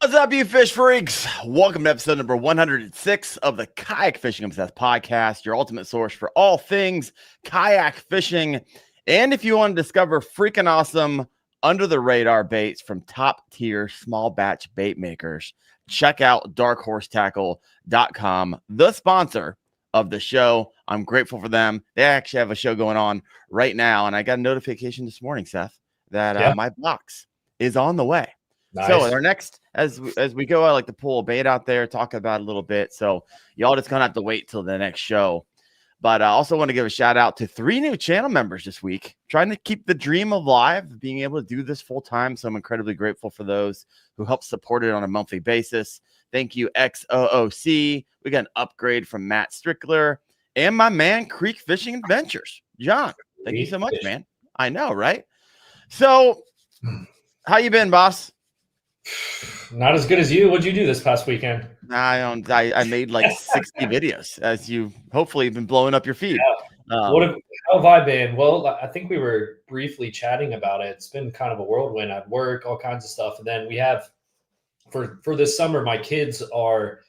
What's up, you fish freaks? Welcome to episode number 106 of the Kayak Fishing Obsessed podcast, your ultimate source for all things kayak fishing. And if you want to discover freaking awesome under the radar baits from top tier small batch bait makers, check out darkhorsetackle.com, the sponsor of the show. I'm grateful for them. They actually have a show going on right now. And I got a notification this morning, Seth, that my box is on the way. Nice. So our next, as we go, I like to pull a bait out there, talk about it a little bit. So y'all just gonna have to wait till the next show. But I also want to give a shout out to 3 new channel members this week, trying to keep the dream alive, being able to do this full time. So I'm incredibly grateful for those who help support it on a monthly basis. Thank you, XOOC. We got an upgrade from Matt Strickler and my man Creek Fishing Adventures. John, thank you so much, man. I know, right? So how you been, boss? Not as good as you. What'd you do this past weekend? I made like 60 videos, as you hopefully been blowing up your feed. Yeah. How have I been? Well, I think we were briefly chatting about it. It's been kind of a whirlwind at work, all kinds of stuff. And then we have for this summer, my kids are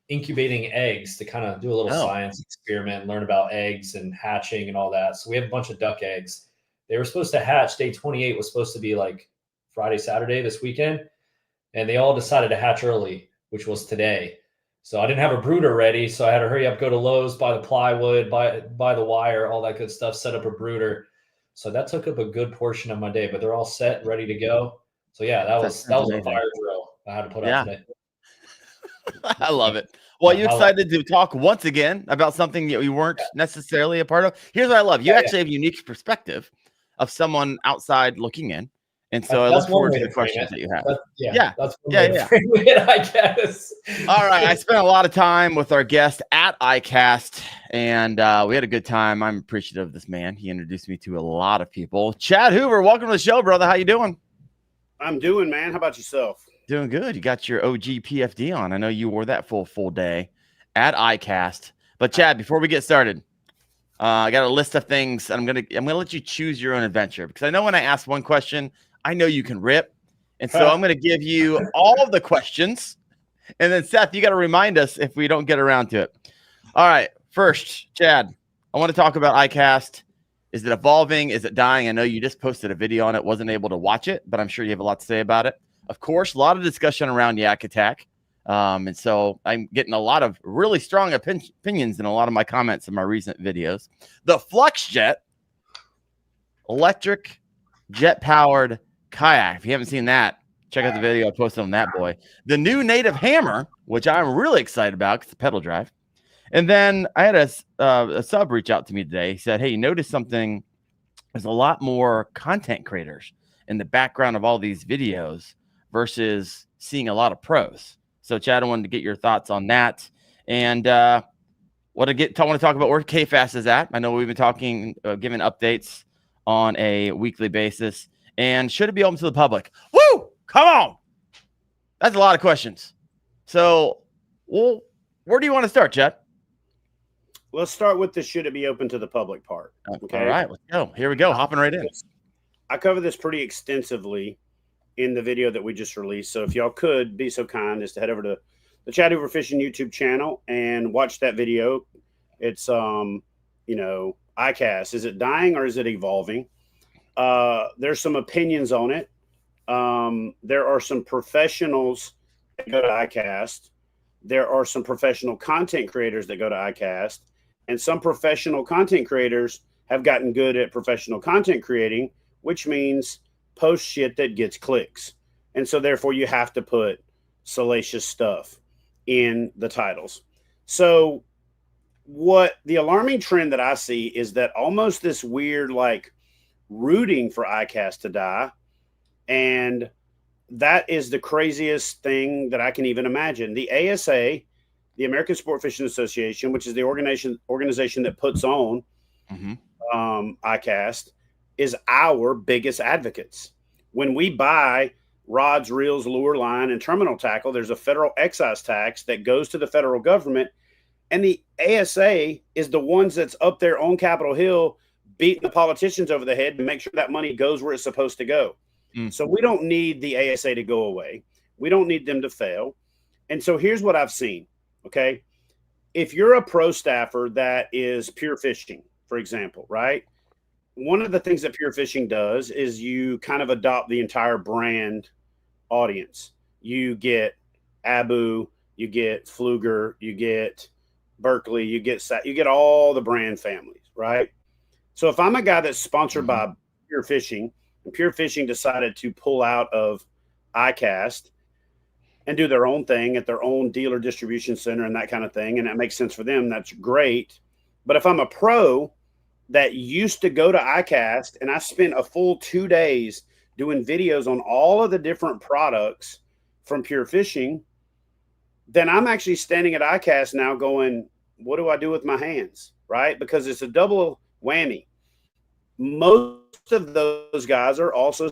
incubating eggs to kind of do a little science experiment, learn about eggs and hatching and all that. So we have a bunch of duck eggs. They were supposed to hatch. Day 28 was supposed to be like Friday, Saturday this weekend. And they all decided to hatch early, which was today. So I didn't have a brooder ready. So I had to hurry up, go to Lowe's, buy the plywood, buy the wire, all that good stuff, set up a brooder. So that took up a good portion of my day, but they're all set, ready to go. So yeah, that was a fire drill I had to put out today. I love it. Well, you excited to talk once again about something that you weren't necessarily a part of? Here's what I love. You actually have a unique perspective of someone outside looking in. And so I look forward to the questions that you have. That's it, I guess. All right. I spent a lot of time with our guest at ICAST, and we had a good time. I'm appreciative of this man. He introduced me to a lot of people. Chad Hoover, welcome to the show, brother. How you doing? I'm doing, man. How about yourself? Doing good. You got your OG PFD on. I know you wore that full day at ICAST. But Chad, before we get started, I got a list of things. I'm gonna let you choose your own adventure, because I know when I ask one question, I know you can rip. And so I'm going to give you all of the questions. And then, Seth, you got to remind us if we don't get around to it. All right. First, Chad, I want to talk about ICAST. Is it evolving? Is it dying? I know you just posted a video on it. Wasn't able to watch it, but I'm sure you have a lot to say about it. Of course, a lot of discussion around YakAttack. And so I'm getting a lot of really strong opinions in a lot of my comments in my recent videos. The FluxJet, electric jet-powered kayak. If you haven't seen that, check out the video I posted on that boy. The new native hammer, which I'm really excited about because it's a pedal drive. And then I had a sub reach out to me today. He said, hey, you notice something? There's a lot more content creators in the background of all these videos versus seeing a lot of pros. So, Chad, I wanted to get your thoughts on that. And want to talk about where KFast is at. I know we've been talking, giving updates on a weekly basis. And should it be open to the public? Woo! Come on. That's a lot of questions. So, well, where do you want to start, Chad? Let's start with the should it be open to the public part. Okay. All right, let's go. Here we go. Hopping right in. I cover this pretty extensively in the video that we just released. So if y'all could be so kind as to head over to the Chad Hoover Fishing YouTube channel and watch that video. It's, ICAST. Is it dying or is it evolving? There's some opinions on it. There are some professionals that go to ICAST. There are some professional content creators that go to ICAST, and some professional content creators have gotten good at professional content creating, which means post shit that gets clicks. And so therefore you have to put salacious stuff in the titles. So what the alarming trend that I see is that almost this weird, like, rooting for ICAST to die. And that is the craziest thing that I can even imagine. The ASA, the American Sport Fishing Association, which is the organization that puts on ICAST, is our biggest advocates. When we buy rods, reels, lure, line, and terminal tackle, there's a federal excise tax that goes to the federal government. And the ASA is the ones that's up there on Capitol Hill beating the politicians over the head to make sure that money goes where it's supposed to go. So we don't need the ASA to go away. We don't need them to fail. And so here's what I've seen. Okay. If you're a pro staffer that is pure fishing, for example, right? One of the things that pure fishing does is you kind of adopt the entire brand audience. You get Abu, you get Fluger, you get Berkeley, you get all the brand families, right? So if I'm a guy that's sponsored by Pure Fishing, and Pure Fishing decided to pull out of ICAST and do their own thing at their own dealer distribution center and that kind of thing, and that makes sense for them, that's great. But if I'm a pro that used to go to ICAST and I spent a full 2 days doing videos on all of the different products from Pure Fishing, then I'm actually standing at ICAST now going, what do I do with my hands, right? Because it's a double whammy. Most of those guys are also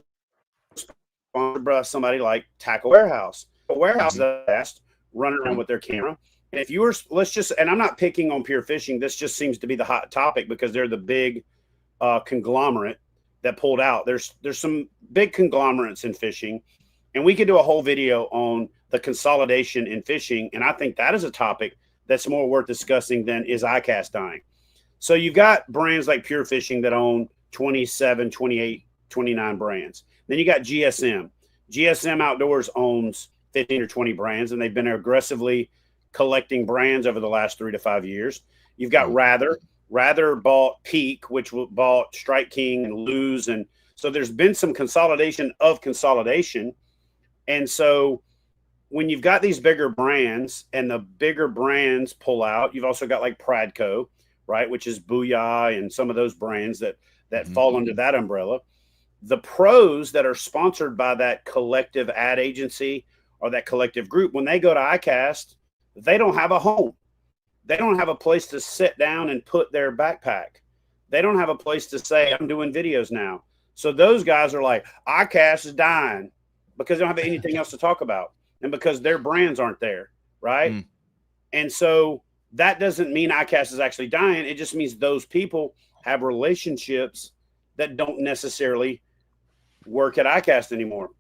sponsored by somebody like Tackle Warehouse. A warehouse is running around with their camera. And if you were, and I'm not picking on Pure Fishing, this just seems to be the hot topic because they're the big conglomerate that pulled out. There's some big conglomerates in fishing, and we could do a whole video on the consolidation in fishing. And I think that is a topic that's more worth discussing than is ICAST dying. So you've got brands like Pure Fishing that own 27, 28, 29 brands. Then you got GSM. GSM Outdoors owns 15 or 20 brands, and they've been aggressively collecting brands over the last 3 to 5 years. You've got Rather bought Peak, which bought Strike King and Lose. And so there's been some consolidation of consolidation. And so when you've got these bigger brands and the bigger brands pull out, you've also got like Pradco, right, which is Booyah and some of those brands that fall under that umbrella. The pros that are sponsored by that collective ad agency or that collective group, when they go to ICAST, they don't have a home. They don't have a place to sit down and put their backpack. They don't have a place to say, I'm doing videos now. So those guys are like, ICAST is dying because they don't have anything else to talk about and because their brands aren't there, right? And so that doesn't mean ICAST is actually dying. It just means those people have relationships that don't necessarily work at ICAST anymore.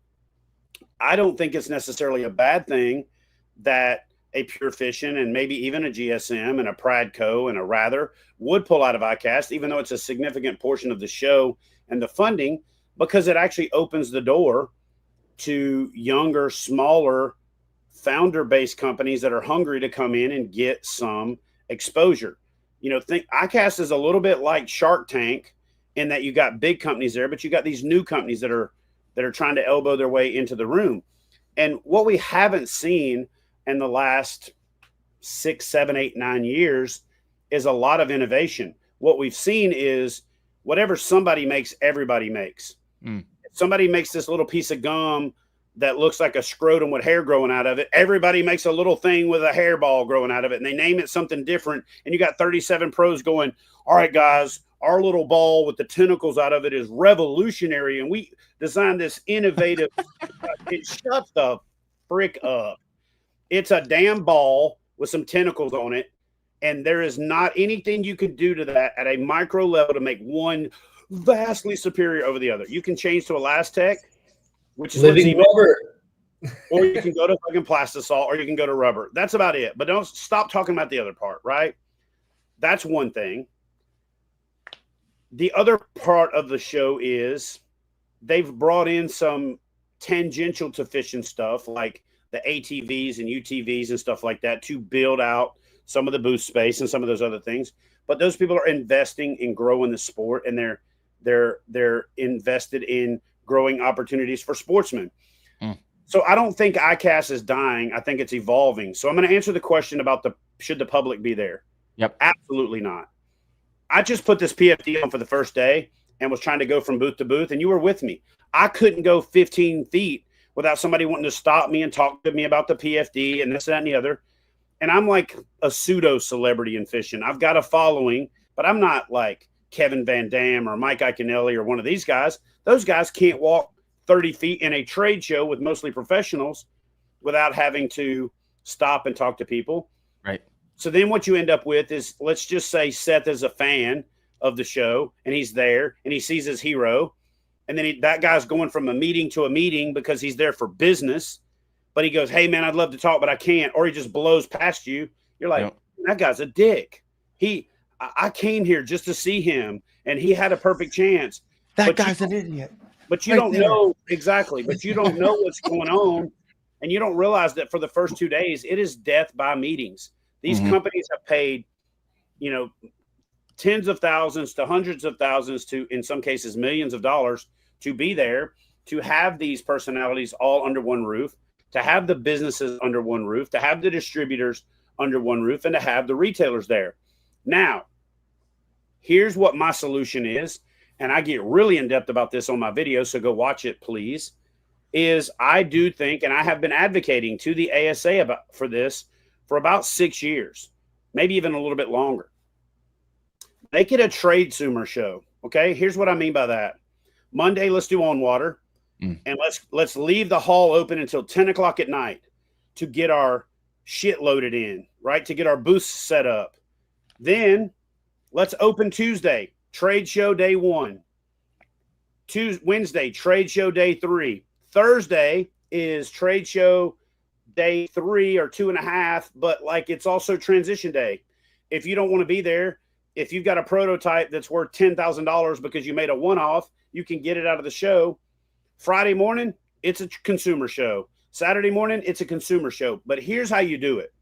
I don't think it's necessarily a bad thing that a Pure Fishing and maybe even a GSM and a Pradco and a Rather would pull out of ICAST, even though it's a significant portion of the show and the funding, because it actually opens the door to younger, smaller, founder-based companies that are hungry to come in and get some exposure. You know, think ICAST is a little bit like Shark Tank in that you got big companies there, but you got these new companies that are trying to elbow their way into the room. And what we haven't seen in the last 6, 7, 8, 9 years is a lot of innovation. What we've seen is whatever somebody makes, everybody makes. If somebody makes this little piece of gum that looks like a scrotum with hair growing out of it, everybody makes a little thing with a hairball growing out of it, and they name it something different. And you got 37 pros going, all right, guys, our little ball with the tentacles out of it is revolutionary, and we designed this innovative. It shuts the frick up. It's a damn ball with some tentacles on it, and there is not anything you can do to that at a micro level to make one vastly superior over the other. You can change to Elastec, which is living rubber, or you can go to fucking Plastisol, or you can go to rubber. That's about it. But don't stop talking about the other part, right? That's one thing. The other part of the show is they've brought in some tangential to fishing stuff like the ATVs and UTVs and stuff like that to build out some of the booth space and some of those other things. But those people are investing in growing the sport, and they're invested in growing opportunities for sportsmen. So I don't think ICAST is dying. I think it's evolving. So I'm going to answer the question about should the public be there? Yep. Absolutely not. I just put this PFD on for the first day and was trying to go from booth to booth, and you were with me. I couldn't go 15 feet without somebody wanting to stop me and talk to me about the PFD and this, that, and the other. And I'm like a pseudo celebrity in fishing. I've got a following, but I'm not like Kevin Van Dam or Mike Iaconelli or one of these guys. Those guys can't walk 30 feet in a trade show with mostly professionals without having to stop and talk to people. Right. So then what you end up with is, let's just say Seth is a fan of the show and he's there and he sees his hero. And then that guy's going from a meeting to a meeting because he's there for business, but he goes, hey, man, I'd love to talk, but I can't. Or he just blows past you. You're like, that guy's a dick. I came here just to see him, and he had a perfect chance. That guy's an idiot. But you don't know exactly. But you don't know what's going on, and you don't realize that for the first 2 days, it is death by meetings. These companies have paid, tens of thousands to hundreds of thousands to, in some cases, millions of dollars to be there, to have these personalities all under one roof, to have the businesses under one roof, to have the distributors under one roof, and to have the retailers there. Now, here's what my solution is, and I get really in-depth about this on my video, so go watch it, please, is I do think, and I have been advocating to the ASA for this for about 6 years, maybe even a little bit longer. Make it a trade-sumer show, okay? Here's what I mean by that. Monday, let's do on water, and let's leave the hall open until 10 o'clock at night to get our shit loaded in, right? To get our booths set up. Then let's open Tuesday, trade show day 1. Wednesday, trade show day 3. Thursday is trade show day 3 or 2.5, but like it's also transition day. If you don't want to be there, if you've got a prototype that's worth $10,000 because you made a one-off, you can get it out of the show. Friday morning, it's a consumer show. Saturday morning, it's a consumer show. But here's how you do it.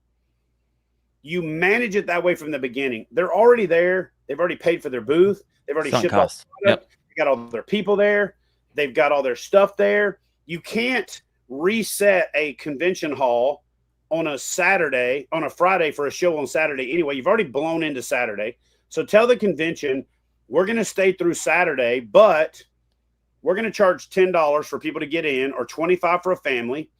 You manage it that way from the beginning. They're already there. They've already paid for their booth. They've already shipped all the product. They got all their people there. They've got all their stuff there. You can't reset a convention hall on a Friday for a show on Saturday anyway. You've already blown into Saturday. So tell the convention, we're going to stay through Saturday, but we're going to charge $10 for people to get in, or $25 for a family.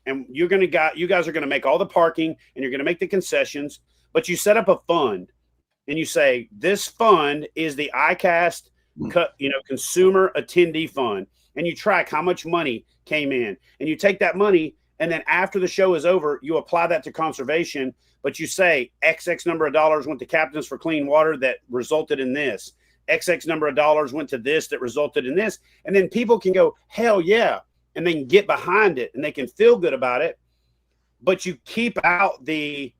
And you guys are going to make all the parking, and you're going to make the concessions, but you set up a fund, and you say, this fund is the ICAST, consumer attendee fund. And you track how much money came in, and you take that money, and then after the show is over, you apply that to conservation, but you say XX number of dollars went to Captains for Clean Water that resulted in this. XX number of dollars went to this that resulted in this. And then people can go, hell yeah. And they can get behind it and they can feel good about it. But you keep out the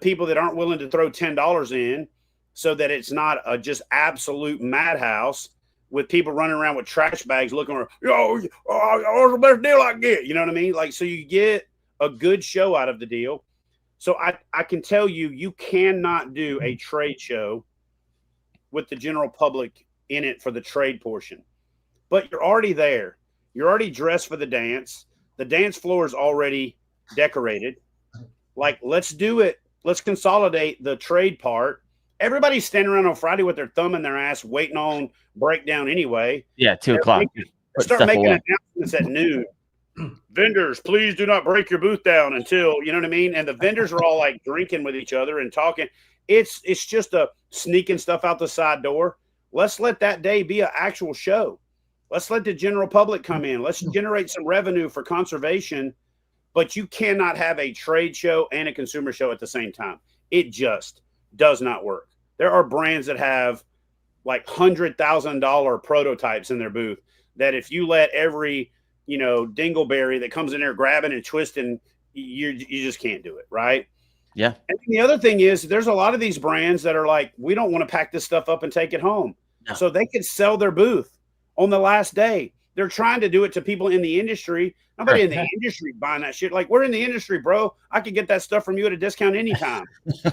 people that aren't willing to throw $10 in, so that it's not a just absolute madhouse with people running around with trash bags looking around, what's the best deal I can get? You know what I mean? Like, so you get a good show out of the deal. So I can tell you, you cannot do a trade show with the general public in it for the trade portion. But you're already there. You're already dressed for the dance. The dance floor is already decorated. Like, let's do it. Let's consolidate the trade part. Everybody's standing around on Friday with their thumb in their ass waiting on breakdown anyway. Yeah, 2 o'clock. Start making announcements at noon. Vendors, please do not break your booth down until, you know what I mean? And the vendors are all like drinking with each other and talking. It's just a sneaking stuff out the side door. Let's let that day be an actual show. Let's let the general public come in. Let's generate some revenue for conservation. But you cannot have a trade show and a consumer show at the same time. It just does not work. There are brands that have like $100,000 prototypes in their booth that if you let every dingleberry that comes in there grabbing and twisting, you just can't do it, right? Yeah. And the other thing is, there's a lot of these brands that are like, we don't want to pack this stuff up and take it home. No. So they could sell their booth on the last day. They're trying to do it to people in the industry. Nobody in the industry buying that shit. Like, we're in the industry, bro. I could get that stuff from you at a discount anytime.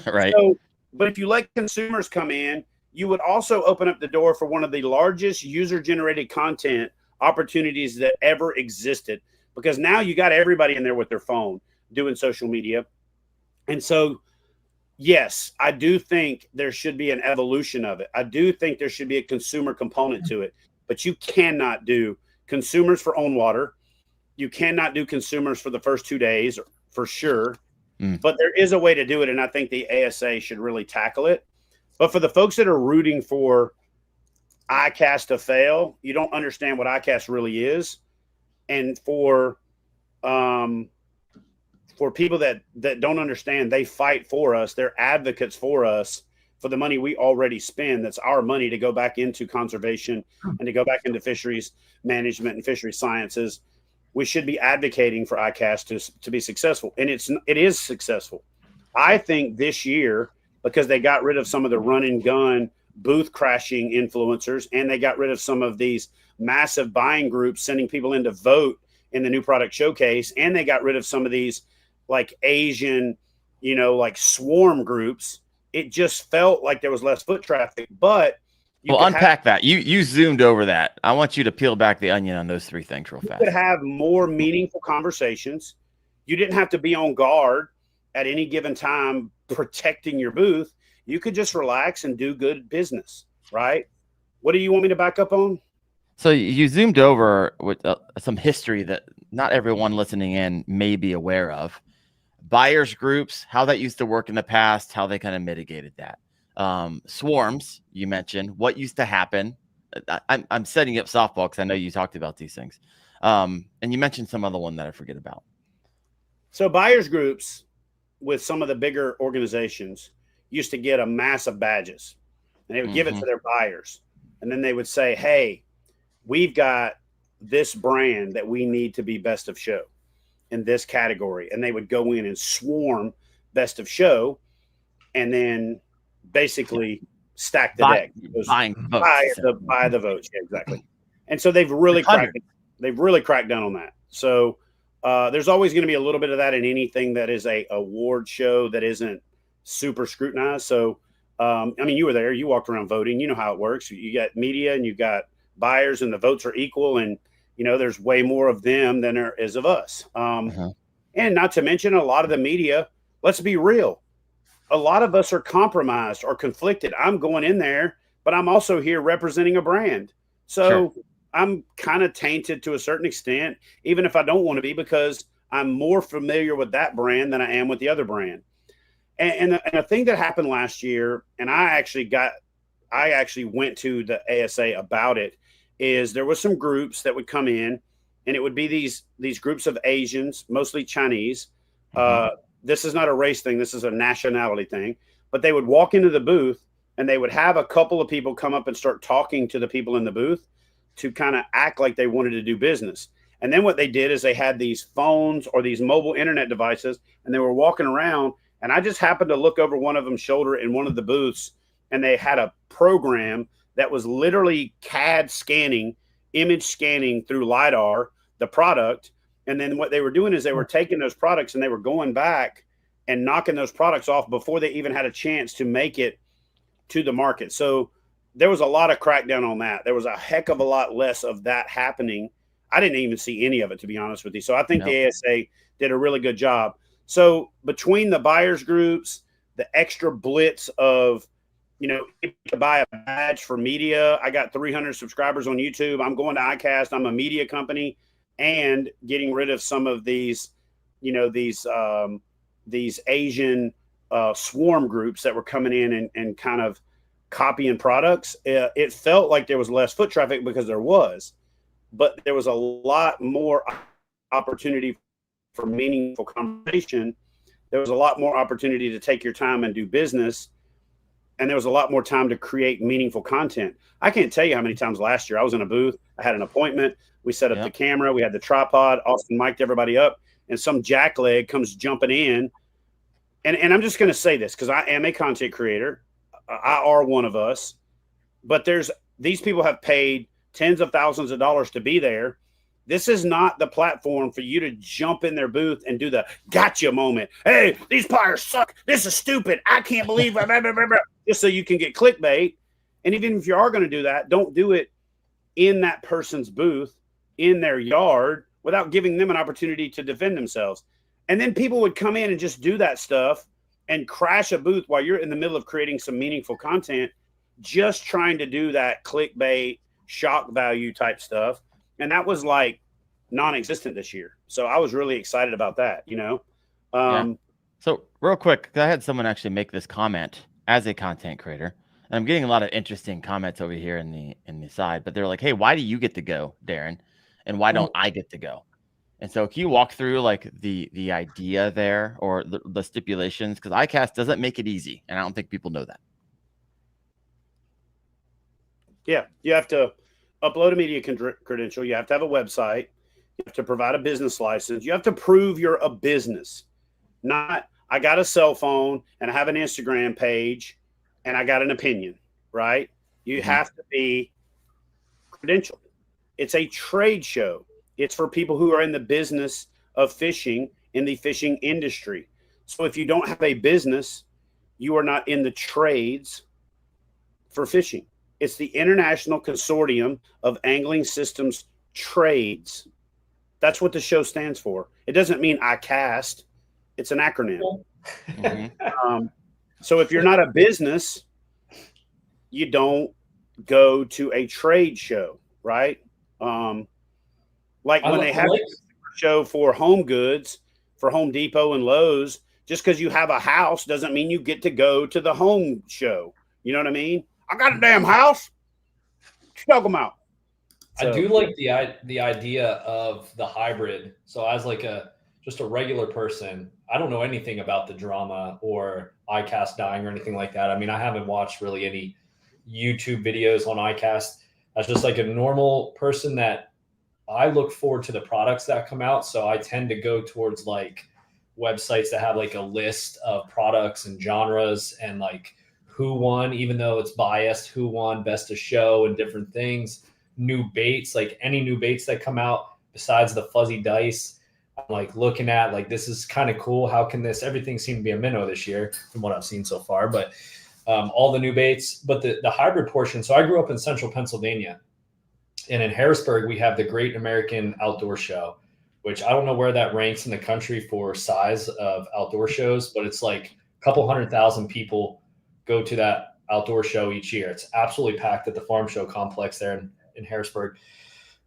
Right. So, but if you let consumers come in, you would also open up the door for one of the largest user-generated content opportunities that ever existed, because now you got everybody in there with their phone doing social media. And so, yes, I do think there should be an evolution of it. I do think there should be a consumer component to it, but you cannot do consumers for own water. You cannot do consumers for the first 2 days for sure, but there is a way to do it. And I think the ASA should really tackle it. But for the folks that are rooting for ICAST to fail, you don't understand what ICAST really is. And for people that don't understand, they fight for us. They're advocates for us for the money we already spend. That's our money to go back into conservation and to go back into fisheries management and fishery sciences. we should be advocating for ICAST to be successful. And it is successful. I think this year, because they got rid of some of the run and gun booth crashing influencers, and they got rid of some of these massive buying groups sending people in to vote in the new product showcase, and they got rid of some of these like Asian, like swarm groups. It just felt like there was less foot traffic. But well, unpack that. You zoomed over that. I want you to peel back the onion on those three things real fast. You could have more meaningful conversations. You didn't have to be on guard at any given time protecting your booth. You could just relax and do good business, right? What do you want me to back up on? So you zoomed over with some history that not everyone listening in may be aware of. Buyers groups, how that used to work in the past, how they kind of mitigated that. Swarms, you mentioned, what used to happen. I'm setting up softball because I know you talked about these things. And you mentioned some other one that I forget about. So buyers groups with some of the bigger organizations used to get a mass of badges, and they would give it to their buyers. And then they would say, hey, we've got this brand that we need to be best of show in this category. And they would go in and swarm best of show and then basically stack the deck. Buy the votes. Yeah, exactly. And so they've really cracked down on that. So there's always going to be a little bit of that in anything that is a award show that isn't super scrutinized. So, I mean, you were there, you walked around voting, you know how it works. You got media and you've got buyers, and the votes are equal. And, there's way more of them than there is of us. And not to mention a lot of the media, let's be real. A lot of us are compromised or conflicted. I'm going in there, but I'm also here representing a brand. So I'm kind of tainted to a certain extent, even if I don't want to be, because I'm more familiar with that brand than I am with the other brand. And a thing that happened last year, and I actually went to the ASA about it, is there was some groups that would come in, and it would be these groups of Asians, mostly Chinese. This is not a race thing. This is a nationality thing. But they would walk into the booth, and they would have a couple of people come up and start talking to the people in the booth to kind of act like they wanted to do business. And then what they did is they had these phones or these mobile internet devices, and they were walking around. And I just happened to look over one of them's shoulder in one of the booths, and they had a program that was literally CAD scanning, image scanning through LiDAR, the product. And then what they were doing is they were taking those products and they were going back and knocking those products off before they even had a chance to make it to the market. So there was a lot of crackdown on that. There was a heck of a lot less of that happening. I didn't even see any of it, to be honest with you. So I think the ASA did a really good job. So between the buyers groups, the extra blitz of, to buy a badge for media. I got 300 subscribers on YouTube. I'm going to ICAST. I'm a media company, and getting rid of some of these, these Asian swarm groups that were coming in and kind of copying products. It felt like there was less foot traffic because there was, but there was a lot more opportunity for meaningful conversation. There was a lot more opportunity to take your time and do business. And there was a lot more time to create meaningful content. I can't tell you how many times last year I was in a booth. I had an appointment. We set up the camera. We had the tripod. Austin mic'd everybody up. And some jackleg comes jumping in. And I'm just going to say this because I am a content creator. I are one of us. But these people have paid tens of thousands of dollars to be there. This is not the platform for you to jump in their booth and do the gotcha moment. Hey, these pliers suck. This is stupid. I can't believe it. Just so you can get clickbait. And even if you are going to do that, don't do it in that person's booth, in their yard, without giving them an opportunity to defend themselves. And then people would come in and just do that stuff and crash a booth while you're in the middle of creating some meaningful content, just trying to do that clickbait, shock value type stuff. And that was like non-existent this year. So I was really excited about that, So real quick, I had someone actually make this comment as a content creator, and I'm getting a lot of interesting comments over here in the side, but they're like, hey, why do you get to go, Darren? And why don't I get to go? And so can you walk through like the idea there or the stipulations? Because ICAST doesn't make it easy. And I don't think people know that. Yeah. You have to upload a media credential. You have to have a website. You have to provide a business license. You have to prove you're a business, not I got a cell phone and I have an Instagram page and I got an opinion, right? You have to be credentialed. It's a trade show. It's for people who are in the business of fishing, in the fishing industry. So if you don't have a business, you are not in the trades for fishing. It's the International Consortium of Angling Systems Trades. That's what the show stands for. It doesn't mean ICAST. It's an acronym. So if you're not a business, you don't go to a trade show, right? Like when they have a show for home goods, for Home Depot and Lowe's, just because you have a house doesn't mean you get to go to the home show. You know what I mean? I got a damn house. Choke them out. So, I do like the idea of the hybrid. So as like just a regular person, I don't know anything about the drama or ICAST dying or anything like that. I mean, I haven't watched really any YouTube videos on ICAST. As just like a normal person, that I look forward to the products that come out. So I tend to go towards like websites that have like a list of products and genres and like who won, even though it's biased, who won best of show and different things. New baits, like any new baits that come out besides the fuzzy dice, I'm like looking at like, this is kind of cool. How can this, everything seemed to be a minnow this year from what I've seen so far, but all the new baits, but the hybrid portion. So I grew up in central Pennsylvania, and in Harrisburg, we have the Great American Outdoor Show, which I don't know where that ranks in the country for size of outdoor shows, but it's like a couple 100,000 people go to that outdoor show each year. It's absolutely packed at the farm show complex there in Harrisburg,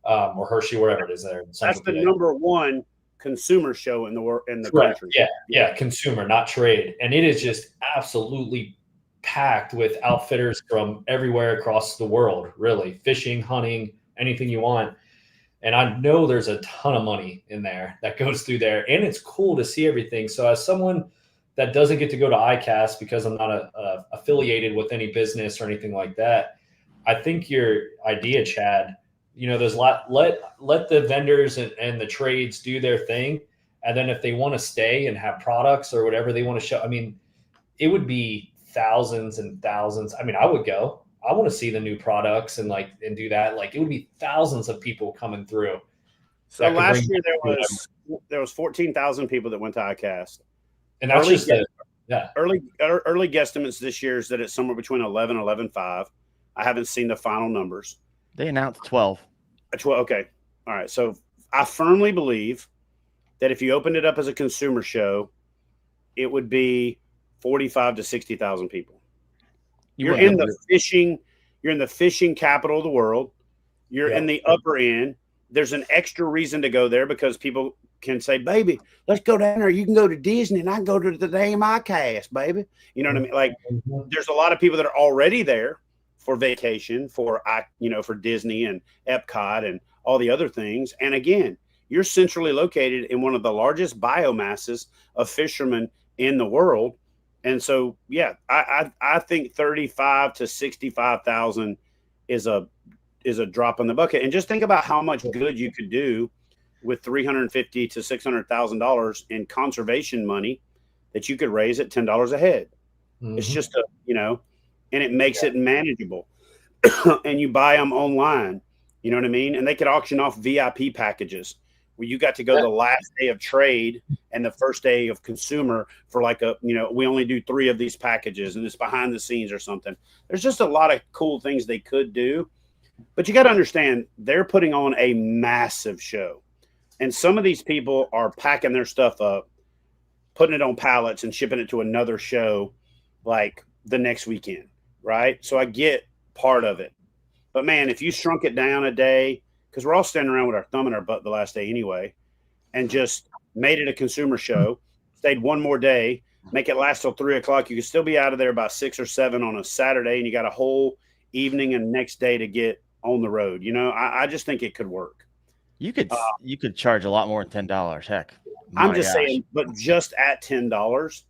or Hershey, wherever it is there. That's the number one consumer show in the country. Yeah, consumer, not trade. And it is just absolutely packed with outfitters from everywhere across the world, really. Fishing, hunting, anything you want. And I know there's a ton of money in there that goes through there. And it's cool to see everything. So as someone that doesn't get to go to ICAST because I'm not affiliated with any business or anything like that, I think your idea, Chad, there's let the vendors and the trades do their thing. And then if they want to stay and have products or whatever they want to show, I mean, it would be thousands and thousands. I mean, I would go. I want to see the new products and do that. Like, it would be thousands of people coming through. So last year there was 14,000 people that went to ICAST. And that's early guesstimates this year is that it's somewhere between 11, 11.5. I haven't seen the final numbers. They announced 12. 12. Okay. All right. So I firmly believe that if you opened it up as a consumer show, it would be 45 to 60,000 people. You're in the fishing capital of the world. You're in the upper end. There's an extra reason to go there because people can say, baby, let's go down there. You can go to Disney and I can go to the damn ICAST, baby. You know what I mean? Like, there's a lot of people that are already there for vacation, for Disney and Epcot and all the other things. And again, you're centrally located in one of the largest biomasses of fishermen in the world. And so, yeah, I think 35 to 65,000 is a drop in the bucket. And just think about how much good you could do with $350,000 to $600,000 in conservation money that you could raise at $10 a head. It's just and it makes it manageable. And you buy them online, you know what I mean? And they could auction off VIP packages where you got to go the last day of trade and the first day of consumer for we only do 3 of these packages and it's behind the scenes or something. There's just a lot of cool things they could do, but you got to understand they're putting on a massive show. And some of these people are packing their stuff up, putting it on pallets and shipping it to another show like the next weekend. Right. So I get part of it, but man, if you shrunk it down a day, because we're all standing around with our thumb in our butt the last day anyway, and just made it a consumer show, stayed one more day, make it last till 3 o'clock. You could still be out of there by 6 or 7 on a Saturday. And you got a whole evening and next day to get on the road. I just think it could work. You could charge a lot more than $10. Heck, I'm just saying, but just at $10,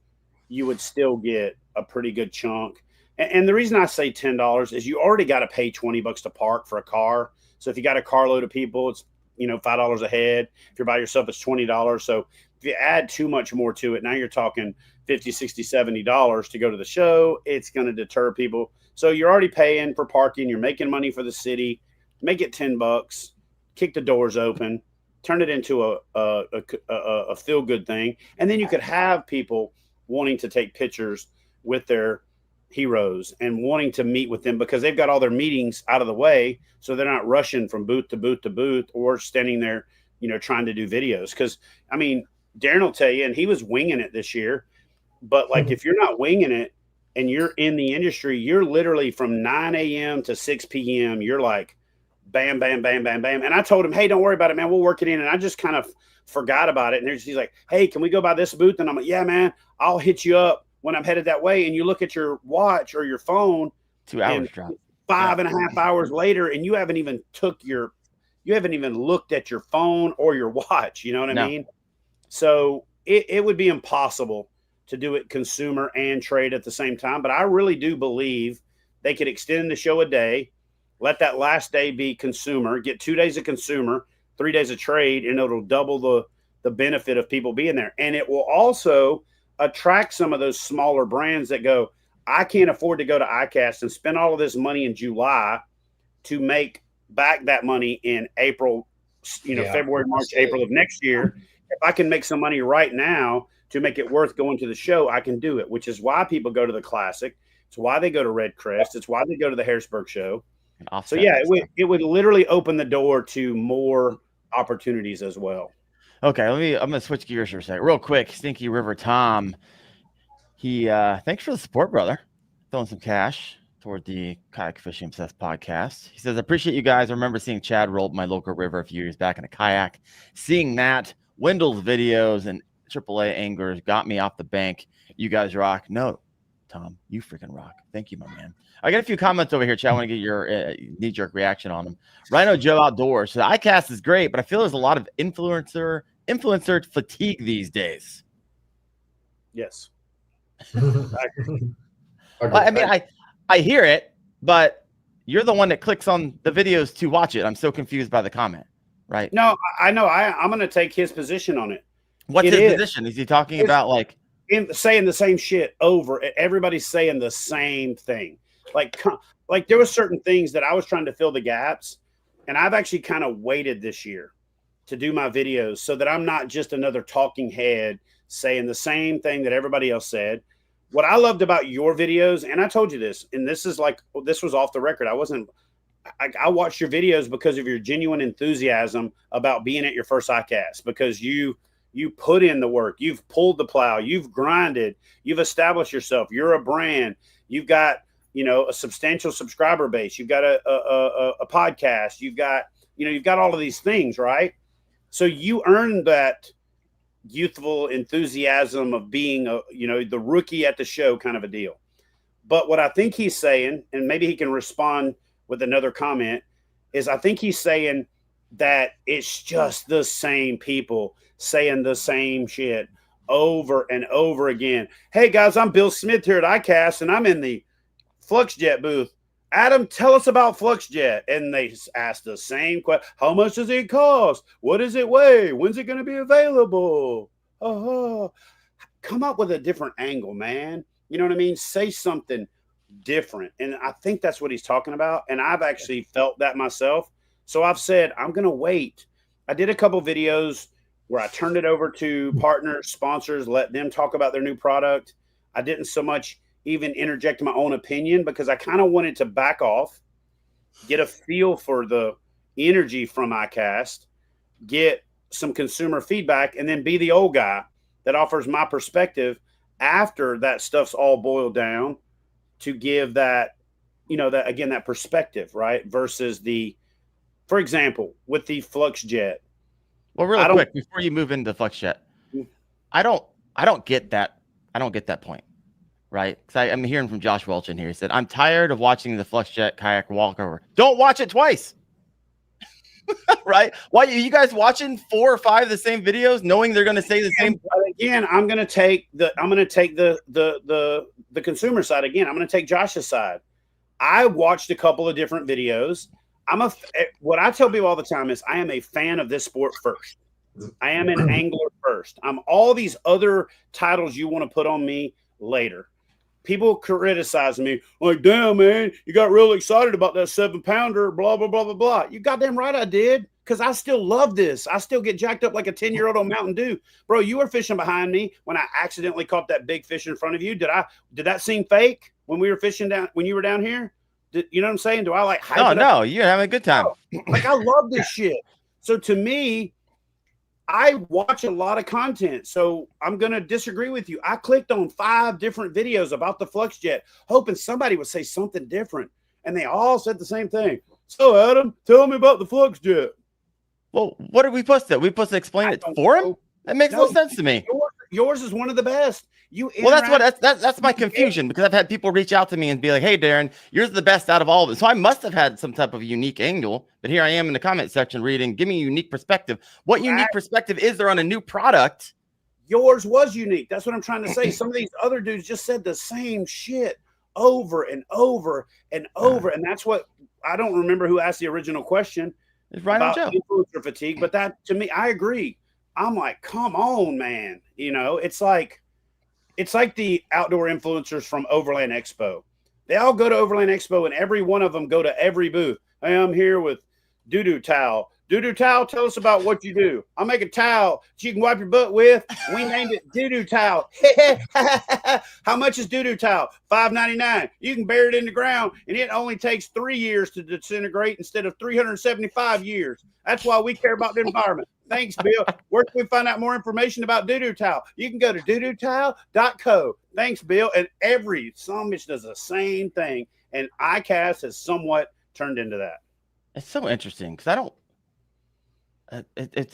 you would still get a pretty good chunk. And the reason I say $10 is you already got to pay $20 to park for a car. So if you got a carload of people, it's $5 a head. If you're by yourself, it's $20. So if you add too much more to it, now you're talking $50, $60, $70 to go to the show. It's going to deter people. So you're already paying for parking. You're making money for the city. Make it $10. Kick the doors open. Turn it into a feel good thing, and then you could have people wanting to take pictures with their heroes and wanting to meet with them because they've got all their meetings out of the way, so they're not rushing from booth to booth to booth or standing there, trying to do videos. Because I mean, Darren will tell you, and he was winging it this year. But like, if you're not winging it and you're in the industry, you're literally from 9 a.m. to 6 p.m. You're like, bam, bam, bam, bam, bam. And I told him, hey, don't worry about it, man. We'll work it in. And I just kind of forgot about it. And he's like, hey, can we go by this booth? And I'm like, yeah, man, I'll hit you up when I'm headed that way. And you look at your watch or your phone, 2 hours drop. 5.5 hours later, and you haven't even looked at your phone or your watch. You know what I mean? So it would be impossible to do it consumer and trade at the same time. But I really do believe they could extend the show a day. Let that last day be consumer, get 2 days of consumer, 3 days of trade, and it'll double the benefit of people being there. And it will also attract some of those smaller brands that go, I can't afford to go to ICAST and spend all of this money in July to make back that money in April, February, March, April of next year. If I can make some money right now to make it worth going to the show, I can do it, which is why people go to the Classic. It's why they go to Red Crest. It's why they go to the Harrisburg show. So yeah, it would literally open the door to more opportunities as well. Okay, I'm gonna switch gears for a second, real quick. Stinky River Tom, he thanks for the support, brother. Throwing some cash toward the Kayak Fishing Obsessed podcast. He says, I appreciate you guys. I remember seeing Chad roll up my local river a few years back in a kayak. Seeing that, Wendell's videos and AAA anglers got me off the bank. You guys rock. No, Tom, you freaking rock. Thank you, my man. I got a few comments over here, Chad. I want to get your knee-jerk reaction on them. Rhino Joe Outdoors. So the ICAST is great, but I feel there's a lot of influencer fatigue these days. Yes. I mean, I hear it, but you're the one that clicks on the videos to watch it. I'm so confused by the comment, right? No, I know. I'm going to take his position on it. What's his position? Is he talking about saying the same shit over? Everybody's saying the same thing. Like there were certain things that I was trying to fill the gaps, and I've actually kind of waited this year to do my videos so that I'm not just another talking head saying the same thing that everybody else said. What I loved about your videos, and I told you this, and this was off the record. I watched your videos because of your genuine enthusiasm about being at your first ICAST, because you put in the work, you've pulled the plow, you've grinded, you've established yourself, you're a brand, you've got a substantial subscriber base, you've got a podcast, you've got all of these things, right? So you earned that youthful enthusiasm of being the rookie at the show kind of a deal. But what I think he's saying, and maybe he can respond with another comment, is I think he's saying that it's just the same people saying the same shit over and over again. Hey guys, I'm Bill Smith here at ICAST, and I'm in the FluxJet booth. Adam, tell us about FluxJet. And they asked the same question. How much does it cost? What does it weigh? When's it going to be available? Come up with a different angle, man. You know what I mean? Say something different. And I think that's what he's talking about. And I've actually felt that myself. So I've said, I'm going to wait. I did a couple videos where I turned it over to partners, sponsors, let them talk about their new product. I didn't so much even interject my own opinion because I kind of wanted to back off, get a feel for the energy from ICAST, get some consumer feedback, and then be the old guy that offers my perspective after that stuff's all boiled down to give that, that perspective, right? Versus for example, with the FluxJet. Well, really quick, before you move into FluxJet, I don't get that. I don't get that point. Right? Because I'm hearing from Josh Welch in here. He said, I'm tired of watching the FluxJet kayak walkover. Don't watch it twice. Right? Why are you guys watching 4 or 5 of the same videos, knowing they're going to say the same? Again, I'm going to take the consumer side again. I'm going to take Josh's side. I watched a couple of different videos. What I tell people all the time is I am a fan of this sport first. I am an angler first. I'm all these other titles you want to put on me later. People criticize me like, damn, man, you got real excited about that 7-pounder, blah, blah, blah, blah, blah. You goddamn right I did, because I still love this. I still get jacked up like a 10-year-old on Mountain Dew. Bro, you were fishing behind me when I accidentally caught that big fish in front of you. Did that seem fake when we were fishing when you were down here? You know what I'm saying? Do I like hype it up? No, you're having a good time. Like, I love this shit. So to me, I watch a lot of content, so I'm going to disagree with you. I clicked on 5 different videos about the FluxJet, hoping somebody would say something different, and they all said the same thing. So, Adam, tell me about the FluxJet. Well, what did we post it? We supposed to explain it for him? That makes no sense to me. Yours is one of the best. That's my confusion, because I've had people reach out to me and be like, hey, Darren, yours is the best out of all of it. So I must have had some type of unique angle, but here I am in the comment section reading, give me a unique perspective. What unique perspective is there on a new product? Yours was unique. That's what I'm trying to say. Some of these other dudes just said the same shit over and over and over. And that's what, I don't remember who asked the original question about influencer fatigue, but that, to me, I agree. I'm like, come on, man. You know, it's like the outdoor influencers from Overland Expo. They all go to Overland Expo, and every one of them go to every booth. Hey, I'm here with Doo-Doo Towel. Doo-Doo Towel, tell us about what you do. I'll make a towel that you can wipe your butt with. We named it Doo-Doo Towel. How much is Doo-Doo Towel? $5.99. You can bury it in the ground, and it only takes 3 years to disintegrate instead of 375 years. That's why we care about the environment. Thanks, Bill. Where can we find out more information about Doo-Doo Towel? You can go to doodootowel.co. Thanks, Bill. And every bitch does the same thing. And ICAST has somewhat turned into that. It's so interesting, because I don't,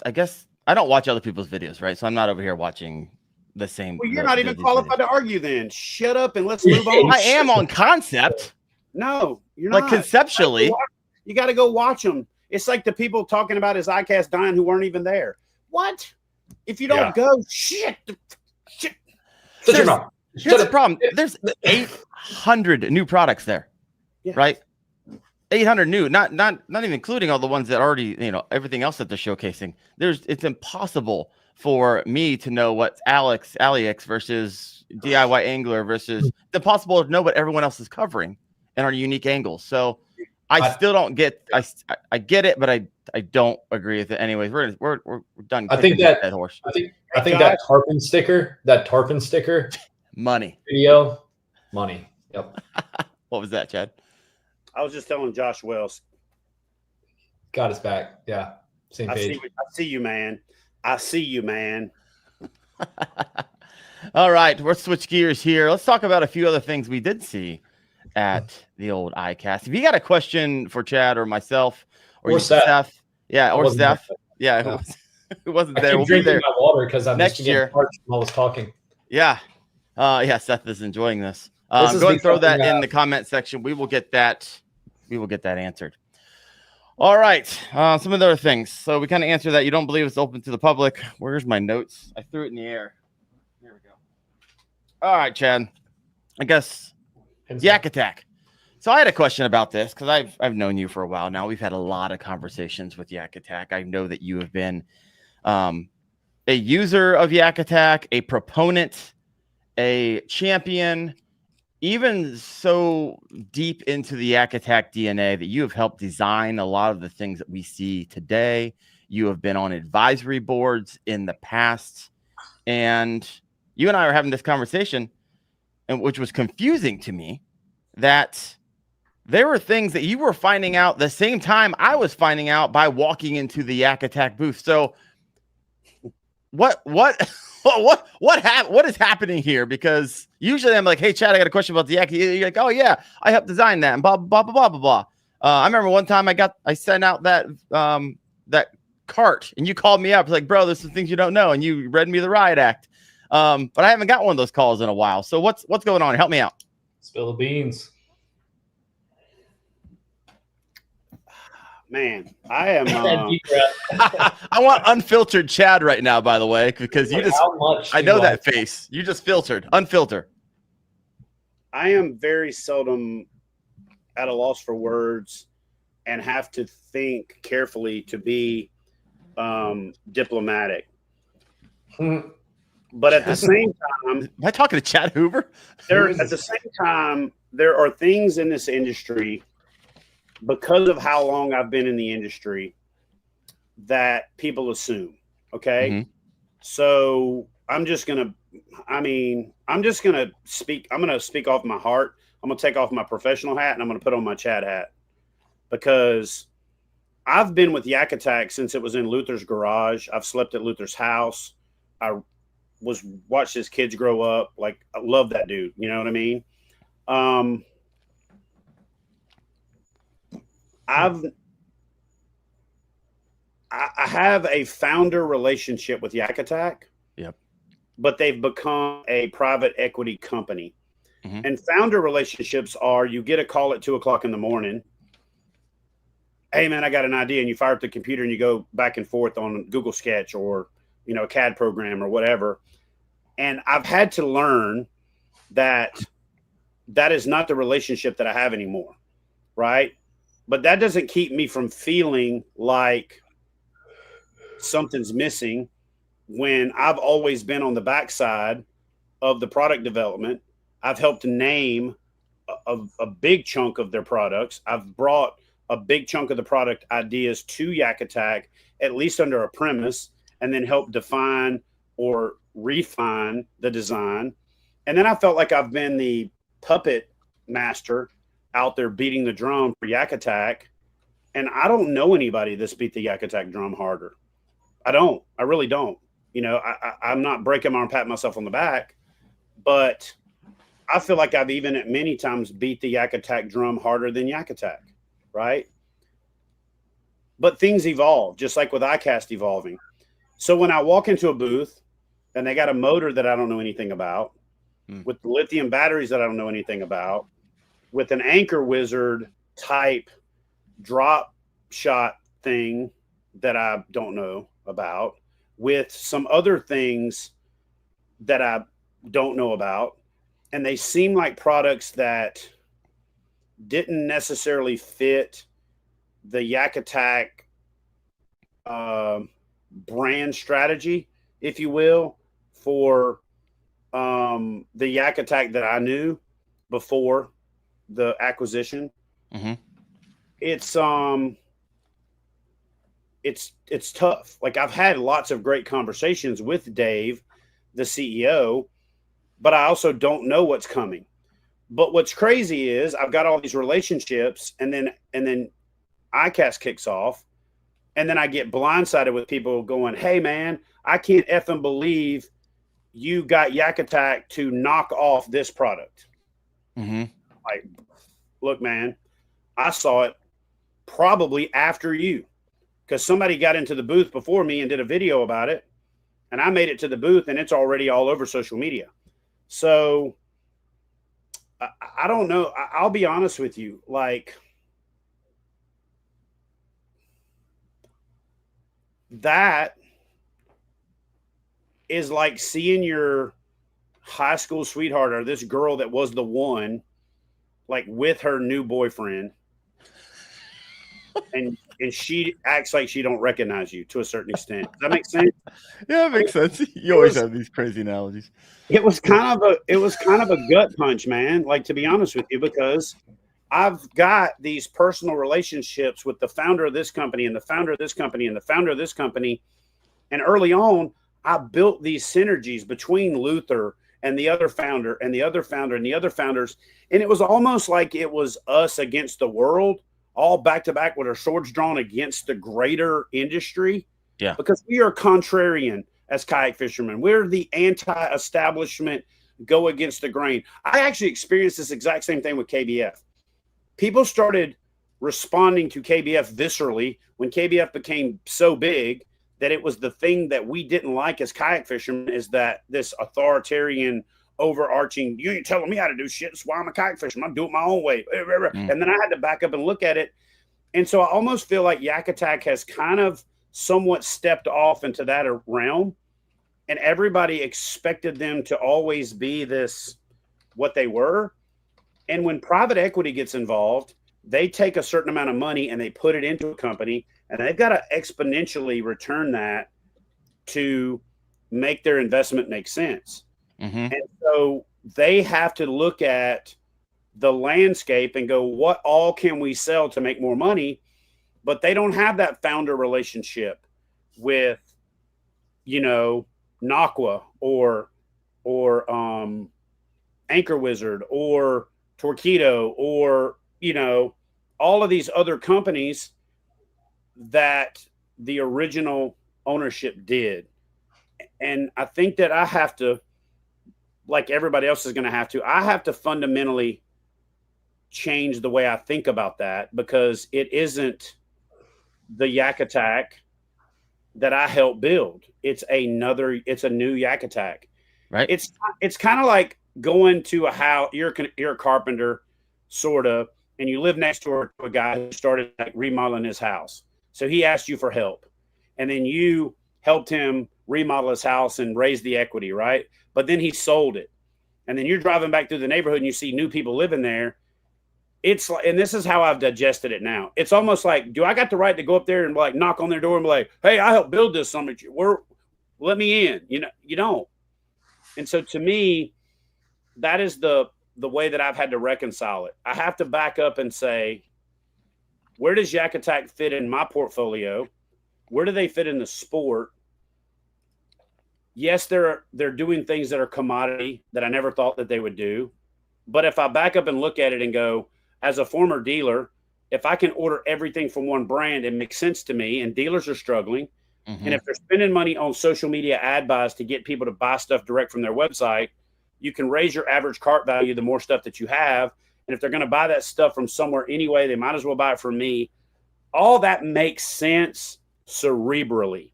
I guess I don't watch other people's videos, right? So I'm not over here watching the same. Well, you're not even qualified to argue then. Shut up and let's move on. I am on concept. No, you're not. Like, conceptually. You got to go watch them. It's like the people talking about his ICAST dying who weren't even there. What? If you don't go, shit. Here's the problem. There's 800 new products there, right? 800 new, not even including all the ones that already, everything else that they're showcasing. It's impossible for me to know what AliX versus DIY Angler versus. It's impossible to know what everyone else is covering and our unique angles. So I still don't get. I get it, but I don't agree with it. Anyways, we're done. I think that horse. I think that tarpon sticker, money video, money. Yep. What was that, Chad? I was just telling Josh Wells. Got his back. Yeah. Same page. I see you, man. I see you, man. All right. We'll switch gears here. Let's talk about a few other things we did see at the old ICAST. If you got a question for Chad or myself or Seth. Yeah, or Steph. Yeah, it wasn't there. We'll be there. My water because I'm next year. While I was talking. Yeah. Seth is enjoying this. Go ahead and throw that in the comment section. We will get that answered. All right. Some of the other things. So we kind of answered that. You don't believe it's open to the public. Where's my notes? I threw it in the air. Here we go. All right, Chad. I guess YakAttack. So I had a question about this because I've known you for a while now. We've had a lot of conversations with YakAttack. I know that you have been a user of YakAttack, a proponent, a champion, even so deep into the YakAttack DNA that you have helped design a lot of the things that we see today. You have been on advisory boards in the past, and you and I are having this conversation, and which was confusing to me, that there were things that you were finding out the same time I was finding out by walking into the YakAttack booth. So what is happening here? Because usually I'm like, hey, Chad, I got a question about the Yak. You're like, oh yeah, I helped design that and blah, blah, blah, blah, blah, blah. I remember one time I sent out that cart and you called me up like, bro, there's some things you don't know. And you read me the riot act. But I haven't got one of those calls in a while. So what's going on? Help me out. Spill the beans. Man, I am. I want unfiltered Chad right now, by the way, because you I know that face. You just filtered, unfiltered. I am very seldom at a loss for words. and have to think carefully to be diplomatic. But at the same time, am I talking to Chad Hoover? At the same time, there are things in this industry, because of how long I've been in the industry, that people assume. Okay. Mm-hmm. So I'm just going to speak. I'm going to speak off my heart. I'm going to take off my professional hat and I'm going to put on my Chad hat, because I've been with YakAttack since it was in Luther's garage. I've slept at Luther's house. I watched his kids grow up. Like, I love that dude. You know what I mean? I have a founder relationship with YakAttack. Yep. But they've become a private equity company. Mm-hmm. And founder relationships are, you get a call at 2:00 in the morning. Hey man, I got an idea. And you fire up the computer and you go back and forth on Google Sketch or, a CAD program or whatever. And I've had to learn that that is not the relationship that I have anymore. Right. But that doesn't keep me from feeling like something's missing when I've always been on the backside of the product development. I've helped name a big chunk of their products. I've brought a big chunk of the product ideas to YakAttack, at least under a premise, and then help define or refine the design. And then I felt like I've been the puppet master out there beating the drum for YakAttack. And I don't know anybody that's beat the YakAttack drum harder. I don't. I really don't. I'm not breaking my arm, patting myself on the back, but I feel like I've even at many times beat the YakAttack drum harder than YakAttack, right? But things evolve, just like with ICAST evolving. So when I walk into a booth and they got a motor that I don't know anything about, with lithium batteries that I don't know anything about, with an Anchor Wizard type drop shot thing that I don't know about, with some other things that I don't know about, and they seem like products that didn't necessarily fit the YakAttack brand strategy, if you will, for the YakAttack that I knew before the acquisition. Mm-hmm. It's tough. Like, I've had lots of great conversations with Dave, the CEO, but I also don't know what's coming. But what's crazy is I've got all these relationships, and then ICAST kicks off, and then I get blindsided with people going, "Hey man, I can't effing believe you got YakAttack to knock off this product." Mm-hmm. Like, look, man, I saw it probably after you, because somebody got into the booth before me and did a video about it, and I made it to the booth, and it's already all over social media. So I don't know. I'll be honest with you. Like, that is like seeing your high school sweetheart or this girl that was the one, like, with her new boyfriend, and she acts like she don't recognize you to a certain extent. Does that make sense? Yeah, it makes sense. You always have these crazy analogies. It was kind of a gut punch, man. Like, to be honest with you, because I've got these personal relationships with the founder of this company and the founder of this company and the founder of this company. And early on, I built these synergies between Luther and the other founder and the other founder and the other founders. And it was almost like it was us against the world, all back to back with our swords drawn against the greater industry. Yeah. Because we are contrarian as kayak fishermen. We're the anti-establishment, go against the grain. I actually experienced this exact same thing with KBF. People started responding to KBF viscerally when KBF became so big that it was the thing that we didn't like as kayak fishermen, is that this authoritarian, overarching, you ain't telling me how to do shit. That's why I'm a kayak fisherman. I'm doing it my own way. And then I had to back up and look at it. And so I almost feel like YakAttack has kind of somewhat stepped off into that realm, and everybody expected them to always be this, what they were. And when private equity gets involved, they take a certain amount of money and they put it into a company, and they've got to exponentially return that to make their investment make sense. And so they have to look at the landscape and go, what all can we sell to make more money? But they don't have that founder relationship with, Naqua or Anchor Wizard or Torpedo or, all of these other companies that the original ownership did. And I think that I have to, like everybody else is going to have to, I have to fundamentally change the way I think about that, because it isn't the YakAttack that I helped build. It's a new YakAttack. Right. It's kind of like going to a house. You're a carpenter, sort of, and you live next door to a guy who started remodeling his house. So he asked you for help, and then you helped him remodel his house and raise the equity, right? But then he sold it, and then you're driving back through the neighborhood and you see new people living there. It's like, and this is how I've digested it now. It's almost like, do I got the right to go up there and like knock on their door and be like, hey, I helped build this summit. Let me in. You don't. And so to me, that is the way that I've had to reconcile it. I have to back up and say, where does YakAttack fit in my portfolio? Where do they fit in the sport? Yes, they're doing things that are commodity that I never thought that they would do. But if I back up and look at it and go, as a former dealer, if I can order everything from one brand, it makes sense to me, and dealers are struggling. And if they're spending money on social media ad buys to get people to buy stuff direct from their website, you can raise your average cart value the more stuff that you have. And if they're going to buy that stuff from somewhere anyway, they might as well buy it from me. All that makes sense cerebrally.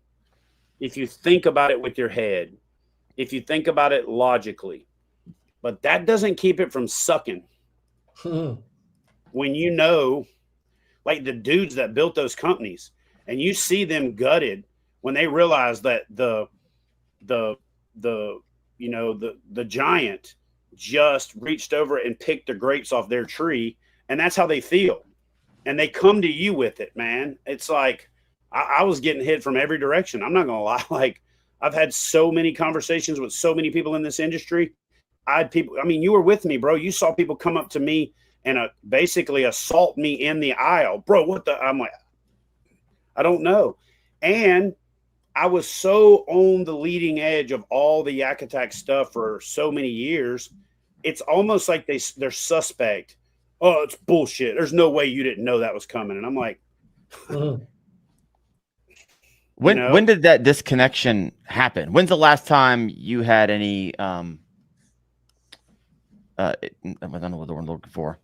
If you think about it with your head, if you think about it logically, but that doesn't keep it from sucking. When like the dudes that built those companies, and you see them gutted when they realize that the giant just reached over and picked the grapes off their tree, and that's how they feel. And they come to you with it, man. It's like, I was getting hit from every direction. I'm not going to lie. Like, I've had so many conversations with so many people in this industry. You were with me, bro. You saw people come up to me and basically assault me in the aisle. Bro, I'm like, I don't know. And I was so on the leading edge of all the YakAttack stuff for so many years. It's almost like they're suspect. Oh, it's bullshit. There's no way you didn't know that was coming. And I'm like, when did that disconnection happen? When's the last time you had any I don't know what the word I'm looking for,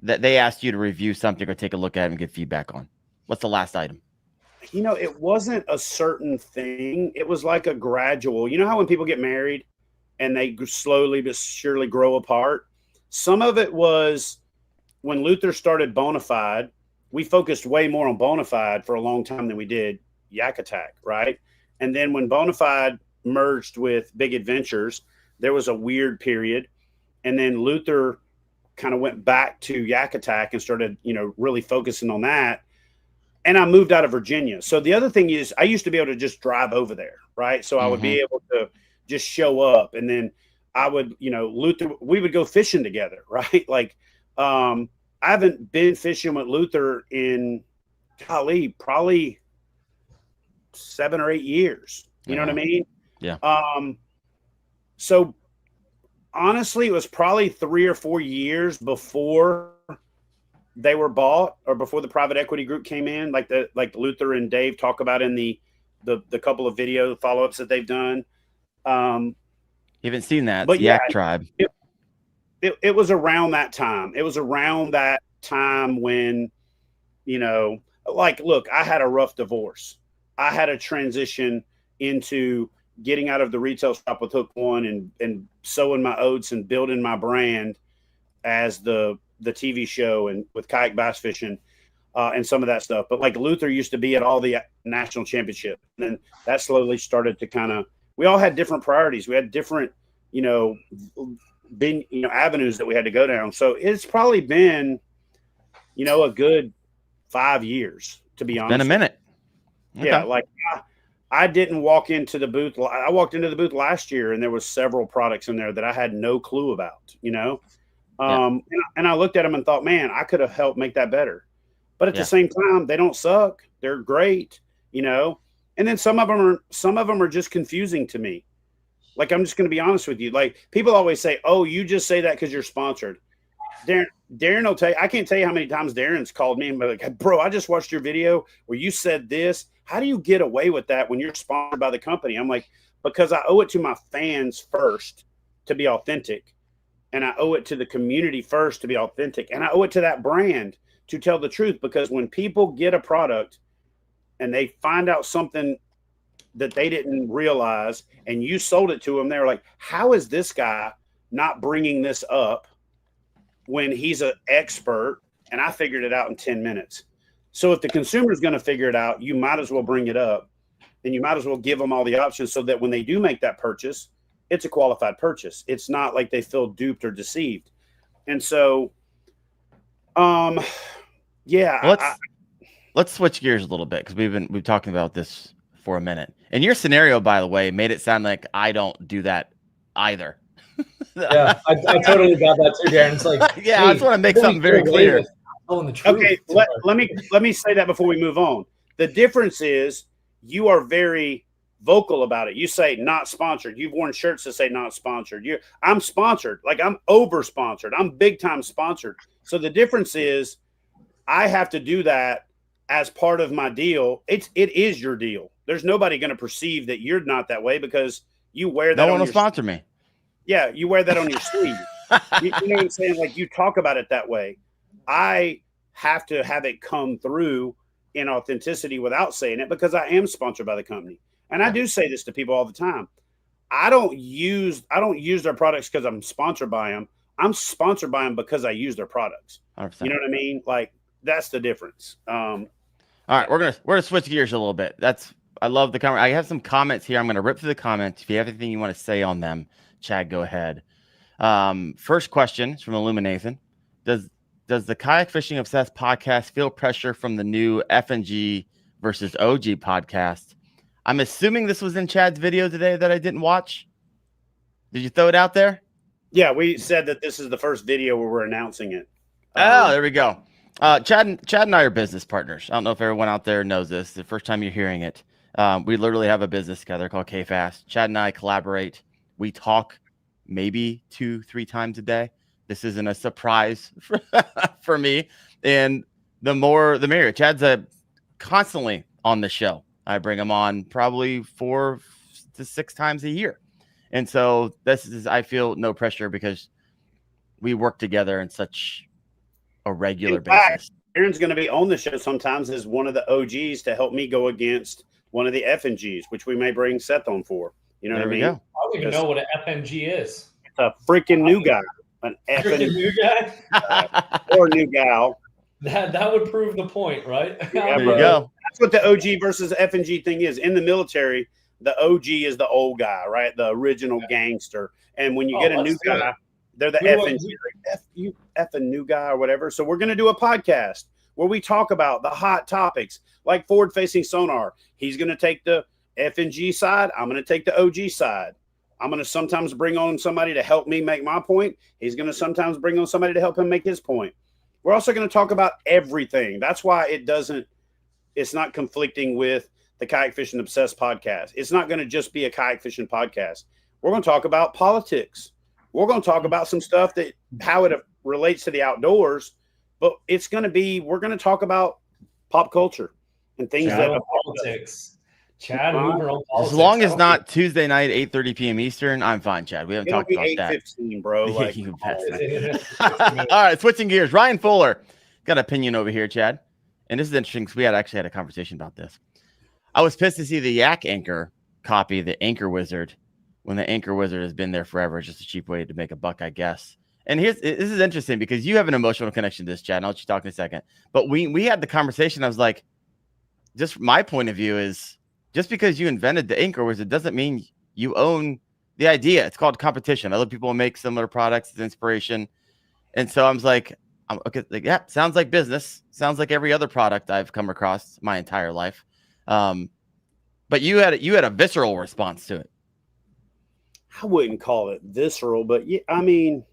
that they asked you to review something or take a look at it and give feedback on? What's the last item? It wasn't a certain thing. It was like a gradual. You know how when people get married and they slowly but surely grow apart? Some of it was when Luther started Bonafide. We focused way more on Bonafide for a long time than we did YakAttack, right? And then when Bonafide merged with Big Adventures, there was a weird period. And then Luther kind of went back to YakAttack and started, really focusing on that. And I moved out of Virginia. So the other thing is, I used to be able to just drive over there, right? So I would be able to just show up, and then I would, Luther, we would go fishing together, right? Like, I haven't been fishing with Luther in, probably 7 or 8 years. You know what I mean? Yeah. So honestly, it was probably 3 or 4 years before they were bought, or before the private equity group came in, like Luther and Dave talk about in the couple of video follow-ups that they've done. You haven't seen that, but Yak Tribe. It was around that time. It was around that time when, look, I had a rough divorce. I had a transition into getting out of the retail shop with Hook One and sowing my oats and building my brand as the TV show and with kayak bass fishing and some of that stuff. But like Luther used to be at all the national championships, and then that slowly started to we all had different priorities. We had different, avenues that we had to go down. So it's probably been a good 5 years, to be honest. Been a minute. Okay. Yeah, like I didn't walk into the booth. I walked into the booth last year, and there was several products in there that I had no clue about. And I looked at them and thought, man, I could have helped make that better. But at the same time, they don't suck. They're great. And then some of them are just confusing to me. Like, I'm just going to be honest with you. Like, people always say, oh, you just say that because you're sponsored. Darren will tell you. I can't tell you how many times Darren's called me and be like, bro, I just watched your video where you said this. How do you get away with that when you're sponsored by the company? I'm like, because I owe it to my fans first to be authentic. And I owe it to the community first to be authentic. And I owe it to that brand to tell the truth. Because when people get a product and they find out something that they didn't realize and you sold it to them, they're like, how is this guy not bringing this up when he's an expert and I figured it out in 10 minutes? So if the consumer is going to figure it out, you might as well bring it up, and you might as well give them all the options so that when they do make that purchase, it's a qualified purchase. It's not like they feel duped or deceived. And so, let's switch gears a little bit, because we've been talking about this for a minute. And your scenario, by the way, made it sound like I don't do that either. Yeah, I totally got that too, Darren. It's like, yeah, I just want to make something very clear. Okay, let me say that before we move on. The difference is you are very vocal about it. You say not sponsored. You've worn shirts that say not sponsored. I'm sponsored. Like, I'm over sponsored. I'm big time sponsored. So the difference is I have to do that as part of my deal. It is your deal. There's nobody going to perceive that you're not that way because you wear that. No one will sponsor me. Yeah, you wear that on your sleeve. You know what I'm saying? Like, you talk about it that way. I have to have it come through in authenticity without saying it, because I am sponsored by the company. And I do say this to people all the time. I don't use their products because I'm sponsored by them. I'm sponsored by them because I use their products. 100%. You know what I mean? Like, that's the difference. All right, we're gonna switch gears a little bit. I love the comment. I have some comments here. I'm gonna rip through the comments. If you have anything you want to say on them, Chad, go ahead. First question is from Illuminathan. Does the Kayak Fishing Obsessed podcast feel pressure from the new F&G versus OG podcast? I'm assuming this was in Chad's video today that I didn't watch. Did you throw it out there? Yeah, we said that this is the first video where we're announcing it. There we go. Chad and I are business partners. I don't know if everyone out there knows this. The first time you're hearing it. We literally have a business together called KFast. Chad and I collaborate. We talk maybe 2-3 times a day. This isn't a surprise for me. And the more, the merrier. Chad's constantly on the show. I bring him on probably 4 to 6 times a year. And so I feel no pressure because we work together in such a regular basis. Aaron's going to be on the show sometimes as one of the OGs to help me go against one of the F&Gs, which we may bring Seth on for. You know what I mean? I don't even know what an FNG is. It's a freaking new guy. An Freaking new guy? Or new gal. That would prove the point, right? There you go. That's what the OG versus F&G thing is. In the military, the OG is the old guy, right? The original gangster. And when you get a new guy, they're the F&G. You effing new guy or whatever. So we're going to do a podcast where we talk about the hot topics like forward-facing sonar. He's going to take the F&G side. I'm going to take the OG side. I'm going to sometimes bring on somebody to help me make my point. He's going to sometimes bring on somebody to help him make his point. We're also going to talk about everything. That's why it's not conflicting with the Kayak Fishing Obsessed podcast. It's not going to just be a kayak fishing podcast. We're going to talk about politics. We're going to talk about some stuff how it relates to the outdoors, but we're going to talk about pop culture and things politics. Chad Hoover on politics. As long as not Tuesday night, 8:30 p.m. Eastern, I'm fine, Chad. We haven't talked about that. 8:15, bro. Like, all right, switching gears. Ryan Fuller got an opinion over here, Chad. And this is interesting because we actually had a conversation about this. I was pissed to see the Yak Anchor copy the Anchor Wizard when the Anchor Wizard has been there forever. It's just a cheap way to make a buck, I guess. And this is interesting because you have an emotional connection to this, Chad. And I'll let you talk in a second. But we had the conversation. I was like, just my point of view is, just because you invented the Anchor Wizard doesn't mean you own the idea. It's called competition. Other people make similar products as inspiration. And so I was like, Okay, like, yeah, sounds like business. Sounds like every other product I've come across my entire life. But you had a visceral response to it. I wouldn't call it visceral, but yeah, I mean,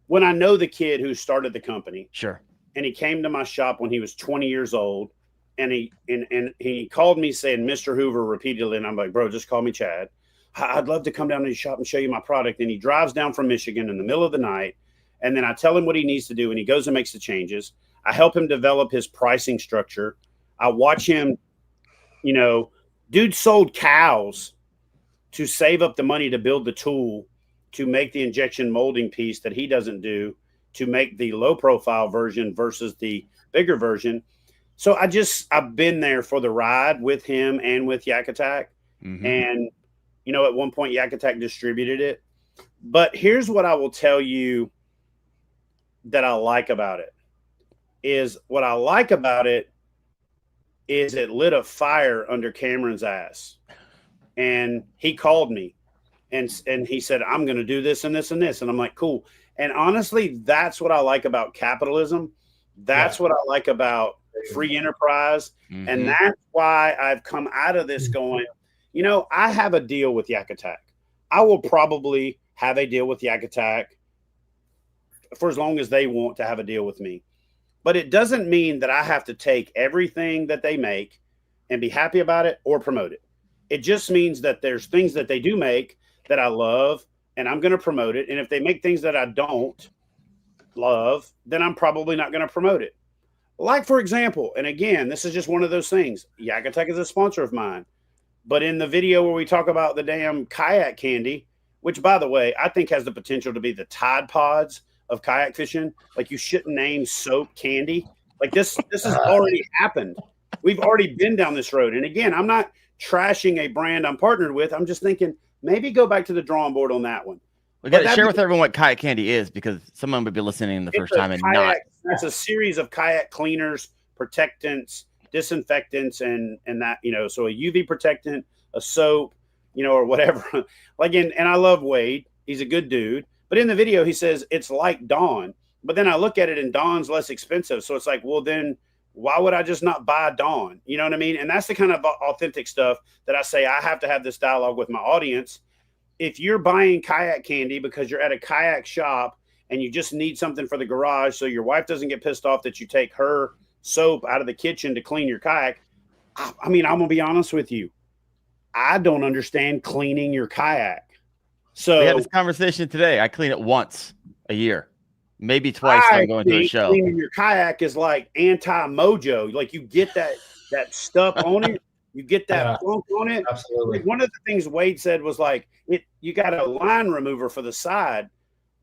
when I know the kid who started the company, Sure. and he came to my shop when he was 20 years old, and he called me saying Mr. Hoover repeatedly, and I'm like, bro, just call me Chad. I'd love to come down to your shop and show you my product. And he drives down from Michigan in the middle of the night, and then I tell him what he needs to do, and he goes and makes the changes. I help him develop his pricing structure. I watch him, dude sold cows to save up the money to build the tool to make the injection molding piece that he doesn't do, to make the low profile version versus the bigger version. So I've been there for the ride with him and with YakAttack. Mm-hmm. And, at one point YakAttack distributed it. But here's what I will tell you that I like about it is it lit a fire under Cameron's ass. And he called me and he said, I'm going to do this and this and this. And I'm like, cool. And honestly, that's what I like about capitalism. That's what I like about free enterprise. Mm-hmm. And that's why I've come out of this going, I have a deal with YakAttack. I will probably have a deal with YakAttack for as long as they want to have a deal with me. But it doesn't mean that I have to take everything that they make and be happy about it or promote it. It just means that there's things that they do make that I love, and I'm going to promote it. And if they make things that I don't love, then I'm probably not going to promote it. Like, for example, and again, this is just one of those things. YakAttack is a sponsor of mine. But in the video where we talk about the damn kayak candy, which, by the way, I think has the potential to be the Tide Pods of kayak fishing. Like, you shouldn't name soap candy. Like, this has already happened. We've already been down this road. And again, I'm not trashing a brand I'm partnered with. I'm just thinking maybe go back to the drawing board on that one. We got to share with everyone what kayak candy is, because someone would be listening the first time and not. It's a series of kayak cleaners, protectants, disinfectants, and that, so a UV protectant, a soap, or whatever. And I love Wade. He's a good dude. But in the video, he says it's like Dawn. But then I look at it and Dawn's less expensive. So it's like, well, then why would I just not buy Dawn? You know what I mean? And that's the kind of authentic stuff that I say I have to have this dialogue with my audience. If you're buying kayak candy because you're at a kayak shop and you just need something for the garage so your wife doesn't get pissed off that you take her soap out of the kitchen to clean your kayak, I mean, I'm going to be honest with you. I don't understand cleaning your kayak. So we had this conversation today. I clean it once a year, maybe twice if I'm going to a show. Cleaning your kayak is like anti-mojo. Like, you get that stuff on it. You get that funk on it. Absolutely. One of the things Wade said was like, you got a line remover for the side.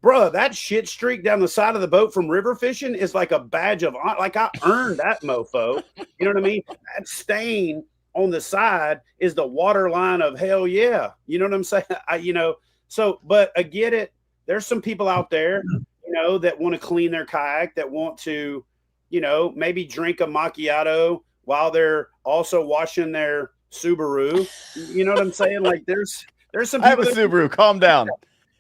Bro, that shit streak down the side of the boat from river fishing is like a badge of honor. Like, I earned that mofo. You know what I mean? That stain on the side is the water line of hell yeah. You know what I'm saying? But I get it. There's some people out there, that want to clean their kayak, that want to, maybe drink a macchiato while they're also washing their Subaru. You know what I'm saying? Like, there's some people. I have a Subaru. Calm down.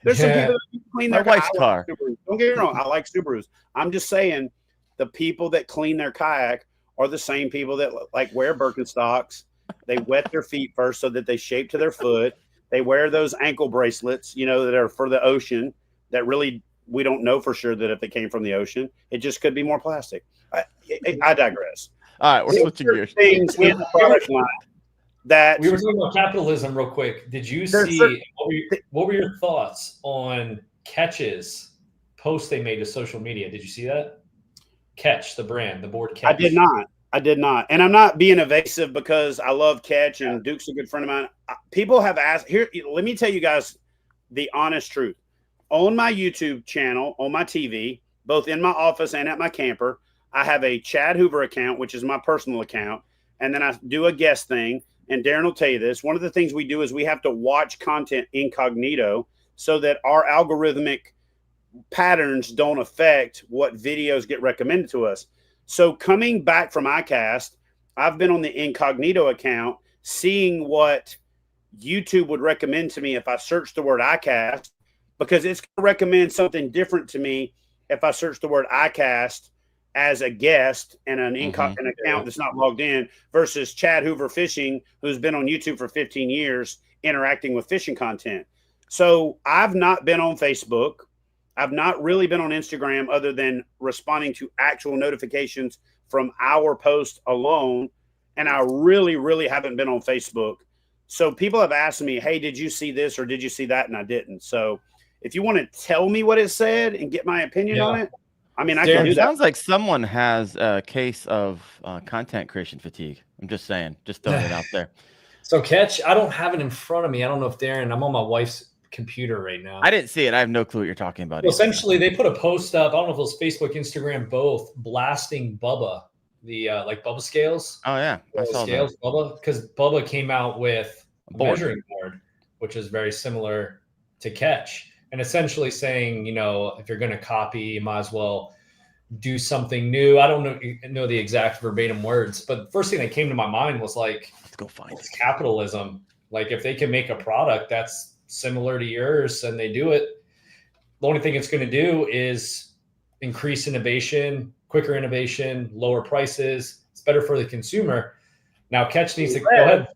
There's some people that clean their wife's car. Don't get me wrong. I like Subarus. I'm just saying the people that clean their kayak are the same people that like wear Birkenstocks. They wet their feet first so that they shape to their foot. They wear those ankle bracelets, that are for the ocean, that really we don't know for sure that if they came from the ocean. It just could be more plastic. I digress. All right, we're switching gears. Things in the product line that we were talking about capitalism real quick. Did you see what were your thoughts on Catch's post they made to social media? Did you see that? Catch, the brand, the board Catch. I did not. And I'm not being evasive because I love Catch and Duke's a good friend of mine. People have asked here. Let me tell you guys the honest truth. On my YouTube channel, on my TV, both in my office and at my camper, I have a Chad Hoover account, which is my personal account. And then I do a guest thing. And Darren will tell you this. One of the things we do is we have to watch content incognito so that our algorithmic patterns don't affect what videos get recommended to us. So coming back from ICAST, I've been on the incognito account, seeing what YouTube would recommend to me if I search the word ICAST, because it's going to recommend something different to me if I search the word ICAST as a guest and an an account that's not logged in versus Chad Hoover Fishing, who's been on YouTube for 15 years interacting with fishing content. So I've not been on Facebook. I've not really been on Instagram other than responding to actual notifications from our post alone. And I really, really haven't been on Facebook. So people have asked me, hey, did you see this or did you see that? And I didn't. So if you want to tell me what it said and get my opinion on it, I mean, I can do that. Sounds like someone has a case of content creation fatigue. I'm just saying, just throwing it out there. So Catch, I don't have it in front of me. I don't know if Darren, I'm on my wife's computer right now. I didn't see it. I have no clue what you're talking about. Well, essentially, they put a post up. I don't know if it was Facebook, Instagram, both, blasting Bubba, the like Bubba scales. Oh yeah, I saw scales, that. Bubba, because Bubba came out with a board. measuring board, which is very similar to Catch, and essentially saying, you know, if you're going to copy, you might as well do something new. I don't know the exact verbatim words, but the first thing that came to my mind was like, let's go find it. Capitalism. Like if they can make a product that's similar to yours and they do it, the only thing it's going to do is increase innovation, quicker innovation, lower prices. It's better for the consumer. Now Catch needs to go ahead.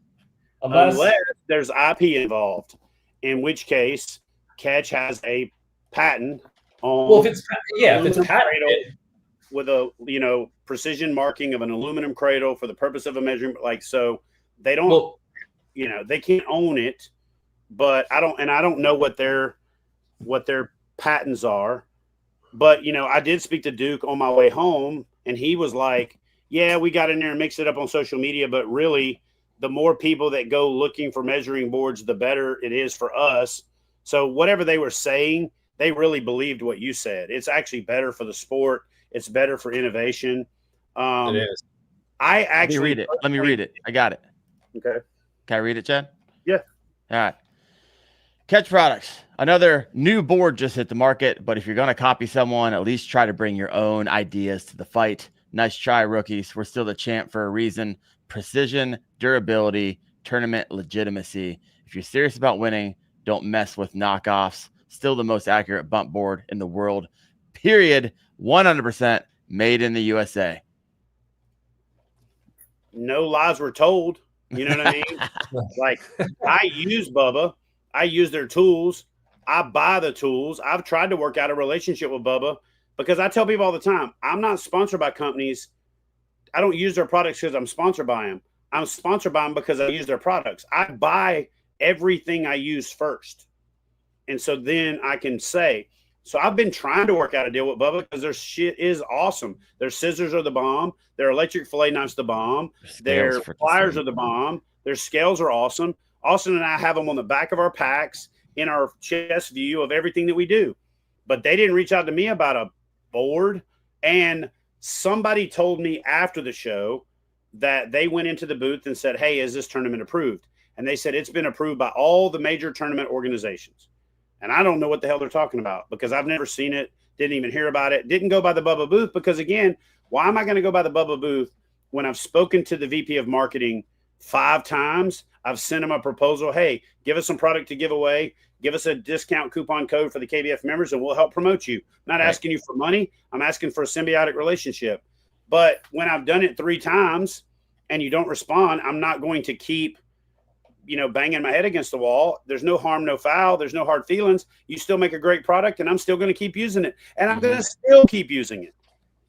Unless there's IP involved, in which case Catch has a patent on. Well, if it's patented with a, you know, precision marking of an aluminum cradle for the purpose of a measurement, like, so they don't, you know, they can't own it, but I don't know what their patents are, but, you know, I did speak to Duke on my way home and he was like, yeah, we got in there and mixed it up on social media, but really the more people that go looking for measuring boards, the better it is for us. So whatever they were saying, they really believed what you said. It's actually better for the sport. It's better for innovation. It is. I actually read it. Let me read it. I got it. Okay. Can I read it, Chad? Yeah. All right. Catch Products. Another new board just hit the market, but if you're going to copy someone, at least try to bring your own ideas to the fight. Nice try, rookies. We're still the champ for a reason. Precision, durability, tournament legitimacy. If you're serious about winning, don't mess with knockoffs. Still the most accurate bump board in the world. Period. 100% made in the USA. No lies were told. You know what I mean? Like, I use Bubba. I use their tools. I buy the tools. I've tried to work out a relationship with Bubba because I tell people all the time, I'm not sponsored by companies. I don't use their products because I'm sponsored by them. I'm sponsored by them because I use their products. I buy everything I use first. And so then I can say, so I've been trying to work out a deal with Bubba because their shit is awesome. Their scissors are the bomb. Their electric fillet knives the bomb. Their pliers are the bomb. Their scales are awesome. Austin and I have them on the back of our packs in our chest view of everything that we do. But they didn't reach out to me about a board. And somebody told me after the show that they went into the booth and said, hey, is this tournament approved? And they said, it's been approved by all the major tournament organizations. And I don't know what the hell they're talking about because I've never seen it, didn't even hear about it, didn't go by the Bubba booth because, again, why am I going to go by the Bubba booth when I've spoken to the VP of marketing 5 times? I've sent him a proposal. Hey, give us some product to give away. Give us a discount coupon code for the KBF members and we'll help promote you. I'm not asking you for money. I'm asking for a symbiotic relationship. But when I've done it 3 times and you don't respond, I'm not going to keep, you know, banging my head against the wall. There's no harm, no foul. There's no hard feelings. You still make a great product and I'm still going to keep using it. And I'm going to still keep using it.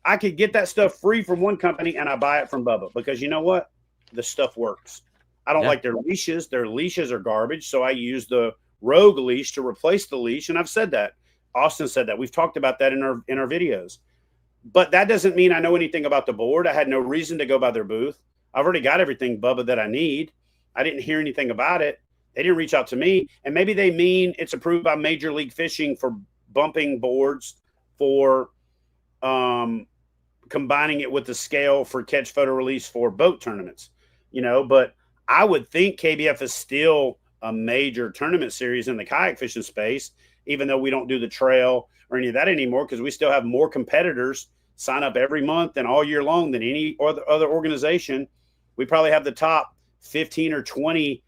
I could get that stuff free from one company and I buy it from Bubba because you know what? The stuff works. I don't like their leashes. Their leashes are garbage. So I use the Rogue leash to replace the leash. And I've said that. Austin said that. We've talked about that in our videos. But that doesn't mean I know anything about the board. I had no reason to go by their booth. I've already got everything, Bubba, that I need. I didn't hear anything about it. They didn't reach out to me. And maybe they mean it's approved by Major League Fishing for bumping boards for combining it with the scale for catch photo release for boat tournaments, you know, but I would think KBF is still a major tournament series in the kayak fishing space, even though we don't do the trail or any of that anymore, because we still have more competitors sign up every month and all year long than any other organization. We probably have the top 15 or 20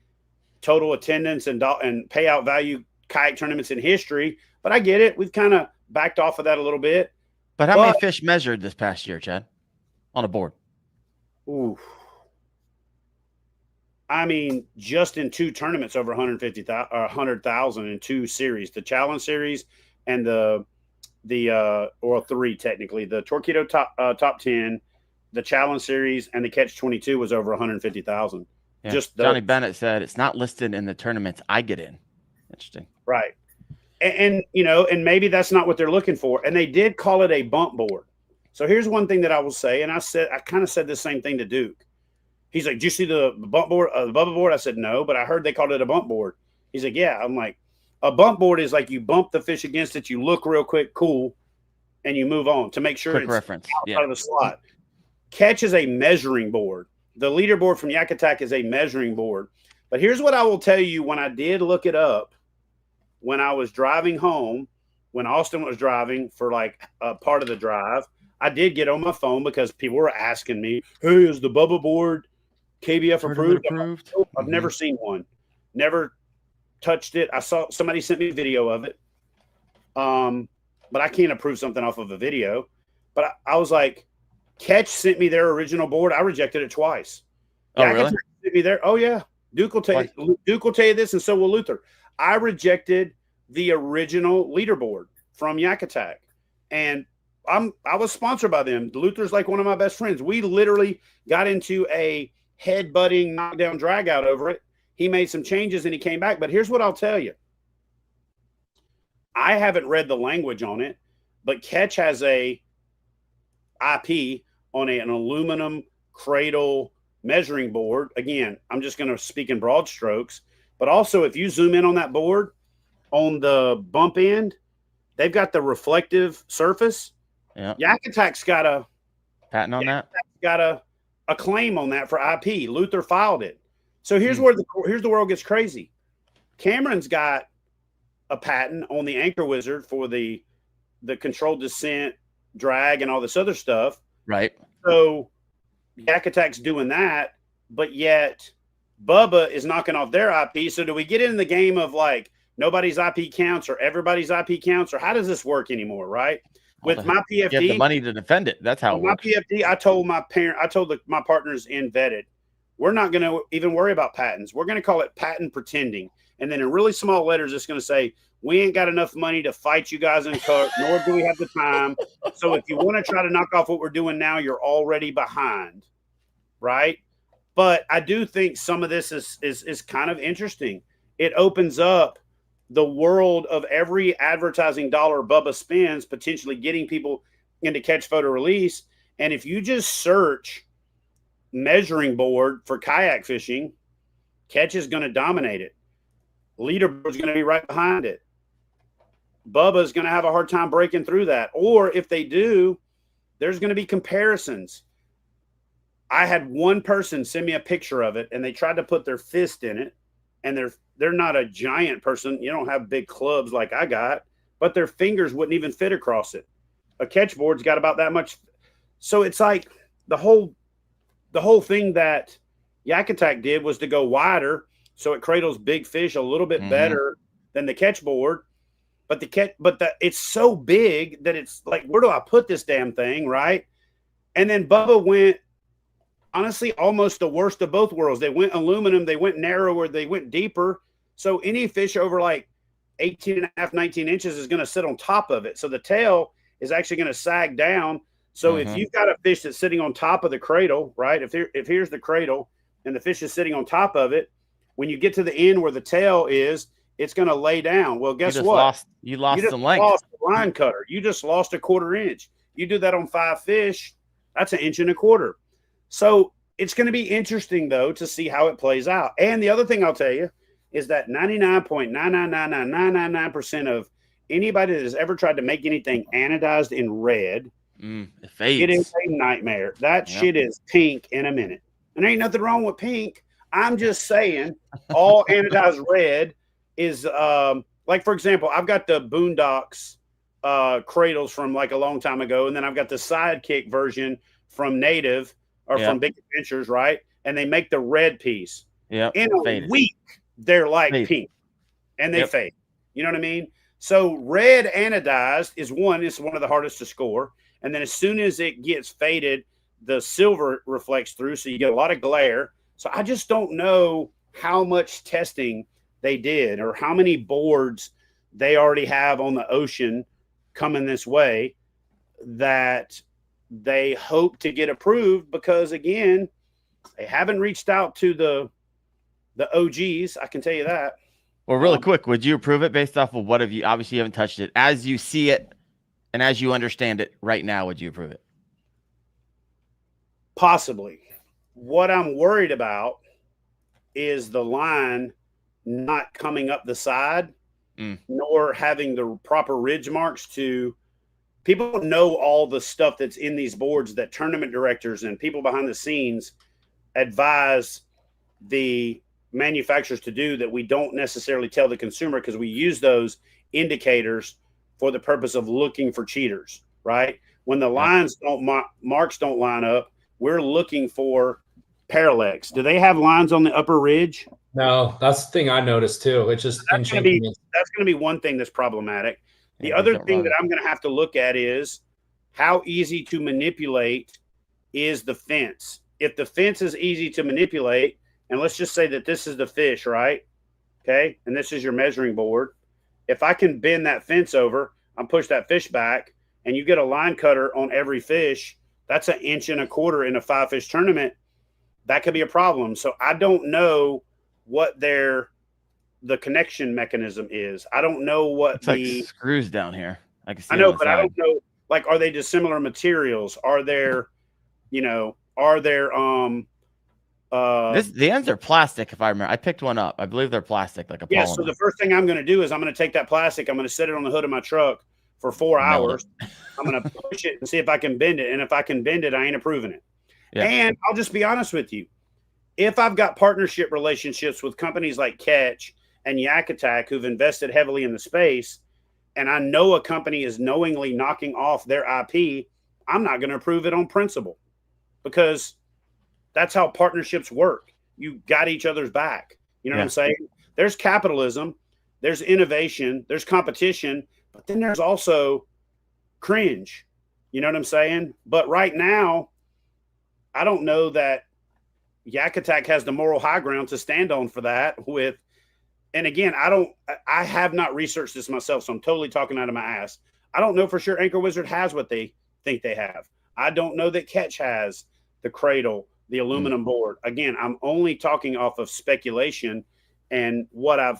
total attendance and payout value kayak tournaments in history, but I get it. We've kind of backed off of that a little bit. But how many fish measured this past year, Chad, on a board? Ooh. I mean, just in 2 tournaments, over 100,000 in 2 series, the Challenge Series and or 3 technically, the Torpedo top 10, the Challenge Series, and the Catch 22 was over 150,000. Yeah. Just Johnny Bennett said it's not listed in the tournaments I get in. Interesting. Right. And and maybe that's not what they're looking for. And they did call it a bump board. So here's one thing that I will say, and I kind of said the same thing to Duke. He's like, "Did you see the bump board, the bubba board?" I said, "No, but I heard they called it a bump board." He's like, "Yeah." I'm like, "A bump board is like you bump the fish against it, you look real quick, cool, and you move on to make sure Quick it's reference. outside of the slot." Catch is a measuring board. The leaderboard from YakAttack is a measuring board. But here's what I will tell you: when I did look it up, when I was driving home, when Austin was driving for like a part of the drive, I did get on my phone because people were asking me, "Hey, is the bubba board KBF approved?" I've never seen one, never touched it. I saw somebody sent me a video of it, but I can't approve something off of a video. But I was like, Catch sent me their original board. I rejected it twice. Oh, really? Sent me there. Oh yeah, Duke will tell you this, and so will Luther. I rejected the original leaderboard from YakAttack, and I was sponsored by them. Luther's like one of my best friends. We literally got into a head-butting, knockdown, drag-out over it. He made some changes and he came back. But here's what I'll tell you. I haven't read the language on it, but Catch has a IP on an aluminum cradle measuring board. Again, I'm just going to speak in broad strokes. But also, if you zoom in on that board, on the bump end, they've got the reflective surface. Yeah. YakAttack's got a patent on that. Got a claim on that for IP. Luther filed it. So here's where the world gets crazy. Cameron's got a patent on the Anchor Wizard for the controlled descent, drag, and all this other stuff. Right. So YakAttack's doing that, but yet Bubba is knocking off their IP. So do we get in the game of like nobody's IP counts or everybody's IP counts, or how does this work anymore? Right. With my PFD, you have the money to defend it. That's how it works. My PFD, I told my partners in Vetted, we're not going to even worry about patents. We're going to call it patent pretending. And then in really small letters, it's going to say, we ain't got enough money to fight you guys in court, nor do we have the time. So if you want to try to knock off what we're doing now, you're already behind. Right. But I do think some of this is kind of interesting. It opens up the world of every advertising dollar Bubba spends, potentially getting people into catch, photo, release. And if you just search measuring board for kayak fishing, Catch is going to dominate it. Leaderboard is going to be right behind it. Bubba is going to have a hard time breaking through that. Or if they do, there's going to be comparisons. I had one person send me a picture of it, and they tried to put their fist in it, and they're not a giant person. You don't have big clubs like I got, but their fingers wouldn't even fit across it. A catch board's got about that much. So it's like the whole thing that YakAttack did was to go wider, so it cradles big fish a little bit better than the catch board. But it's so big that it's like, where do I put this damn thing, right? And then Bubba went, honestly, almost the worst of both worlds. They went aluminum, they went narrower, they went deeper. So any fish over like 18 and a half, 19 inches is going to sit on top of it. So the tail is actually going to sag down. So if you've got a fish that's sitting on top of the cradle, right? If here's the cradle and the fish is sitting on top of it, when you get to the end where the tail is, it's going to lay down. Well, guess what? You lost some length. Lost the line cutter. You just lost a 1/4 inch. You do that on 5 fish, that's 1 1/4 inches. So it's going to be interesting, though, to see how it plays out. And the other thing I'll tell you is that 99.9999999% of anybody that has ever tried to make anything anodized in red, it fades. It is a nightmare. That shit is pink in a minute. And there ain't nothing wrong with pink. I'm just saying all anodized red is like, for example, I've got the Boondocks cradles from like a long time ago, and then I've got the Sidekick version from Native or from Big Adventures, right? And they make the red piece. Yeah. In a week, they're like pink, and they fade. You know what I mean? So red anodized is one of the hardest to score. And then as soon as it gets faded, the silver reflects through. So you get a lot of glare. So I just don't know how much testing they did or how many boards they already have on the ocean coming this way that they hope to get approved, because again, they haven't reached out to the OGs. I can tell you that. Well, really quick, would you approve it based off of what have you? Obviously, you haven't touched it. As you see it and as you understand it right now, would you approve it? Possibly. What I'm worried about is the line not coming up the side, nor having the proper ridge marks to. People don't know all the stuff that's in these boards that tournament directors and people behind the scenes advise the manufacturers to do, that we don't necessarily tell the consumer, because we use those indicators for the purpose of looking for cheaters, right? When the lines marks don't line up, we're looking for parallax. Do they have lines on the upper ridge? No, that's the thing I noticed too. It's just that's going to be one thing that's problematic. The other thing that I'm going to have to look at is how easy to manipulate is the fence. If the fence is easy to manipulate, and let's just say that this is the fish, right? Okay. And this is your measuring board. If I can bend that fence over and push that fish back, and you get a line cutter on every fish, that's 1.25 inches in a 5-fish tournament. That could be a problem. So I don't know what the connection mechanism is. I don't know what it's like screws down here. I can see. I know, but I don't know. Like, are they dissimilar materials? Are there, the ends are plastic, if I remember. I picked one up. I believe they're plastic, like a polymer. So the first thing I'm going to do is I'm going to take that plastic, I'm going to set it on the hood of my truck for 4 hours. I'm going to push it and see if I can bend it. And if I can bend it, I ain't approving it. Yeah. And I'll just be honest with you. If I've got partnership relationships with companies like Catch and YakAttack, who've invested heavily in the space, and I know a company is knowingly knocking off their IP, I'm not going to approve it on principle, because that's how partnerships work. You got each other's back. You know what I'm saying? There's capitalism, there's innovation, there's competition, but then there's also cringe. You know what I'm saying? But right now, I don't know that YakAttack has the moral high ground to stand on for that with. And again, I have not researched this myself, so I'm totally talking out of my ass. I don't know for sure Anchor Wizard has what they think they have. I don't know that Catch has the cradle, the aluminum board. Again, I'm only talking off of speculation and what I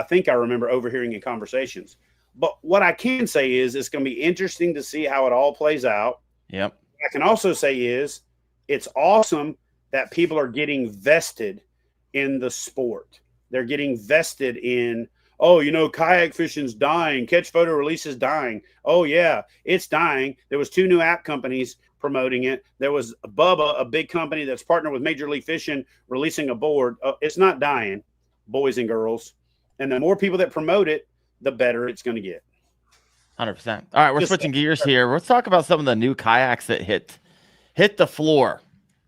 think I remember overhearing in conversations. But what I can say is it's going to be interesting to see how it all plays out. Yep. What I can also say is it's awesome that people are getting vested in the sport. They're getting vested in, kayak fishing's dying. Catch photo release is dying. Oh, yeah, it's dying. There was 2 new app companies promoting it. There was Bubba, a big company that's partnered with Major League Fishing, releasing a board. It's not dying, boys and girls. And the more people that promote it, the better it's going to get. 100%. All right, we're switching gears here. Let's talk about some of the new kayaks that hit the floor.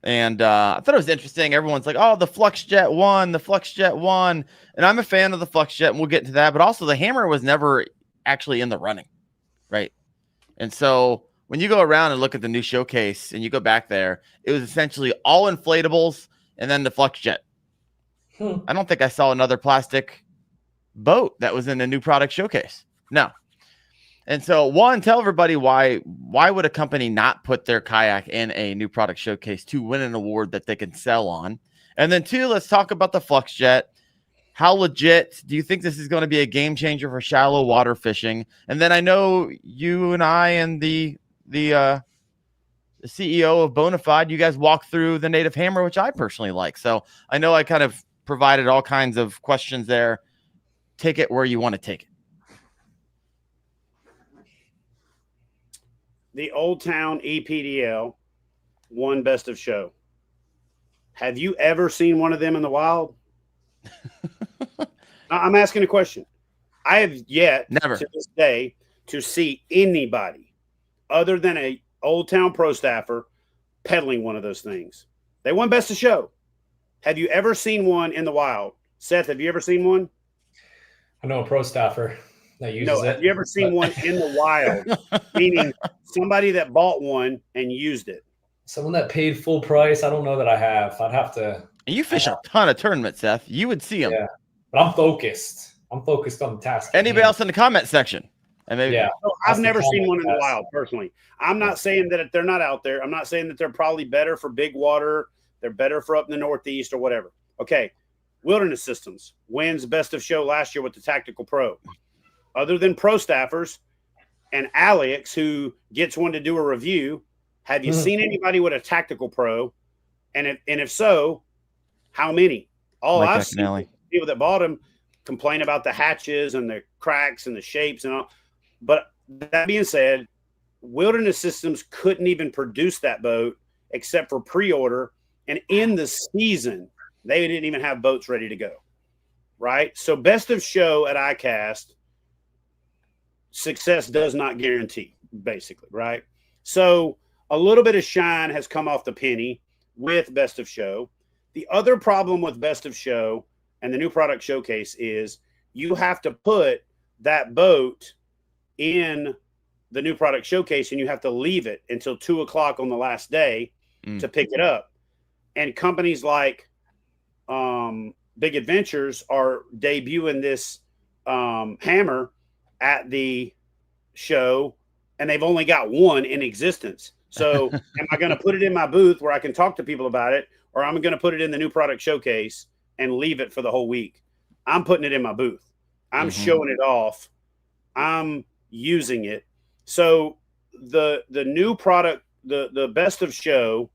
And I thought it was interesting. Everyone's like, oh, the FluxJet won. And I'm a fan of the FluxJet, and we'll get into that. But also, the Hammer was never actually in the running, right? And so when you go around and look at the new showcase and you go back there, it was essentially all inflatables and then the FluxJet. I don't think I saw another plastic boat that was in a new product showcase. No. And so, tell everybody why would a company not put their kayak in a new product showcase to win an award that they can sell on? And then 2, let's talk about the FluxJet. How legit do you think this is going to be a game changer for shallow water fishing? And then I know you and I and the CEO of Bonafide, you guys walk through the native hammer, which I personally like. So I know I kind of provided all kinds of questions there. Take it where you want to take it. The Old Town EPDL won Best of Show. Have you ever seen one of them in the wild? I'm asking a question. I have yet never to this day to see anybody other than a Old Town pro staffer peddling one of those things. They won Best of Show. Have you ever seen one in the wild? Seth, have you ever seen one? I know a pro staffer. that uses No, it. have you ever seen one in the wild? Meaning somebody that bought one and used it. Someone that paid full price. I don't know that I have. I'd have to. You fish a ton of tournaments, Seth. You would see them. Yeah, but I'm focused. I'm focused on the task. Anybody else in the comment section? And maybe, Yeah. So I've never seen one in the wild personally. I'm not saying that they're not out there. I'm not saying that they're probably better for big water. They're better for up in the Northeast or whatever. Okay. Wilderness Systems wins best of show last year with the Tactical Pro. Other than pro staffers and Alex, who gets one to do a review, have you seen anybody with a Tactical Pro? And if so, how many? All I've seen people that bought them complain about the hatches and the cracks and the shapes and all. But that being said, Wilderness Systems couldn't even produce that boat except for pre-order. And in the season, they didn't even have boats ready to go. Right? So best of show at ICAST, success does not guarantee, basically. Right? So a little bit of shine has come off the penny with best of show. The other problem with best of show and the new product showcase is you have to put that boat in the new product showcase and you have to leave it until 2:00 on the last day to pick it up. And companies like Big Adventures are debuting this hammer at the show, and they've only got one in existence. So am I going to put it in my booth where I can talk to people about it, or I'm going to put it in the new product showcase and leave it for the whole week? I'm putting it in my booth. I'm showing it off. I'm using it. So the new product, the best of show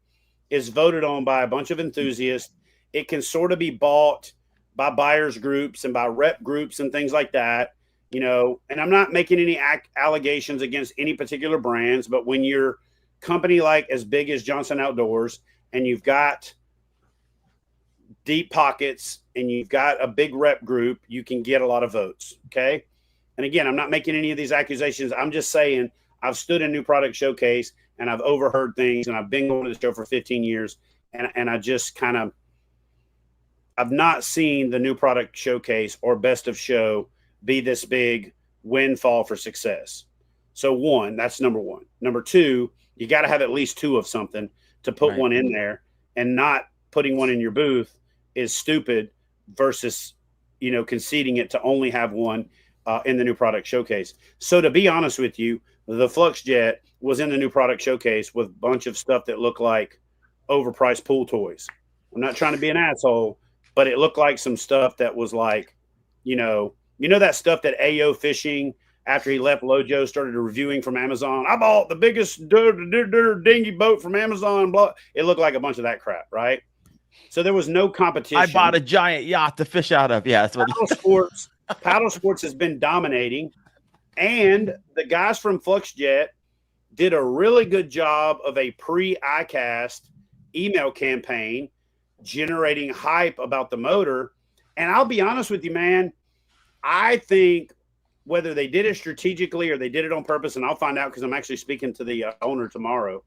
is voted on by a bunch of enthusiasts. It can sort of be bought by buyers groups and by rep groups and things like that, you know, and I'm not making any allegations against any particular brands, but when you're company like as big as Johnson Outdoors and you've got deep pockets and you've got a big rep group, you can get a lot of votes. Okay. And again, I'm not making any of these accusations. I'm just saying I've stood in new product showcase and I've overheard things and I've been going to the show for 15 years. And I just kind of, I've not seen the new product showcase or best of show be this big windfall for success. So one, that's number one. Number two, you got to have at least two of something to put one in there, and not putting one in your booth is stupid versus, you know, conceding it to only have one in the new product showcase. So to be honest with you, the FluxJet was in the new product showcase with a bunch of stuff that looked like overpriced pool toys. I'm not trying to be an asshole, but it looked like some stuff that was like, you know that stuff that AO Fishing, after he left Lojo, started reviewing from Amazon. I bought the biggest dinghy boat from Amazon. Blah. It looked like a bunch of that crap, right? So there was no competition. I bought a giant yacht to fish out of. Yeah, that's what Paddle sports has been dominating, and the guys from FluxJet did a really good job of a pre-ICAST email campaign generating hype about the motor. And I'll be honest with you, man, I think whether they did it strategically or they did it on purpose, and I'll find out because I'm actually speaking to the owner tomorrow.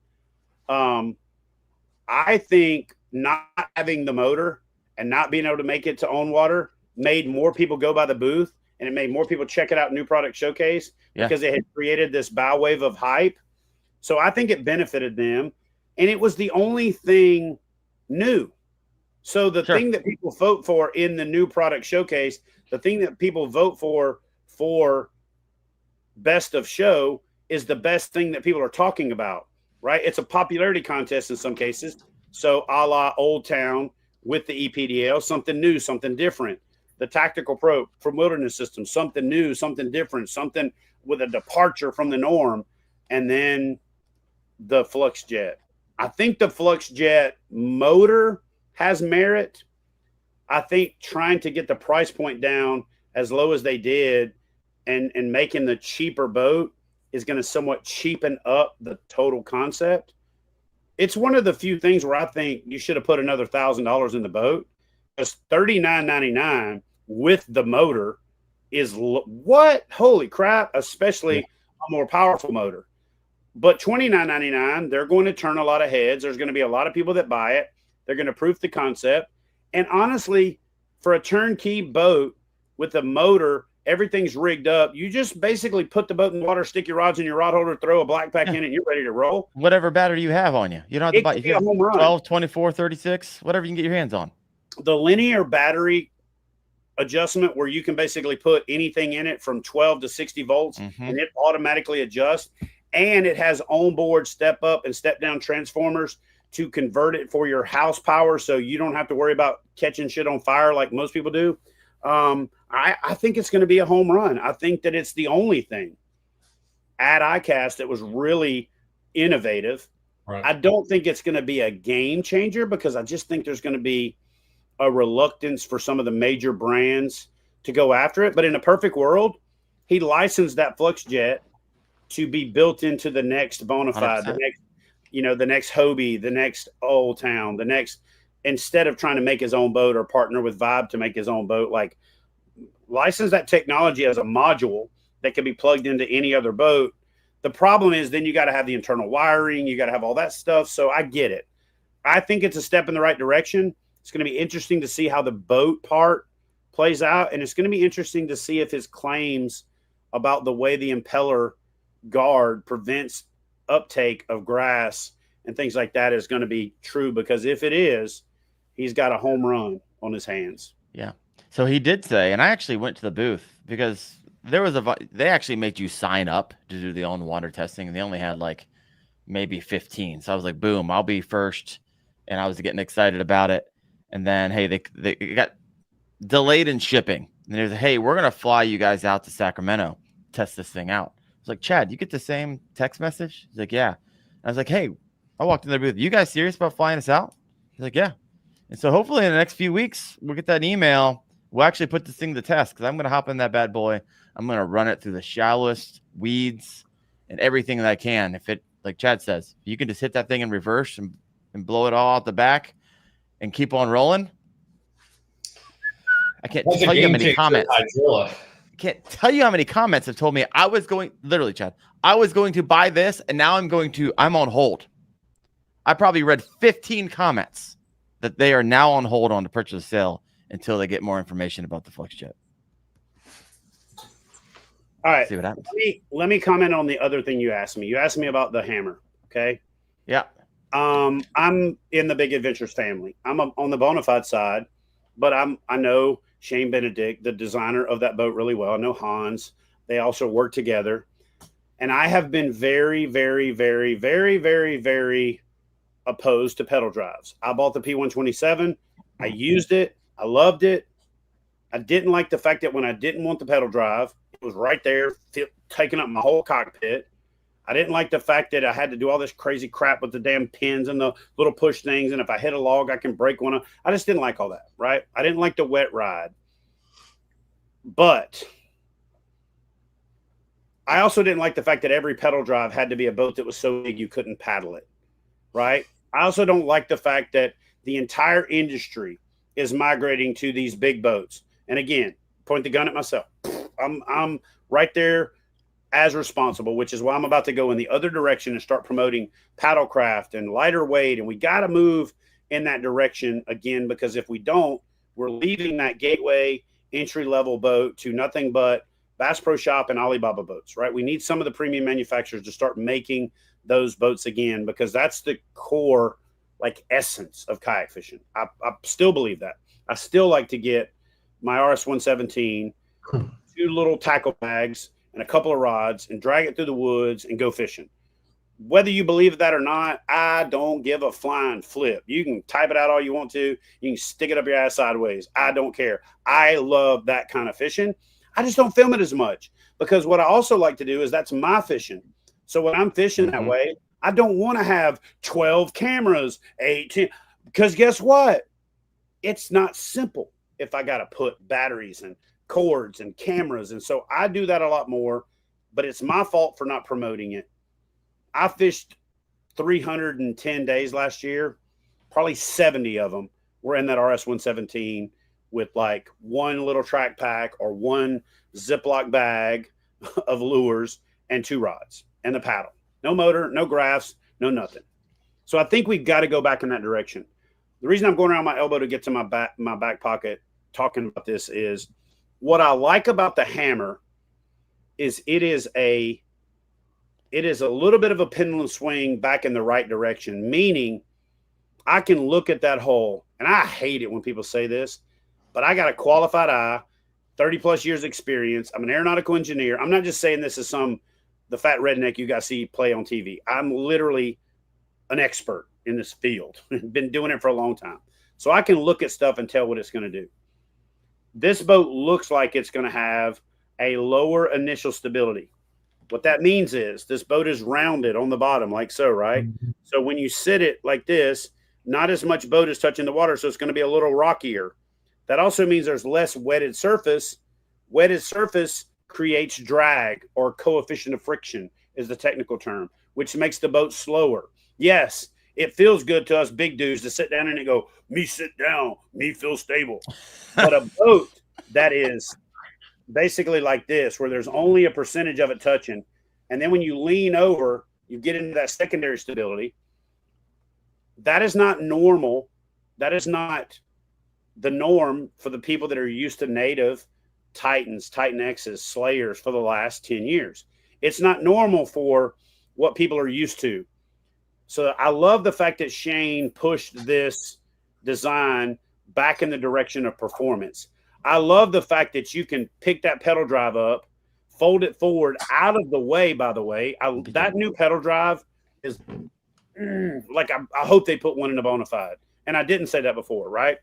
I think not having the motor and not being able to make it to own water made more people go by the booth, and it made more people check it out in new product showcase because it had created this bow wave of hype. So I think it benefited them, and it was the only thing new. So the thing that people vote for in the new product showcase, the thing that people vote for best of show is the best thing that people are talking about, right? It's a popularity contest in some cases. So a la Old Town with the EPDL, something new, something different. The Tactical Pro from Wilderness Systems, something new, something different, something with a departure from the norm. And then the FluxJet. I think the FluxJet motor has merit. I think trying to get the price point down as low as they did and making the cheaper boat is going to somewhat cheapen up the total concept. It's one of the few things where I think you should have put another $1,000 in the boat. Because $39.99 with the motor is what? Holy crap! Especially a more powerful motor. But $29.99, they're going to turn a lot of heads. There's going to be a lot of people that buy it. They're going to proof the concept. And honestly, for a turnkey boat with a motor Everything's rigged up. You just basically put the boat in the water, stick your rods in your rod holder, throw a black pack in it, and you're ready to roll. Whatever battery you have on you. You don't have to buy. It could If be you a have home run. 12, 24, 36, whatever you can get your hands on. The linear battery adjustment where you can basically put anything in it from 12 to 60 volts and it automatically adjusts. And it has onboard step up and step down transformers to convert it for your house power. So you don't have to worry about catching shit on fire like most people do. I think it's going to be a home run. I think that it's the only thing at ICAST that was really innovative. Right. I don't think it's going to be a game changer because I just think there's going to be a reluctance for some of the major brands to go after it. But in a perfect world, he licensed that FluxJet to be built into the next Bonafide, the next, the next Hobie, the next Old Town, the next, instead of trying to make his own boat or partner with Vibe to make his own boat, like license that technology as a module that can be plugged into any other boat. The problem is then you got to have the internal wiring. You got to have all that stuff. So I get it. I think it's a step in the right direction. It's going to be interesting to see how the boat part plays out. And it's going to be interesting to see if his claims about the way the impeller guard prevents uptake of grass and things like that is going to be true, because if it is, he's got a home run on his hands. Yeah. So he did say, and I actually went to the booth because they actually made you sign up to do the on water testing, and they only had like maybe 15. So I was like, boom, I'll be first. And I was getting excited about it. And then, hey, they got delayed in shipping. And they was like, hey, we're going to fly you guys out to Sacramento, test this thing out. I was like, Chad, you get the same text message? He's like, yeah. I was like, hey, I walked in the booth. You guys serious about flying us out? He's like, yeah. And so hopefully in the next few weeks, we'll get that email. We'll actually put this thing to test because I'm going to hop in that bad boy. I'm going to run it through the shallowest weeds and everything that I can. If it, like Chad says, you can just hit that thing in reverse and blow it all out the back and keep on rolling. I can't tell you how many comments. I can't tell you how many comments have told me I was going, literally, Chad, I was going to buy this and now I'm on hold. I probably read 15 comments that they are now on hold on the purchase or sale until they get more information about the FluxJet. All right. See what happens. Let me comment on the other thing you asked me. You asked me about the hammer. Okay. Yeah. I'm in the Big Adventures family. I'm on the Bonafide side, but I know Shane Benedict, the designer of that boat, really well. I know Hans. They also work together. And I have been very, very, very, very, very, very opposed to pedal drives. I bought the P127. I used it. I loved it. I didn't like the fact that when I didn't want the pedal drive, it was right there, taking up my whole cockpit. I didn't like the fact that I had to do all this crazy crap with the damn pins and the little push things. And if I hit a log, I can break one. I just didn't like all that, right? I didn't like the wet ride. But I also didn't like the fact that every pedal drive had to be a boat that was so big you couldn't paddle it, right? I also don't like the fact that the entire industry is migrating to these big boats. And again, point the gun at myself. I'm right there as responsible, which is why I'm about to go in the other direction and start promoting paddlecraft and lighter weight. And we got to move in that direction again, because if we don't, we're leaving that gateway entry-level boat to nothing but Bass Pro Shop and Alibaba boats, right? We need some of the premium manufacturers to start making those boats again, because that's the core, like, essence of kayak fishing. I still believe that. I still like to get my RS-117, 2 little tackle bags, and a couple of rods and drag it through the woods and go fishing. Whether you believe that or not, I don't give a flying flip. You can type it out all you want to. You can stick it up your ass sideways. I don't care. I love that kind of fishing. I just don't film it as much, because what I also like to do is that's my fishing. So when I'm fishing that way, I don't want to have 12 cameras, 18, because guess what? It's not simple if I got to put batteries and cords and cameras. And so I do that a lot more, but it's my fault for not promoting it. I fished 310 days last year. Probably 70 of them were in that RS-117 with like one little track pack or one Ziploc bag of lures and 2 rods and the paddle. No motor, no graphs, no nothing. So I think we've got to go back in that direction. The reason I'm going around my elbow to get to my back pocket talking about this is What I like about the hammer is it is a little bit of a pendulum swing back in the right direction, meaning I can look at that hole, and I hate it when people say this, but I got a qualified eye, 30 plus years experience. I'm an aeronautical engineer. I'm not just saying this as the fat redneck you guys see play on TV. I'm literally an expert in this field. Been doing it for a long time. So I can look at stuff and tell what it's going to do. This boat looks like it's going to have a lower initial stability. What that means is this boat is rounded on the bottom like so, right? Mm-hmm. So when you sit it like this, not as much boat is touching the water, so it's going to be a little rockier. That also means there's less wetted surface. Wetted surface creates drag, or coefficient of friction is the technical term, which makes the boat slower. Yes, it feels good to us big dudes to sit down and go, me sit down, me feel stable. But a boat that is basically like this, where there's only a percentage of it touching, and then when you lean over, you get into that secondary stability. That is not normal. That is not the norm for the people that are used to native Titans, Titan X's, Slayers for the last 10 years. It's not normal for what people are used to. So I love the fact that Shane pushed this design back in the direction of performance. I love the fact that you can pick that pedal drive up, fold it forward out of the way, by the way. That new pedal drive is like, I hope they put one in a Bonafide. And I didn't say that before, right?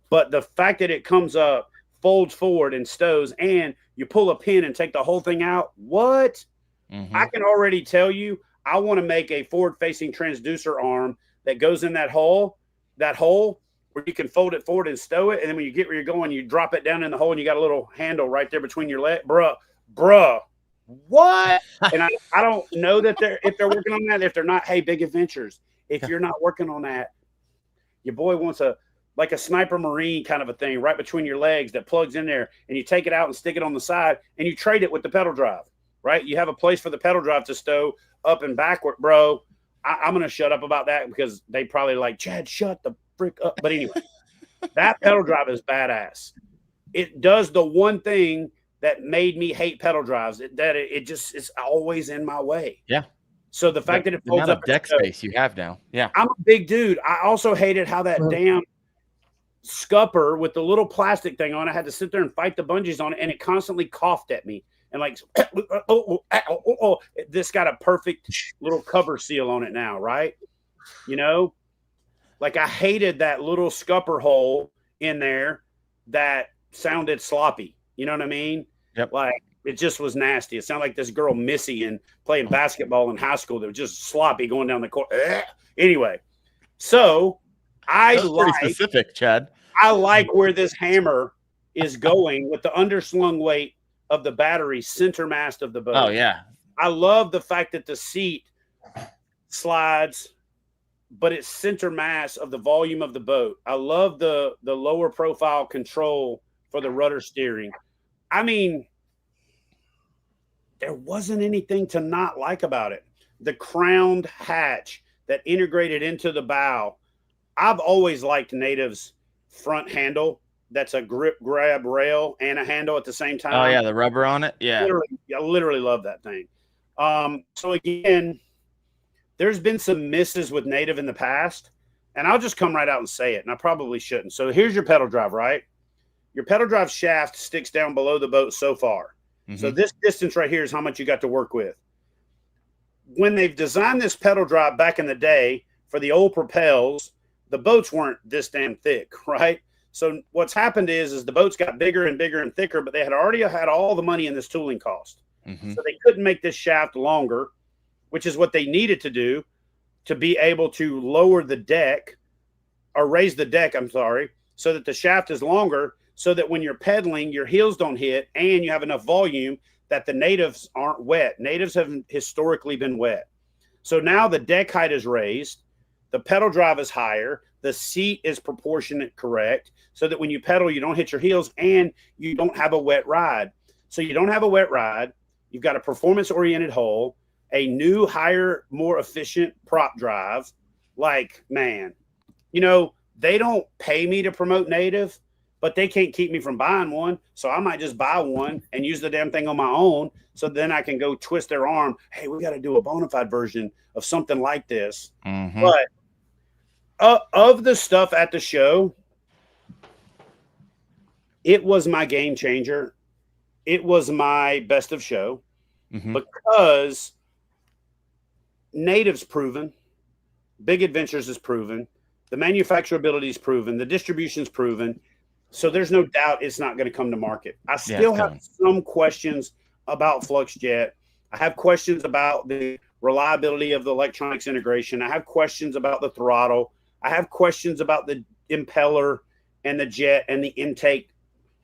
But the fact that it comes up, folds forward and stows, and you pull a pin and take the whole thing out, what? Mm-hmm. I can already tell you, I want to make a forward-facing transducer arm that goes in that hole where you can fold it forward and stow it, and then when you get where you're going, you drop it down in the hole, and you got a little handle right there between your leg. Bruh, what? And I don't know that if they're working on that. If they're not, hey, Big Adventures, if you're not working on that, your boy wants like a Sniper Marine kind of a thing right between your legs that plugs in there, and you take it out and stick it on the side, and you trade it with the pedal drive, right? You have a place for the pedal drive to stow up and backward, bro. I'm going to shut up about that because they probably like, Chad, shut the frick up. But anyway, that pedal drive is badass. It does the one thing that made me hate pedal drives, that it just is always in my way. Yeah. So the fact that it folds up deck space you have now. Yeah. I'm a big dude. I also hated how that damn scupper with the little plastic thing on it, I had to sit there and fight the bungees on it, and it constantly coughed at me. And like, this got a perfect little cover seal on it now, right? You know, like I hated that little scupper hole in there that sounded sloppy. You know what I mean? Yep. Like it just was nasty. It sounded like this girl Missy in playing basketball in high school that was just sloppy going down the court. Anyway, so That's pretty specific, Chad. I like where this hammer is going with the underslung weight of the battery center mast of the boat. Oh, yeah. I love the fact that the seat slides, but it's center mass of the volume of the boat. I love the lower profile control for the rudder steering. I mean, there wasn't anything to not like about it. The crowned hatch that integrated into the bow. I've always liked Native's front handle. That's a grip grab rail and a handle at the same time. Oh, yeah, the rubber on it. Yeah. I literally love that thing. So, again, there's been some misses with Native in the past, and I'll just come right out and say it, and I probably shouldn't. So here's your pedal drive, right? Your pedal drive shaft sticks down below the boat so far. Mm-hmm. So this distance right here is how much you got to work with. When they've designed this pedal drive back in the day for the old propels, the boats weren't this damn thick, right? So what's happened is the boats got bigger and bigger and thicker, but they had already had all the money in this tooling cost. Mm-hmm. So they couldn't make this shaft longer, which is what they needed to do to be able to lower the deck or raise the deck, so that the shaft is longer, so that when you're pedaling, your heels don't hit and you have enough volume that the Natives aren't wet. Natives have historically been wet. So now the deck height is raised, the pedal drive is higher, the seat is proportionate correct, so that when you pedal, you don't hit your heels and you don't have a wet ride. So you don't have a wet ride. You've got a performance-oriented hull, a new, higher, more efficient prop drive. Like, man, you know, they don't pay me to promote Native, but they can't keep me from buying one. So I might just buy one and use the damn thing on my own. So then I can go twist their arm. Hey, we got to do a bona fide version of something like this. Mm-hmm. But of the stuff at the show, it was my game changer. It was my best of show because Native's proven, Big Adventures is proven, the manufacturability is proven, the distribution's proven. So there's no doubt it's not going to come to market. I still have some questions about FluxJet. I have questions about the reliability of the electronics integration. I have questions about the throttle. I have questions about the impeller and the jet and the intake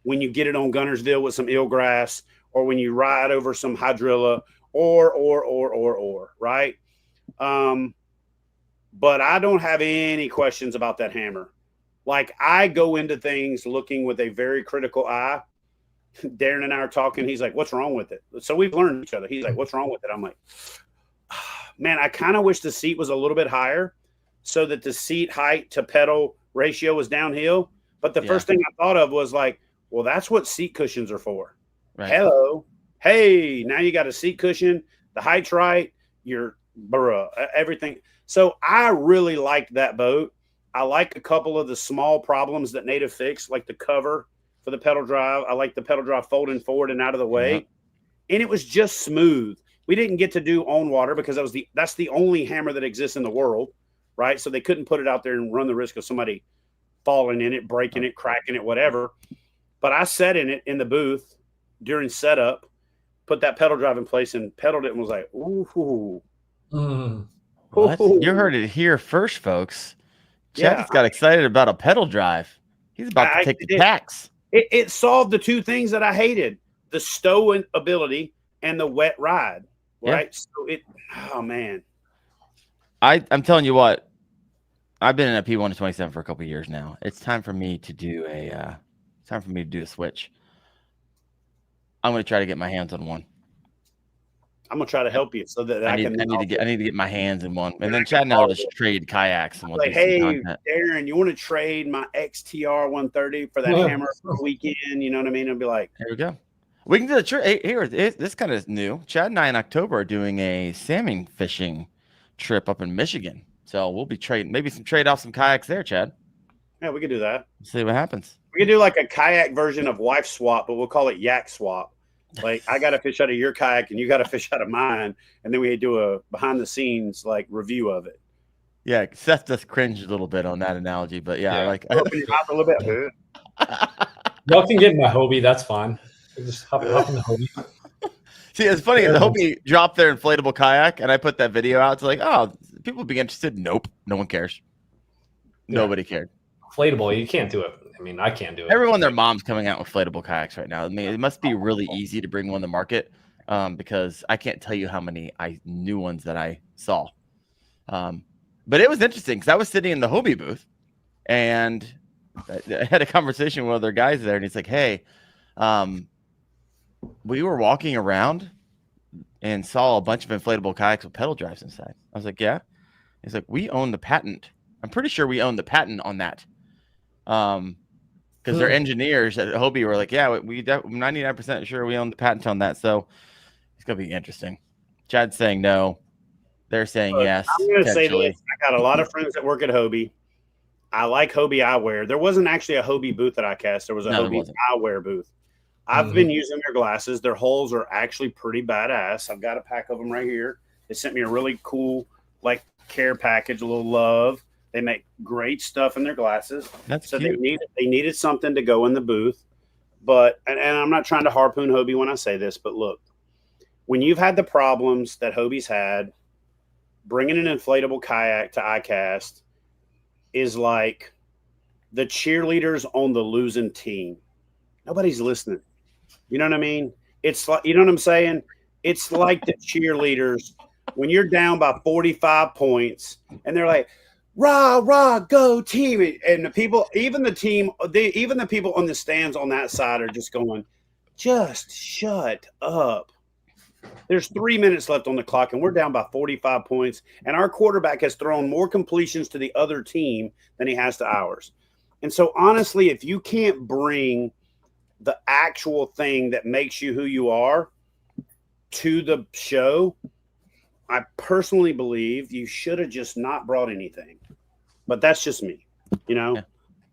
when you get it on Gunnersville with some eelgrass, or when you ride over some hydrilla, or right? But I don't have any questions about that hammer. Like, I go into things looking with a very critical eye. Darren and I are talking. He's like, what's wrong with it? So we've learned each other. He's like, what's wrong with it? I'm like, man, I kind of wish the seat was a little bit higher so that the seat height to pedal ratio was downhill. But the first thing I thought of was like, well, that's what seat cushions are for. Right. Hello. Hey, now you got a seat cushion. The height's right. You're everything. So I really liked that boat. I like a couple of the small problems that Native fixed, like the cover for the pedal drive. I like the pedal drive folding forward and out of the way. And it was just smooth. We didn't get to do on water because that's the only hammer that exists in the world, right? So they couldn't put it out there and run the risk of somebody falling in it, breaking it, cracking it, whatever. But I sat in it in the booth during setup, put that pedal drive in place and pedaled it and was like, ooh. What? You heard it here first, folks. Chad's got excited about a pedal drive. He's about to take the tax. It solved the two things that I hated: the stow ability and the wet ride. Right? So oh man. I'm telling you what, I've been in a P127 for a couple of years now. It's time for me to do a switch. I'm going to try to get my hands on one. I'm gonna try to help you so that I need to get my hands in one, and then Chad and I will just trade kayaks and we'll like, hey, Darren, you want to trade my XTR 130 for that hammer for the weekend? You know what I mean? I'll be like, there we go. We can do the trip. Here, this kind of new. Chad and I in October are doing a salmon fishing trip up in Michigan, so we'll be trading maybe trade off some kayaks there, Chad. Yeah, we could do that. See what happens. We could do like a kayak version of wife swap, but we'll call it yak swap. Like, I got to fish out of your kayak and you got to fish out of mine. And then we do a behind the scenes like review of it. Yeah. Seth just cringed a little bit on that analogy, but I like a little bit. Y'all can get in my Hobie. That's fine. Just hop in the Hobie. See, it's funny. The Hobie dropped their inflatable kayak and I put that video out. It's like, oh, people would be interested. Nope. No one cares. Nobody cared. Inflatable. You can't do it. I mean, I can't do it. Everyone, their mom's coming out with inflatable kayaks right now. I mean, it must be really easy to bring one to market because I can't tell you how many new ones that I saw. But it was interesting because I was sitting in the Hobie booth and I had a conversation with other guys there, and he's like, "Hey, we were walking around and saw a bunch of inflatable kayaks with pedal drives inside." I was like, "Yeah." He's like, "We own the patent. I'm pretty sure we own the patent on that." Because their engineers at Hobie were like, yeah, we 99% sure we own the patent on that. So it's going to be interesting. Chad's saying no. They're saying yes. I'm going to say this. I got a lot of friends that work at Hobie. I like Hobie eyewear. There wasn't actually a Hobie booth at ICAST. There was a Hobie eyewear booth. I've been using their glasses. Their holes are actually pretty badass. I've got a pack of them right here. They sent me a really cool like care package, a little love. They make great stuff in their glasses. That's so cute. They needed something to go in the booth. But and I'm not trying to harpoon Hobie when I say this, but look, when you've had the problems that Hobie's had, bringing an inflatable kayak to ICAST is like the cheerleaders on the losing team. Nobody's listening. You know what I mean? It's like, you know what I'm saying? It's like the cheerleaders when you're down by 45 points and they're like, rah, rah, go team. And the people, even the people on the stands on that side are just going, just shut up. There's 3 minutes left on the clock and we're down by 45 points. And our quarterback has thrown more completions to the other team than he has to ours. And so honestly, if you can't bring the actual thing that makes you who you are to the show, I personally believe you should have just not brought anything. But that's just me, you know. Yeah.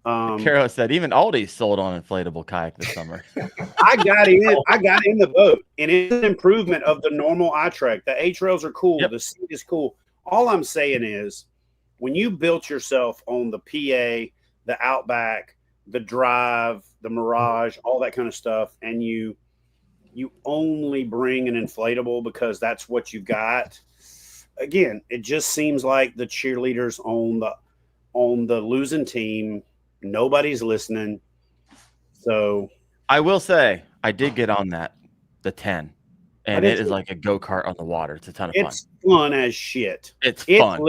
Caro said even Aldi sold on inflatable kayak this summer. I got in the boat, and it's an improvement of the normal iTrek. The H-rails are cool. Yep. The seat is cool. All I'm saying is, when you built yourself on the PA, the Outback, the Drive, the Mirage, all that kind of stuff, and you only bring an inflatable because that's what you got. Again, it just seems like the cheerleaders on the losing team. Nobody's listening. So I will say I did get on the 10, and it is like a go-kart on the water. It's a ton of fun. It's fun as shit. It's fun.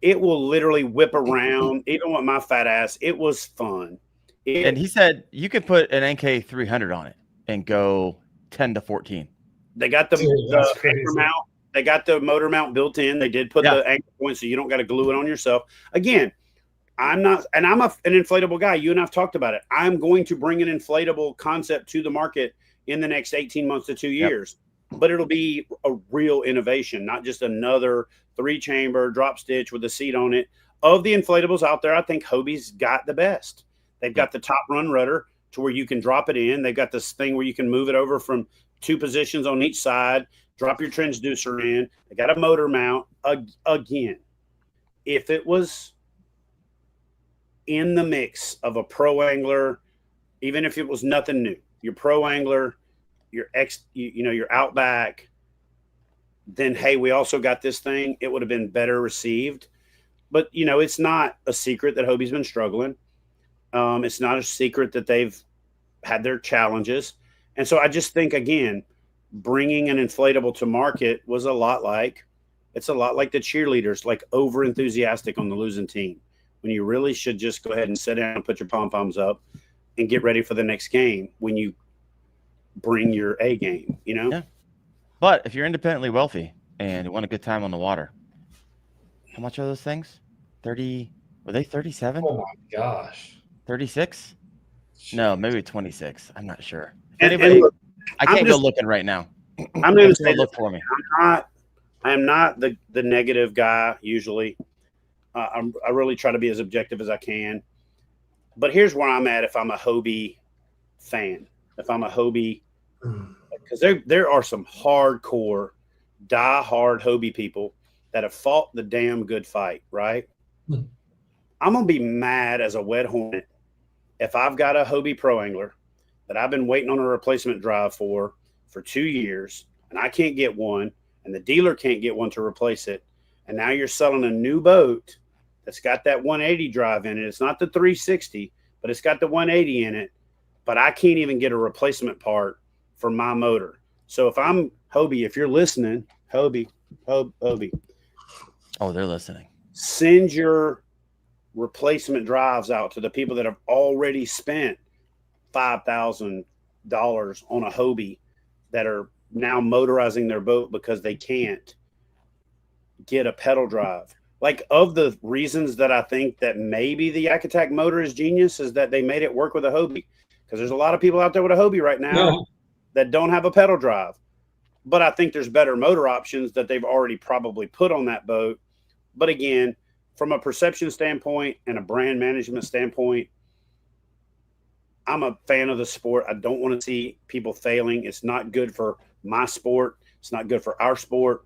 It will literally whip around. Even with my fat ass, it was fun. And he said you could put an NK 300 on it and go 10 to 14. They got the anchor mount. They got the motor mount built in. They did put the anchor point so you don't got to glue it on yourself. Again, I'm an inflatable guy. You and I've talked about it. I'm going to bring an inflatable concept to the market in the next 18 months to 2 years. But it'll be a real innovation, not just another 3-chamber drop stitch with a seat on it. Of the inflatables out there, I think Hobie's got the best. They've got the top run rudder to where you can drop it in. They've got this thing where you can move it over from 2 positions on each side, drop your transducer in. They got a motor mount. Again, if it was in the mix of a pro angler, even if it was nothing new, your pro angler, your Outback, then hey, we also got this thing, it would have been better received. But it's not a secret that Hobie's been struggling. It's not a secret that they've had their challenges. And so I just think, again, bringing an inflatable to market was a lot like the cheerleaders, like over enthusiastic on the losing team, when you really should just go ahead and sit down and put your pom-poms up and get ready for the next game when you bring your A game, Yeah. But if you're independently wealthy and you want a good time on the water, how much are those things? 30? Were they 37? Oh my gosh. 36? No, maybe 26. I'm not sure. And look, I can't go looking right now. I'm going to say look for me. I am not the negative guy usually. I really try to be as objective as I can. But here's where I'm at if I'm a Hobie fan. If I'm a Hobie, because there are some hardcore, die-hard Hobie people that have fought the damn good fight, right? I'm going to be mad as a wet hornet if I've got a Hobie Pro Angler that I've been waiting on a replacement drive for 2 years, and I can't get one, and the dealer can't get one to replace it, and now you're selling a new boat that's got that 180 drive in it. It's not the 360, but it's got the 180 in it, but I can't even get a replacement part for my motor. So if I'm Hobie, if you're listening, Hobie. Oh, they're listening. Send your replacement drives out to the people that have already spent $5,000 on a Hobie that are now motorizing their boat because they can't get a pedal drive. Like, of the reasons that I think that maybe the YakAttack motor is genius is that they made it work with a Hobie, because there's a lot of people out there with a Hobie right now that don't have a pedal drive. But I think there's better motor options that they've already probably put on that boat. But again, from a perception standpoint and a brand management standpoint, I'm a fan of the sport. I don't want to see people failing. It's not good for my sport. It's not good for our sport.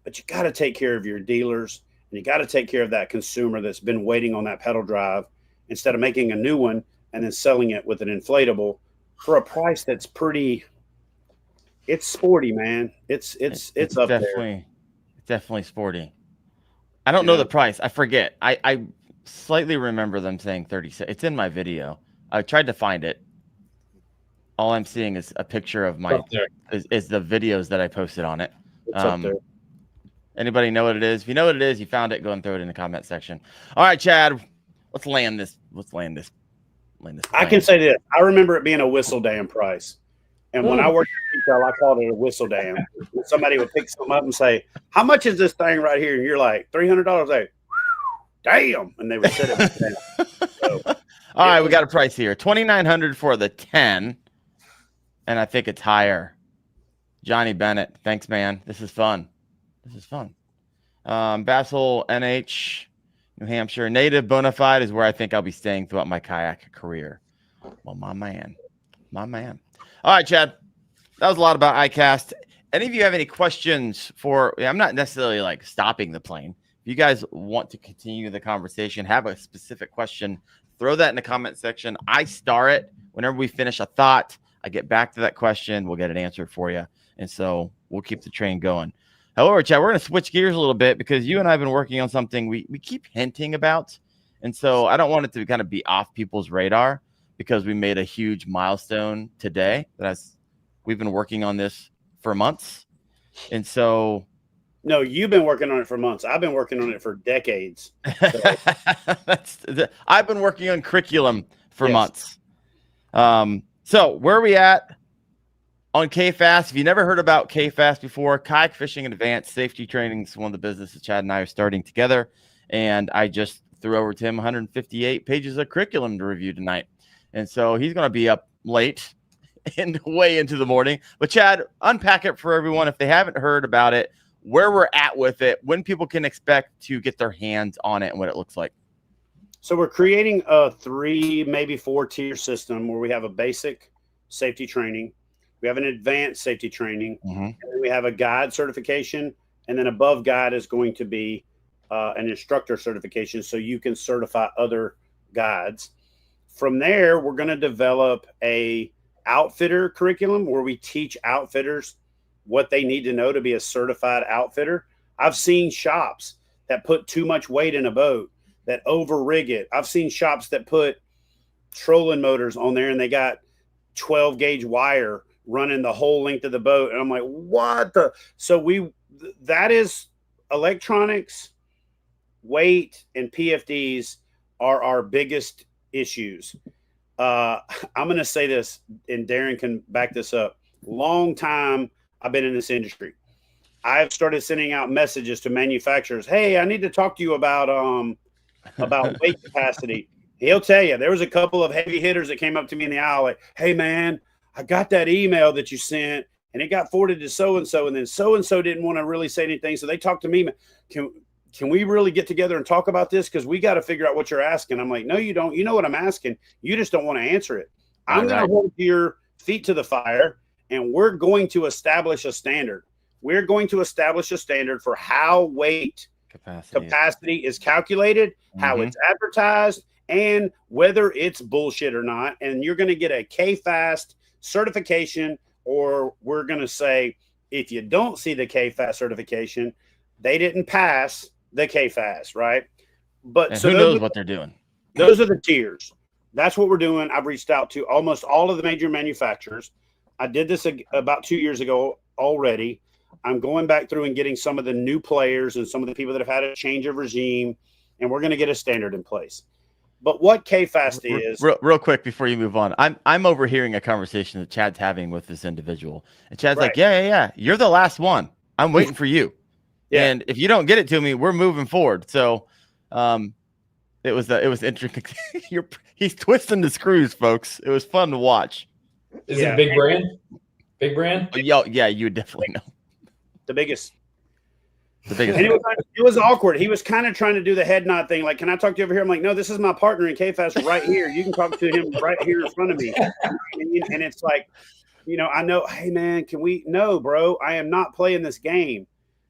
But you got to take care of your dealers, and you got to take care of that consumer that's been waiting on that pedal drive, instead of making a new one and then selling it with an inflatable for a price that's pretty. It's sporty, man. It's up there. It's definitely sporty. I don't know the price. I forget. I slightly remember them saying 36. It's in my video. I tried to find it. All I'm seeing is a picture of my is the videos that I posted on it. It's up there. Anybody know what it is? If you know what it is, you found it, go and throw it in the comment section. All right, Chad, let's land this. I can say this. I remember it being a whistle dam price. And when I worked at retail, I called it a whistle dam. Somebody would pick something up and say, "How much is this thing right here?" And you're like, $300. Like, damn. And they would set it down. All right, we got a price here. $2,900 for the 10. And I think it's higher. Johnny Bennett. Thanks, man. This is fun. Bassel, NH, New Hampshire. Native bona fide is where I think I'll be staying throughout my kayak career. Well, my man. All right, Chad. That was a lot about ICAST. Any of you have any questions I'm not necessarily like stopping the plane. If you guys want to continue the conversation, have a specific question, throw that in the comment section. I star it. Whenever we finish a thought, I get back to that question. We'll get it answered for you. And so we'll keep the train going. However, Chad, we're going to switch gears a little bit because you and I have been working on something we keep hinting about. And so I don't want it to kind of be off people's radar because we made a huge milestone today. We've been working on this for months. And so no, you've been working on it for months. I've been working on it for decades. I've been working on curriculum for months. So where are we at on KFast? If you never heard about KFast before, Kayak Fishing and Advanced Safety Training is one of the businesses Chad and I are starting together. And I just threw over to him 158 pages of curriculum to review tonight. And so he's going to be up late and way into the morning. But Chad, unpack it for everyone if they haven't heard about it, where we're at with it, when people can expect to get their hands on it and what it looks like. So we're creating a 3, maybe 4-tier system where we have a basic safety training, we have an advanced safety training, and then we have a guide certification, and then above guide is going to be an instructor certification so you can certify other guides. From there, we're going to develop a outfitter curriculum where we teach outfitters what they need to know to be a certified outfitter. I've seen shops that put too much weight in a boat, that over rig it. I've seen shops that put trolling motors on there and they got 12 gauge wire running the whole length of the boat. And I'm like, what the? So that is electronics, weight, and PFDs are our biggest issues. I'm going to say this, and Darren can back this up. Long time I've been in this industry. I've started sending out messages to manufacturers. Hey, I need to talk to you about weight capacity. He'll tell you there was a couple of heavy hitters that came up to me in the aisle like, hey man, I got that email that you sent and it got forwarded to so-and-so. And then so-and-so didn't want to really say anything. So they talked to me. Can we really get together and talk about this? Because we got to figure out what you're asking. I'm like, no, you don't. You know what I'm asking. You just don't want to answer it. I'm going to hold your feet to the fire and we're going to establish a standard. We're going to establish a standard for how weight capacity is calculated, how it's advertised, and whether it's bullshit or not. And you're going to get a KFast certification, or we're going to say, if you don't see the KFast certification, they didn't pass the KFast, right? But and so who knows what they're doing? Those are the tiers. That's what we're doing. I've reached out to almost all of the major manufacturers. I did this about 2 years ago already. I'm going back through and getting some of the new players and some of the people that have had a change of regime, and we're going to get a standard in place. But what KFast is real quick before you move on, I'm overhearing a conversation that Chad's having with this individual, and Chad's like, yeah, you're the last one. I'm waiting for you. Yeah. And if you don't get it to me, we're moving forward. So, it was interesting. He's twisting the screws, folks. It was fun to watch. Is it a big brand? Big brand? Yeah, you would definitely know. The biggest. And it was awkward. He was kind of trying to do the head nod thing. Like, can I talk to you over here? I'm like, no, this is my partner in KFast right here. You can talk to him right here in front of me. And it's like, I know, hey, man, no, bro, I am not playing this game.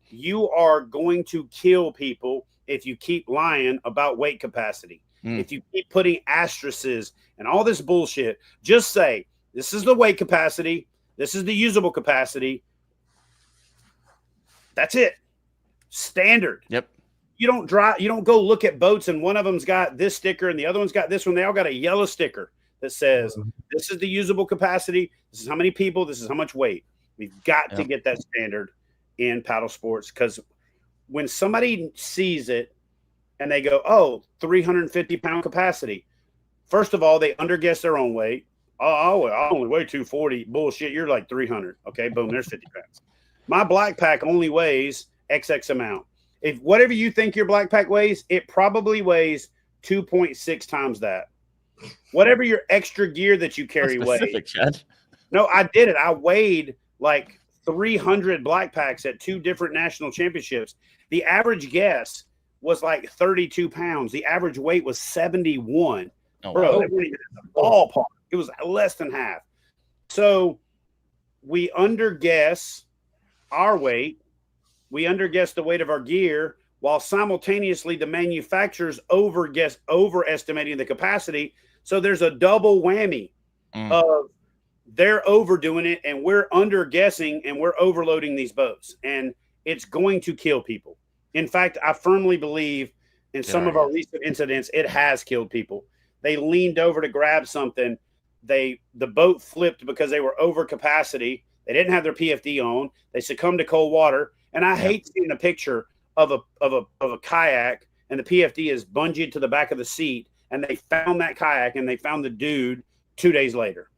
You are going to kill people if you keep lying about weight capacity. If you keep putting asterisks and all this bullshit, just say, this is the weight capacity. This is the usable capacity. That's it. Standard. Yep. You don't go look at boats and one of them's got this sticker and the other one's got this one. They all got a yellow sticker that says, this is the usable capacity. This is how many people. This is how much weight. We've got to get that standard in paddle sports, because when somebody sees it and they go, 350-pound capacity. First of all, they underguess their own weight. Oh, I only weigh 240. Bullshit. You're like 300. Okay, boom, there's 50 pounds. My black pack only weighs XX amount. If whatever you think your black pack weighs, it probably weighs 2.6 times that. Whatever your extra gear that you carry weighs. Chad. No, I did it. I weighed like 300 black packs at 2 different national championships. The average guess was like 32 pounds. The average weight was 71. Oh, Bro, wow. that wasn't even a ballpark. It was less than half. So we underguess our weight. We underguess the weight of our gear, while simultaneously the manufacturers overestimating the capacity. So there's a double whammy of they're overdoing it and we're underguessing and we're overloading these boats. And it's going to kill people. In fact, I firmly believe in some of our recent incidents, it has killed people. They leaned over to grab something. The boat flipped because they were over capacity. They didn't have their PFD on. They succumbed to cold water. And I hate seeing a picture of a kayak and the PFD is bungeed to the back of the seat. And they found that kayak and they found the dude 2 days later.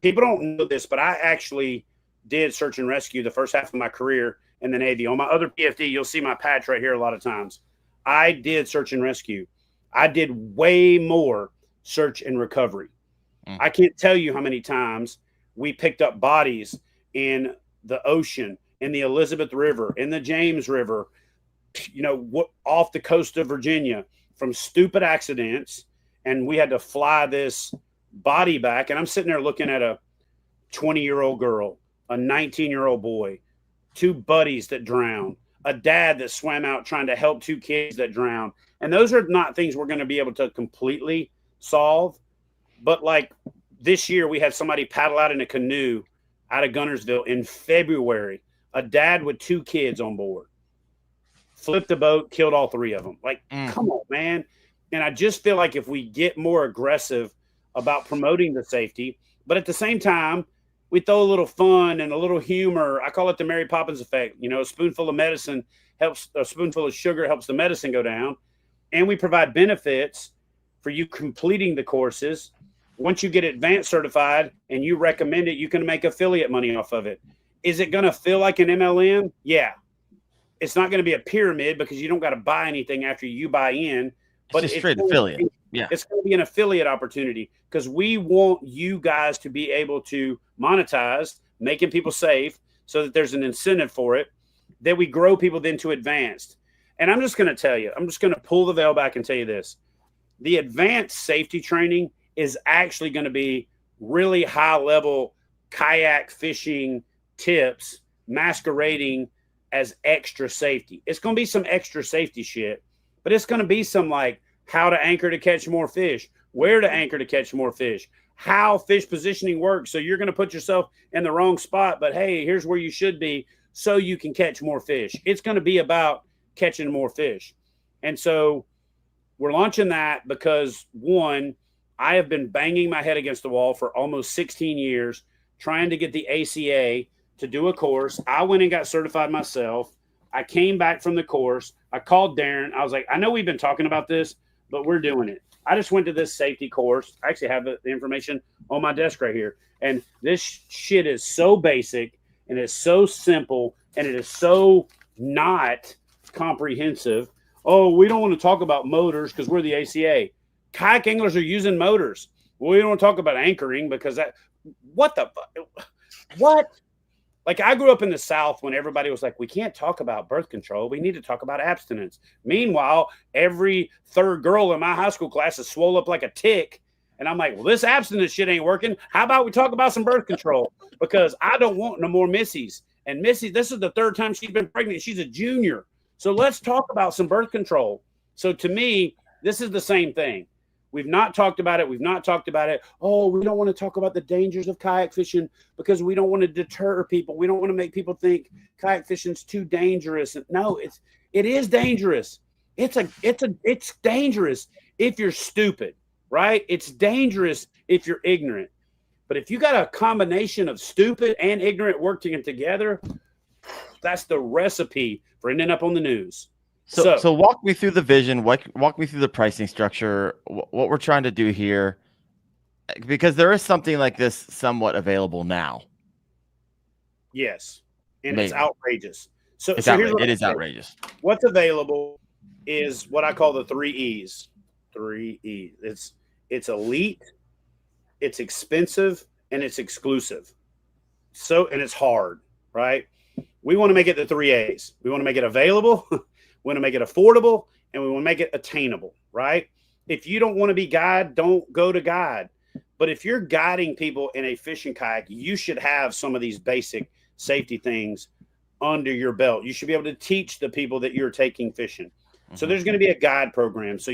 People don't know this, but I actually did search and rescue the first half of my career in the Navy. On my other PFD, you'll see my patch right here a lot of times. I did search and rescue. I did way more search and recovery. I can't tell you how many times we picked up bodies in the ocean, in the Elizabeth River, in the James River, off the coast of Virginia from stupid accidents. And we had to fly this body back. And I'm sitting there looking at a 20-year-old girl, a 19-year-old boy, 2 buddies that drowned, a dad that swam out trying to help 2 kids that drowned. And those are not things we're going to be able to completely solve. But like this year, we had somebody paddle out in a canoe out of Gunnersville in February, a dad with 2 kids on board, flipped the boat, killed all 3 of them. Like, come on, man. And I just feel like if we get more aggressive about promoting the safety, but at the same time, we throw a little fun and a little humor. I call it the Mary Poppins effect. A spoonful of medicine helps, a spoonful of sugar helps the medicine go down. And we provide benefits for you completing the courses. Once you get advanced certified and you recommend it, you can make affiliate money off of it. Is it going to feel like an MLM? Yeah. It's not going to be a pyramid because you don't got to buy anything after you buy in. But it's just straight affiliate. It's going to be an affiliate opportunity because we want you guys to be able to monetize, making people safe so that there's an incentive for it, that we grow people then to advanced. And I'm just going to tell you, I'm just going to pull the veil back and tell you this. The advanced safety training is actually going to be really high level kayak fishing tips masquerading as extra safety. It's going to be some extra safety shit, but it's going to be some like how to anchor to catch more fish, where to anchor to catch more fish, how fish positioning works. So you're going to put yourself in the wrong spot, but hey, here's where you should be so you can catch more fish. It's going to be about catching more fish. And so we're launching that because, one, I have been banging my head against the wall for almost 16 years trying to get the ACA to do a course. I went and got certified myself. I came back from the course. I called Darren. I was like, I know we've been talking about this, but we're doing it. I just went to this safety course. I actually have the information on my desk right here. And this shit is so basic and it's so simple and it is so not comprehensive. Oh, we don't want to talk about motors because we're the ACA. Kayak anglers are using motors. Well, we don't want to talk about anchoring because that, what the fuck? What? Like, I grew up in the South when everybody was like, we can't talk about birth control. We need to talk about abstinence. Meanwhile, every 3rd girl in my high school class is swole up like a tick. And I'm like, well, this abstinence shit ain't working. How about we talk about some birth control? Because I don't want no more Missies. And Missy, this is the 3rd time she's been pregnant. She's a junior. So let's talk about some birth control. So to me, this is the same thing. We've not talked about it. We've not talked about it. Oh, we don't want to talk about the dangers of kayak fishing because we don't want to deter people. We don't want to make people think kayak fishing's too dangerous. No, it is dangerous. It's dangerous if you're stupid, right? It's dangerous if you're ignorant. But if you got a combination of stupid and ignorant working together, that's the recipe for ending up on the news. So walk me through the vision, walk me through the pricing structure, what we're trying to do here, because there is something like this somewhat available now. Yes, and Maybe. It's outrageous. It is outrageous. What's available is what I call the 3 E's. 3 E. It's elite, it's expensive, and it's exclusive. So, and it's hard, right? We want to make it the 3 A's. We want to make it available, we want to make it affordable, and we want to make it attainable, right? If you don't want to be guide, don't go to guide. But if you're guiding people in a fishing kayak, you should have some of these basic safety things under your belt. You should be able to teach the people that you're taking fishing. So there's going to be a guide program. So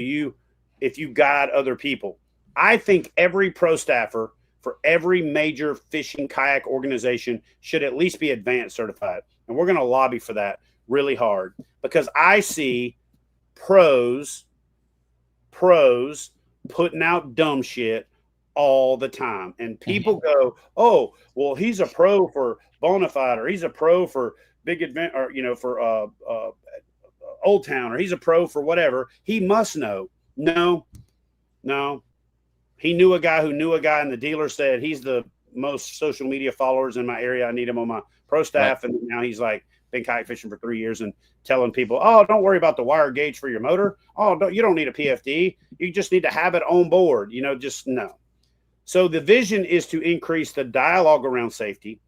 if you guide other people, I think every pro staffer for every major fishing kayak organization should at least be advanced certified. And we're going to lobby for that really hard, because I see pros putting out dumb shit all the time. And people go, oh, well, he's a pro for Bonafide, or he's a pro for Big Event, or, for Old Town, or he's a pro for whatever. He must know. No. He knew a guy who knew a guy, and the dealer said, he's the most social media followers in my area. I need him on my pro staff. Right. And now he's like been kayak fishing for 3 years and telling people, oh, don't worry about the wire gauge for your motor. Oh, you don't need a PFD. You just need to have it on board. Just no. So the vision is to increase the dialogue around safety,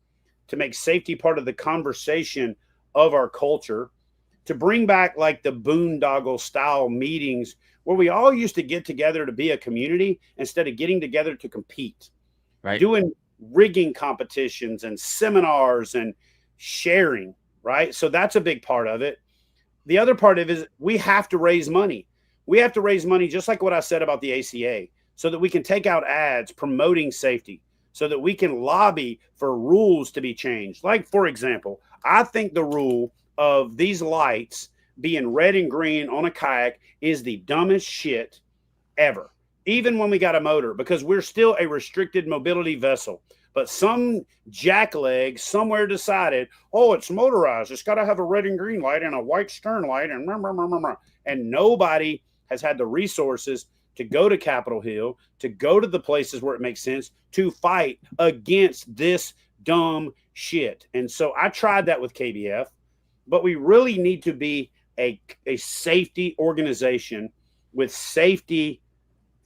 to make safety part of the conversation of our culture, to bring back like the boondoggle style meetings where we all used to get together to be a community instead of getting together to compete. Right. Doing rigging competitions and seminars and sharing, right? So that's a big part of it. The other part of it is we have to raise money. We have to raise money, just like what I said about the ACA, so that we can take out ads promoting safety, so that we can lobby for rules to be changed. Like, for example, I think the rule of these lights being red and green on a kayak is the dumbest shit ever, even when we got a motor, because we're still a restricted mobility vessel. But some jackleg somewhere decided, oh, it's motorized. It's got to have a red and green light and a white stern light. And nobody has had the resources to go to Capitol Hill, to go to the places where it makes sense to fight against this dumb shit. And so I tried that with KBF, but we really need to be a safety organization with safety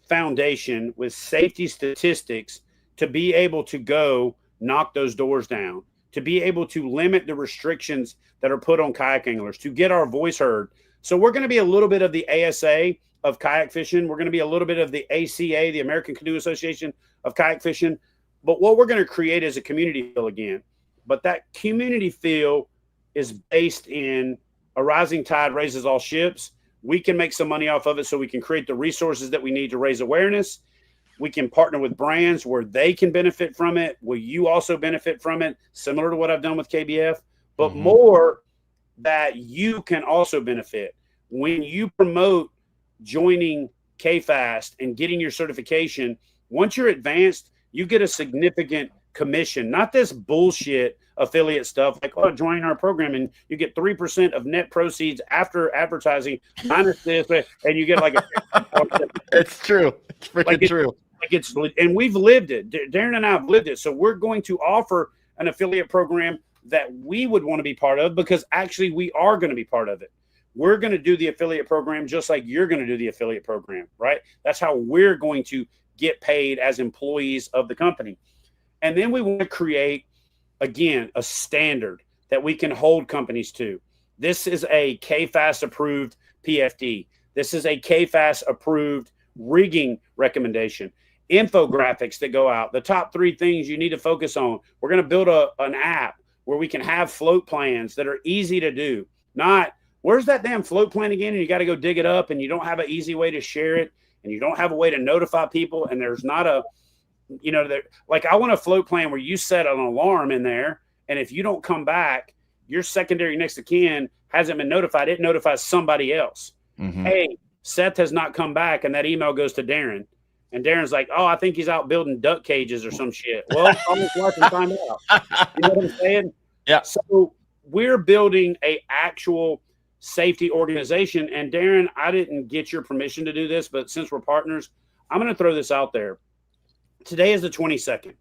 foundation, with safety statistics, to be able to go knock those doors down, to be able to limit the restrictions that are put on kayak anglers, to get our voice heard. So we're going to be a little bit of the ASA of kayak fishing. We're going to be a little bit of the ACA, the American Canoe Association of Kayak Fishing. But what we're going to create is a community feel again. But that community feel is based in a rising tide raises all ships. We can make some money off of it, so we can create the resources that we need to raise awareness. We can partner with brands where they can benefit from it. Will you also benefit from it? Similar to what I've done with KBF, but more that you can also benefit. When you promote joining KFAST and getting your certification, once you're advanced, you get a significant commission, not this bullshit affiliate stuff like, oh, join our program and you get 3% of net proceeds after advertising minus this, and you get like it's true. It's freaking true. And we've lived it. Darren and I have lived it. So we're going to offer an affiliate program that we would want to be part of, because actually we are going to be part of it. We're going to do the affiliate program just like you're going to do the affiliate program, right? That's how we're going to get paid as employees of the company. And then we want to create, again, a standard that we can hold companies to. This is a KFAST approved PFD. This is a KFAST approved rigging recommendation. Infographics that go out, the top 3 things you need to focus on. We're going to build an app where we can have float plans that are easy to do. Not, where's that damn float plan again? And you got to go dig it up, and you don't have an easy way to share it, and you don't have a way to notify people, and there's not a, like, I want a float plan where you set an alarm in there, and if you don't come back, your secondary next of kin hasn't been notified. It notifies somebody else. Hey, Seth has not come back, and that email goes to Darren. And Darren's like, oh, I think he's out building duck cages or some shit. Well, almost watch and find out. You know what I'm saying? Yeah. So we're building a actual safety organization. And Darren, I didn't get your permission to do this, but since we're partners, I'm going to throw this out there. Today is the 22nd.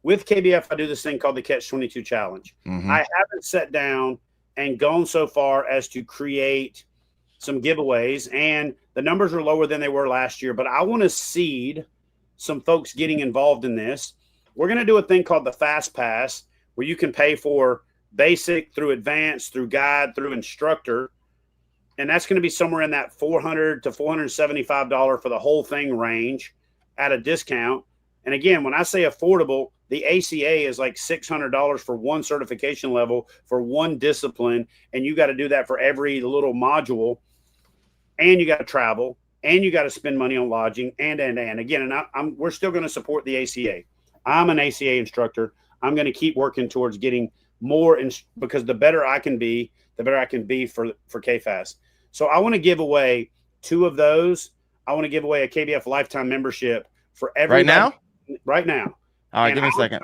With KBF, I do this thing called the Catch 22 Challenge. I haven't sat down and gone so far as to create some giveaways, and the numbers are lower than they were last year, but I want to seed some folks getting involved in this. We're going to do a thing called the Fast Pass, where you can pay for basic through advanced, through guide, through instructor. And that's going to be somewhere in that $400 to $475 for the whole thing range at a discount. And again, when I say affordable, the ACA is like $600 for one certification level for one discipline. And you got to do that for every little module. And you got to travel, and you got to spend money on lodging, and again, and we're still going to support the ACA. I'm an ACA instructor. I'm going to keep working towards getting more, because the better I can be, the better I can be for KFAST. So I want to give away 2 of those. I want to give away a KBF lifetime membership for everybody. Right now. All right, give me a second.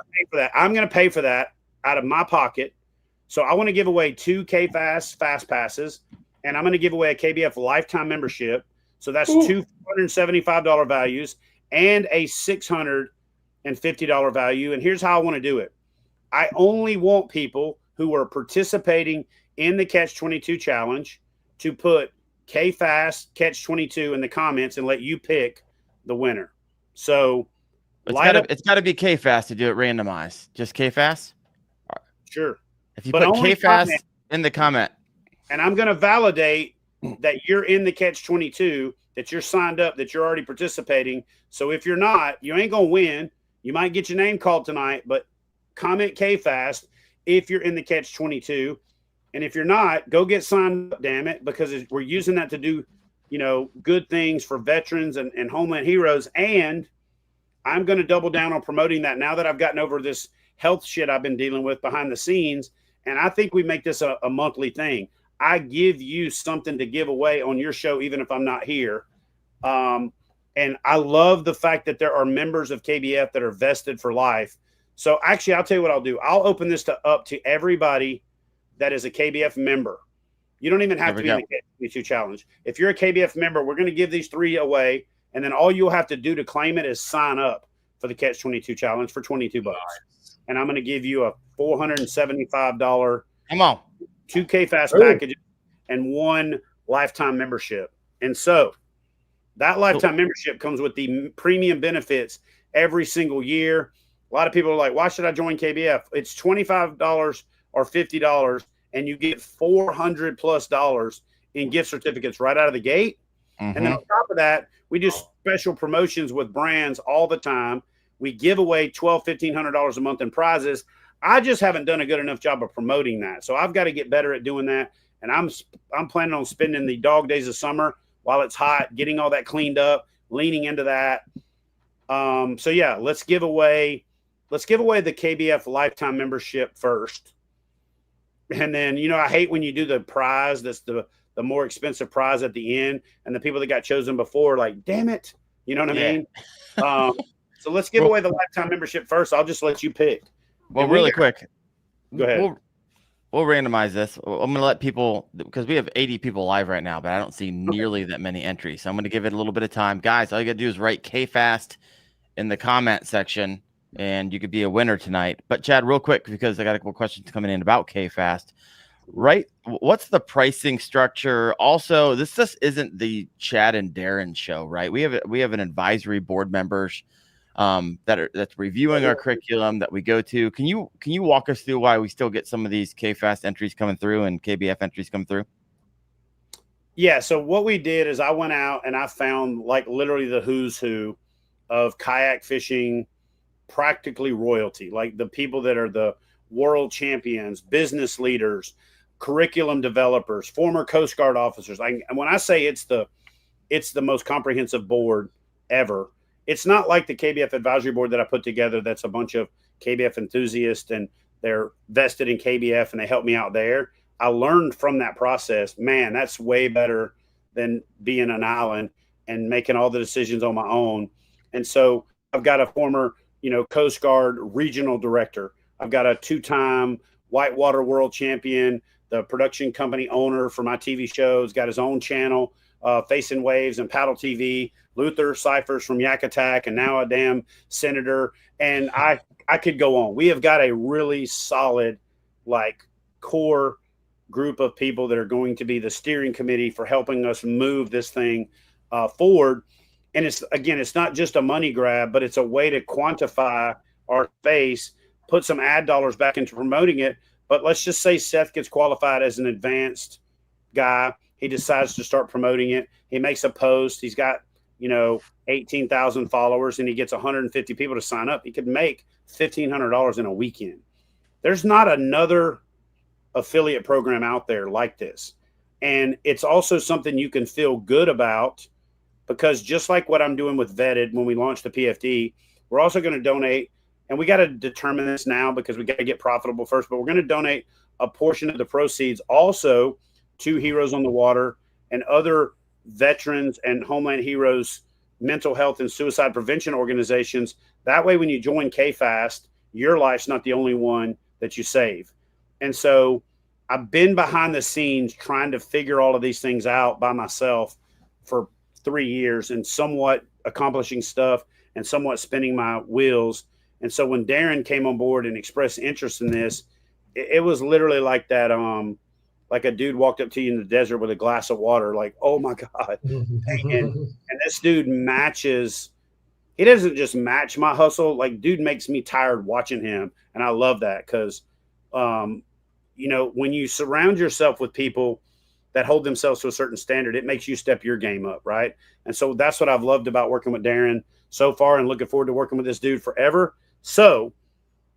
I'm going to pay for that out of my pocket. So I want to give away 2 KFAST Fast Passes, and I'm going to give away a KBF lifetime membership. So that's 2 $475 values and a $650 value. And here's how I want to do it. I only want people who are participating in the Catch-22 challenge to put KFAST Catch-22 in the comments and let you pick the winner. So it's got to be KFAST to do it randomized. Just KFAST? Sure. If you put KFAST in the comment. And I'm going to validate that you're in the Catch-22, that you're signed up, that you're already participating. So if you're not, you ain't going to win. You might get your name called tonight, but comment KFAST if you're in the Catch-22. And if you're not, go get signed up, damn it, because we're using that to do, good things for veterans and homeland heroes. And I'm going to double down on promoting that now that I've gotten over this health shit I've been dealing with behind the scenes. And I think we make this a monthly thing. I give you something to give away on your show, even if I'm not here. And I love the fact that there are members of KBF that are vested for life. So actually, I'll tell you what I'll do. I'll open this up to everybody that is a KBF member. You don't even have to be in the K22 challenge. If you're a KBF member, we're going to give these 3 away. And then all you'll have to do to claim it is sign up for the Catch-22 challenge for $22. And I'm going to give you a $475 Come on. 2 KFAST packages and 1 lifetime membership. And so that lifetime membership comes with the premium benefits every single year. A lot of people are like, why should I join KBF? It's $25 or $50, and you get $400+ in gift certificates right out of the gate. Mm-hmm. And then on top of that, we do special promotions with brands all the time. We give away $1,200, $1,500 a month in prizes. I just haven't done a good enough job of promoting that. So I've got to get better at doing that. And I'm planning on spending the dog days of summer while it's hot, getting all that cleaned up, leaning into that. So yeah, let's give away the KBF lifetime membership first. And then, I hate when you do the prize, that's the more expensive prize at the end, and the people that got chosen before, like, damn it. You know what I mean? So let's give away the lifetime membership first. I'll just let you pick. Well, really quick. Go ahead. We'll randomize this. I'm going to let people, because we have 80 people live right now, but I don't see nearly that many entries. So I'm going to give it a little bit of time. Guys, all you got to do is write KFAST in the comment section, and you could be a winner tonight. But Chad, real quick, because I got a couple questions coming in about KFAST. Right? What's the pricing structure? Also, this just isn't the Chad and Darren show, right? We have an advisory board members that's reviewing our curriculum that we go to. Can you walk us through why we still get some of these KFAST entries coming through and KBF entries come through? Yeah. So what we did is I went out and I found like literally the who's who of kayak fishing, practically royalty, like the people that are the world champions, business leaders, curriculum developers, former Coast Guard officers. And when I say it's the most comprehensive board ever, it's not like the KBF advisory board that I put together. That's a bunch of KBF enthusiasts and they're vested in KBF and they help me out there. I learned from that process, man, that's way better than being an island and making all the decisions on my own. And so I've got a former, Coast Guard regional director. I've got a 2-time whitewater world champion, the production company owner for my TV shows, got his own channel, Facing Waves and Paddle TV, Luther Cyphers from YakAttack, and now a damn senator. And I could go on. We have got a really solid, core group of people that are going to be the steering committee for helping us move this thing forward. And it's not just a money grab, but it's a way to quantify our space, put some ad dollars back into promoting it. But let's just say Seth gets qualified as an advanced guy. He decides to start promoting it. He makes a post. He's got, 18,000 followers, and he gets 150 people to sign up. He could make $1,500 in a weekend. There's not another affiliate program out there like this. And it's also something you can feel good about, because just like what I'm doing with Vetted when we launched the PFD, we're also going to donate, and we got to determine this now because we got to get profitable first, but we're going to donate a portion of the proceeds also to Heroes on the Water and other veterans and Homeland Heroes mental health and suicide prevention organizations. That way, when you join KFAST, your life's not the only one that you save. And so I've been behind the scenes trying to figure all of these things out by myself for 3 years, and somewhat accomplishing stuff and somewhat spinning my wheels. And so when Darren came on board and expressed interest in this, it was literally like that, like a dude walked up to you in the desert with a glass of water, like, oh my God. and this dude he doesn't just match my hustle. Like, dude makes me tired watching him. And I love that because, when you surround yourself with people that hold themselves to a certain standard, it makes you step your game up, right? And so that's what I've loved about working with Darren so far, and looking forward to working with this dude forever. So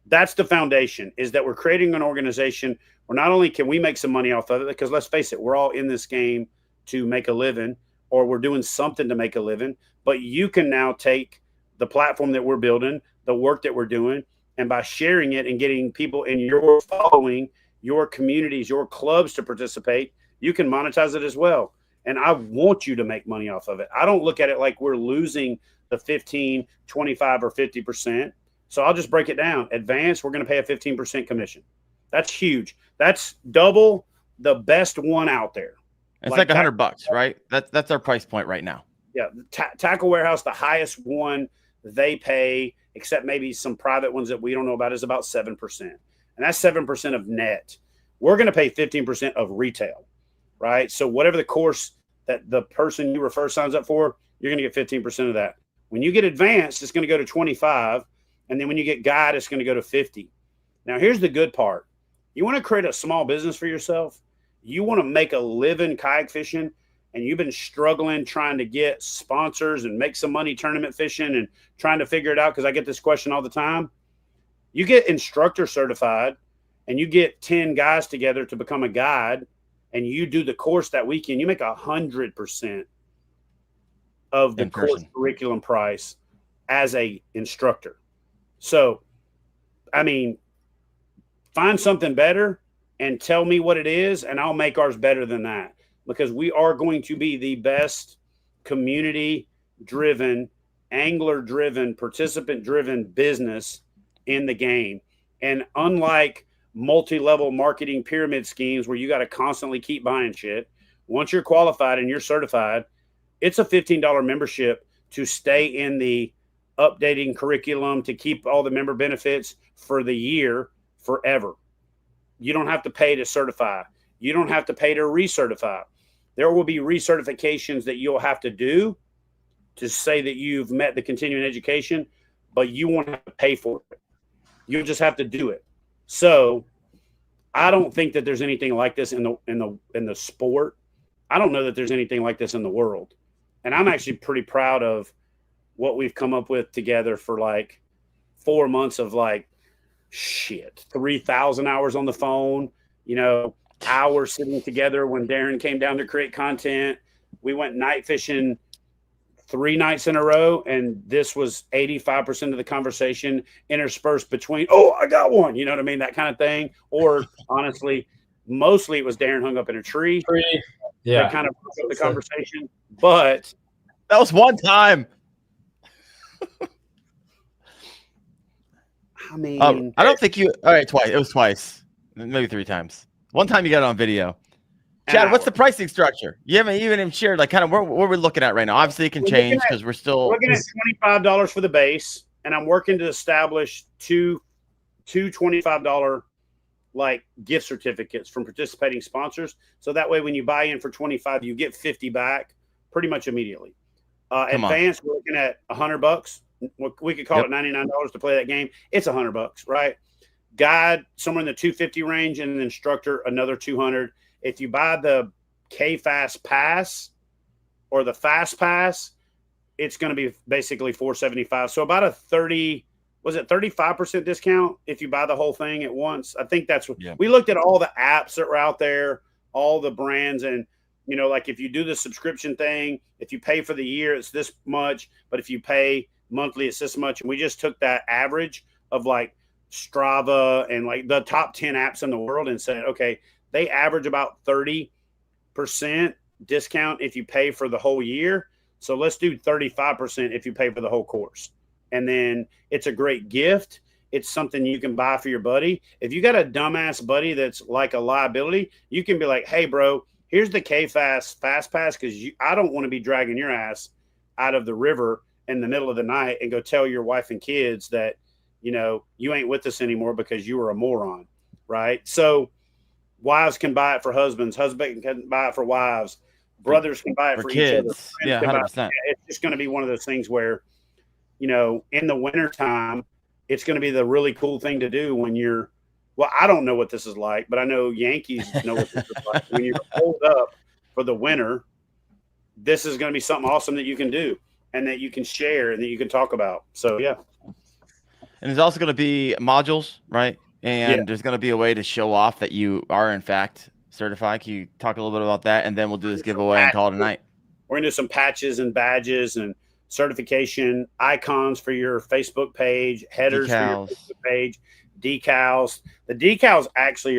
that's the foundation, is that we're creating an organization where not only can we make some money off of it, because let's face it, we're all in this game to make a living, or we're doing something to make a living, but you can now take the platform that we're building, the work that we're doing, and by sharing it and getting people in your following, your communities, your clubs to participate, you can monetize it as well. And I want you to make money off of it. I don't look at it like we're losing the 15, 25, or 50%. So I'll just break it down. Advanced, we're going to pay a 15% commission. That's huge. That's double the best one out there. It's like $100, right? That's our price point right now. Yeah. Tackle Warehouse, the highest one they pay, except maybe some private ones that we don't know about, is about 7%. And that's 7% of net. We're going to pay 15% of retail, right? So whatever the course that the person you refer signs up for, you're going to get 15% of that. When you get advanced, it's going to go to 25. And then when you get guide, it's going to go to 50. Now, here's the good part. You want to create a small business for yourself. You want to make a living kayak fishing, and you've been struggling trying to get sponsors and make some money tournament fishing and trying to figure it out, because I get this question all the time. You get instructor certified and you get 10 guys together to become a guide, and you do the course that weekend, you make 100% of the course curriculum price as a instructor. So, I mean, find something better and tell me what it is, and I'll make ours better than that, because we are going to be the best community-driven, angler-driven, participant-driven business in the game. And unlike multi-level marketing pyramid schemes where you got to constantly keep buying shit, once you're qualified and you're certified, it's a $15 membership to stay in the updating curriculum, to keep all the member benefits for the year forever. You don't have to pay to certify. You don't have to pay to recertify. There will be recertifications that you'll have to do to say that you've met the continuing education, but you won't have to pay for it. You'll just have to do it. So I don't think that there's anything like this in the sport. I don't know that there's anything like this in the world. And I'm actually pretty proud of what we've come up with together for like 4 months of 3,000 hours on the phone, hours sitting together when Darren came down to create content. We went night fishing 3 nights in a row, and this was 85% of the conversation interspersed between, oh, I got one, you know what I mean? That kind of thing. Or honestly, mostly it was Darren hung up in a tree. Yeah. That kind of broke up the conversation. But that was one time. I mean, I don't think all right, twice. It was twice, maybe 3 times. One time you got it on video. Chad, what's the pricing structure? You haven't even shared kind of where we're looking at right now. Obviously, it can change because we're still looking at $25 for the base, and I'm working to establish two $25 like gift certificates from participating sponsors. So that way, when you buy in for 25, you get 50 back pretty much immediately. Advanced, we're looking at $100. We could call it $99 to play that game. It's $100, right? Guide somewhere in the 250 range, and an instructor another 200. If you buy the K-Fast Pass or the Fast Pass, it's going to be basically $475. So about a 35% discount if you buy the whole thing at once. I think that's what we looked at, all the apps that were out there, all the brands, and you know, like if you do the subscription thing, if you pay for the year, it's this much, but if you pay monthly, it's this much. And we just took that average of like Strava and like the top 10 apps in the world and said, okay, they average about 30% discount if you pay for the whole year. So let's do 35% if you pay for the whole course. And then it's a great gift. It's something you can buy for your buddy. If you got a dumbass buddy that's like a liability, you can be like, hey, bro, here's the K-Fast Fast Pass, because I don't want to be dragging your ass out of the river in the middle of the night and go tell your wife and kids that, you know, you ain't with us anymore because you were a moron, right? So wives can buy it for husbands. Husbands can buy it for wives. Brothers can buy it for kids. Each other. 100%. It's just going to be one of those things where, you know, in the wintertime, it's going to be the really cool thing to do when you're, well, I don't know what this is like, but I know Yankees know what this is like. When you're holed up for the winter, this is going to be something awesome that you can do and that you can share and that you can talk about. So, yeah. And there's also going to be modules, right? And there's going to be a way to show off that you are, in fact, certified. Can you talk a little bit about that? And then we'll do this giveaway and call it a night. We're going to do some patches and badges and certification icons for your Facebook page, headers for your Facebook page, decals. The decals actually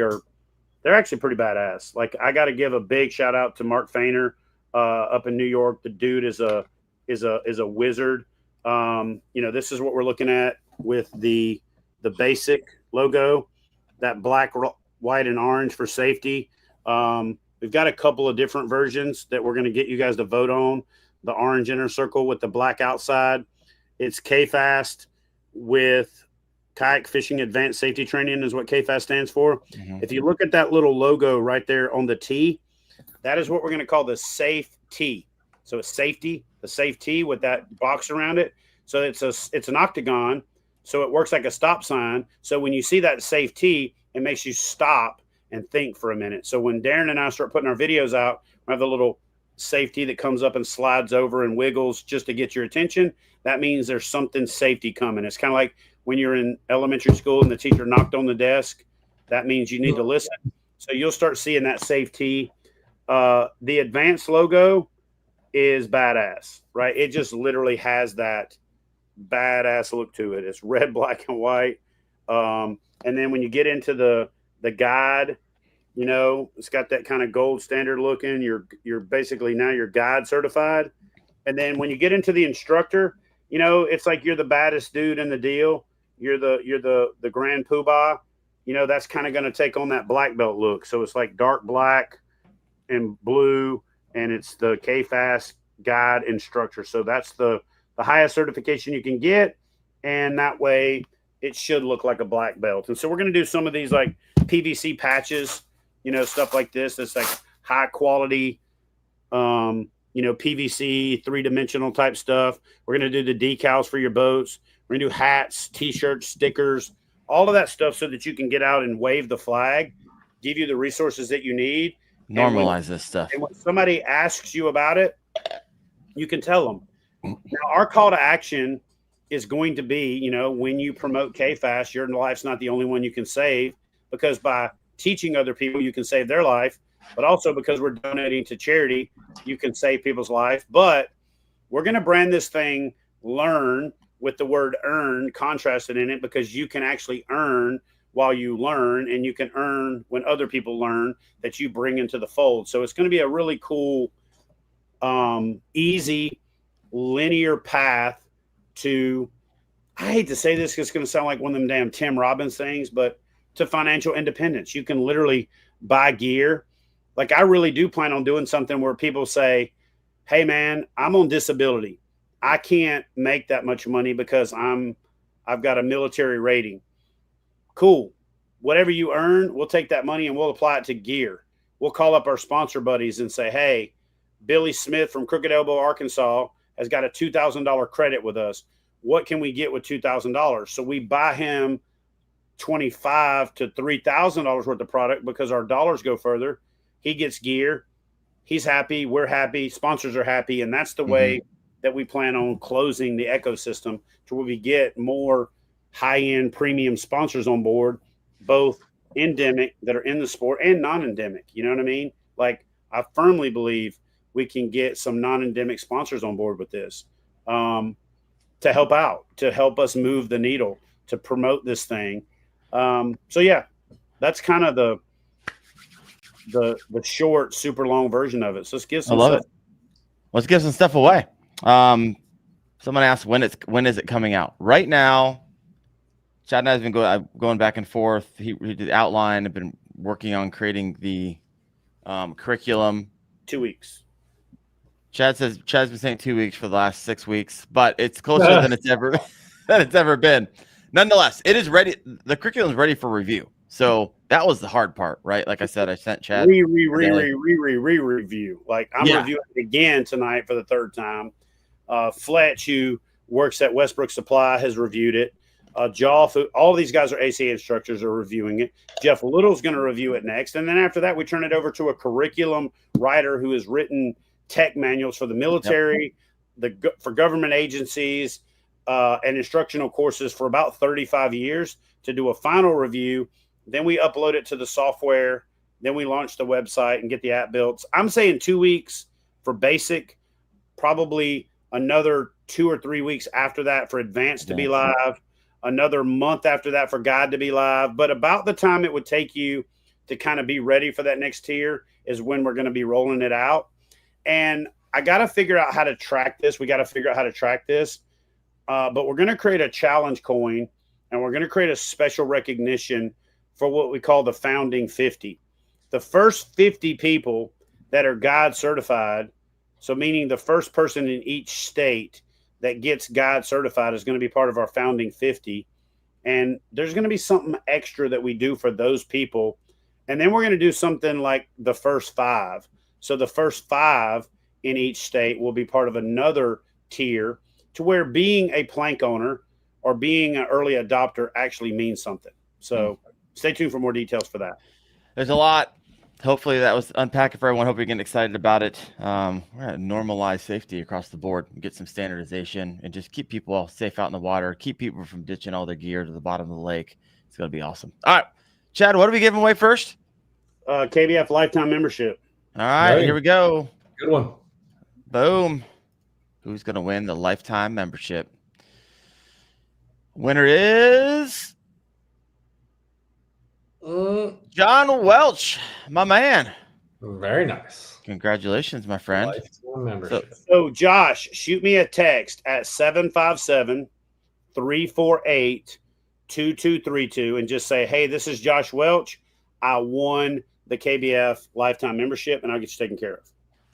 they're actually pretty badass. Like, I got to give a big shout out to Mark Fainer up in New York. The dude is a wizard. You know, this is what we're looking at with the basic logo, that black, white, and orange for safety. We've got a couple of different versions that we're going to get you guys to vote on. The orange inner circle with the black outside. It's K-Fast with Kayak Fishing Advanced Safety Training is what K-Fast stands for. Mm-hmm. If you look at that little logo right there on the T, that is what we're going to call the safe T. So it's safety, the safe T with that box around it. So it's an octagon. So it works like a stop sign. So when you see that safe T, it makes you stop and think for a minute. So when Darren and I start putting our videos out, we have the little safety that comes up and slides over and wiggles just to get your attention. That means there's something safety coming. It's kind of like when you're in elementary school and the teacher knocked on the desk. That means you need to listen. So you'll start seeing that safety. The advanced logo is badass, right? It just literally has that badass look to it. It's red, black, and white. And then when you get into the guide, you know, it's got that kind of gold standard looking. You're basically now you're guide certified. And then when you get into the instructor, you know, it's like you're the baddest dude in the deal. You're the grand poobah. You know, that's kind of going to take on that black belt look. So it's like dark black and blue, and it's the K-Fast guide instructor. So that's the highest certification you can get, and that way it should look like a black belt. And so we're going to do some of these like PVC patches, you know, stuff like this. It's like high quality, you know, PVC 3-dimensional type stuff. We're going to do the decals for your boats. We're going to do hats, T-shirts, stickers, all of that stuff so that you can get out and wave the flag, give you the resources that you need. Normalize this stuff. And when somebody asks you about it, you can tell them. Now, our call to action is going to be, you know, when you promote K-Fast, your life's not the only one you can save, because by teaching other people, you can save their life, but also because we're donating to charity, you can save people's life. But we're going to brand this thing Learn with the word earn contrasted in it, because you can actually earn while you learn, and you can earn when other people learn that you bring into the fold. So it's going to be a really cool, easy, linear path to, I hate to say this because it's going to sound like one of them damn Tim Robbins things, but to financial independence. You can literally buy gear. Like, I really do plan on doing something where people say, hey man, I'm on disability. I can't make that much money because I've got a military rating. Cool. whatever you earn, we'll take that money and we'll apply it to gear. We'll call up our sponsor buddies and say, hey, Billy Smith from Crooked Elbow, Arkansas has got a $2,000 credit with us. What can we get with $2,000? So we buy him $2,500 to $3,000 worth of product because our dollars go further. He gets gear. He's happy. We're happy. Sponsors are happy. And that's the way that we plan on closing the ecosystem to where we get more high-end premium sponsors on board, both endemic that are in the sport and non-endemic. You know what I mean? Like, I firmly believe we can get some non-endemic sponsors on board with this to help out, to help us move the needle, to promote this thing. So yeah, that's kind of the short, super long version of it. So let's give some stuff. Let's give some stuff away. Someone asked when is it coming out? Right now, Chad and I have been going back and forth. He did the outline. I've been working on creating the curriculum. 2 weeks. Chad's been saying 2 weeks for the last 6 weeks, but it's closer than it's ever been. Nonetheless, it is ready. The curriculum is ready for review. So that was the hard part, right? Like I said, I sent Chad review. Like I'm reviewing it again tonight for the third time. Fletch, who works at Westbrook Supply, has reviewed it. Joff, all these guys are ACA instructors, are reviewing it. Jeff Little's going to review it next. And then after that, we turn it over to a curriculum writer who has written tech manuals for the military, for government agencies, and instructional courses for about 35 years to do a final review. Then we upload it to the software. Then we launch the website and get the app built. I'm saying 2 weeks for basic, probably another 2 or 3 weeks after that for advanced to be live, another month after that for guide to be live. But about the time it would take you to kind of be ready for that next tier is when we're going to be rolling it out. And I got to figure out how to track this. We got to figure out how to track this. But we're going to create a challenge coin, and we're going to create a special recognition for what we call the founding 50. The first 50 people that are guide certified, so meaning the first person in each state that gets guide certified is going to be part of our founding 50. And there's going to be something extra that we do for those people. And then we're going to do something like the first 5. So the first 5 in each state will be part of another tier to where being a plank owner or being an early adopter actually means something. So stay tuned for more details for that. There's a lot. Hopefully that was unpacking for everyone. Hope you're getting excited about it. We're going to normalize safety across the board and get some standardization and just keep people all safe out in the water, keep people from ditching all their gear to the bottom of the lake. It's going to be awesome. All right, Chad, what are we giving away first? KBF lifetime membership. All right, here we go. Good one. Boom. Who's going to win the lifetime membership? Winner is John Welch, my man. Very nice. Congratulations, my friend. Lifetime membership. So Josh, shoot me a text at 757-348-2232 and just say, hey, this is Josh Welch. I won the KBF lifetime membership, and I'll get you taken care of.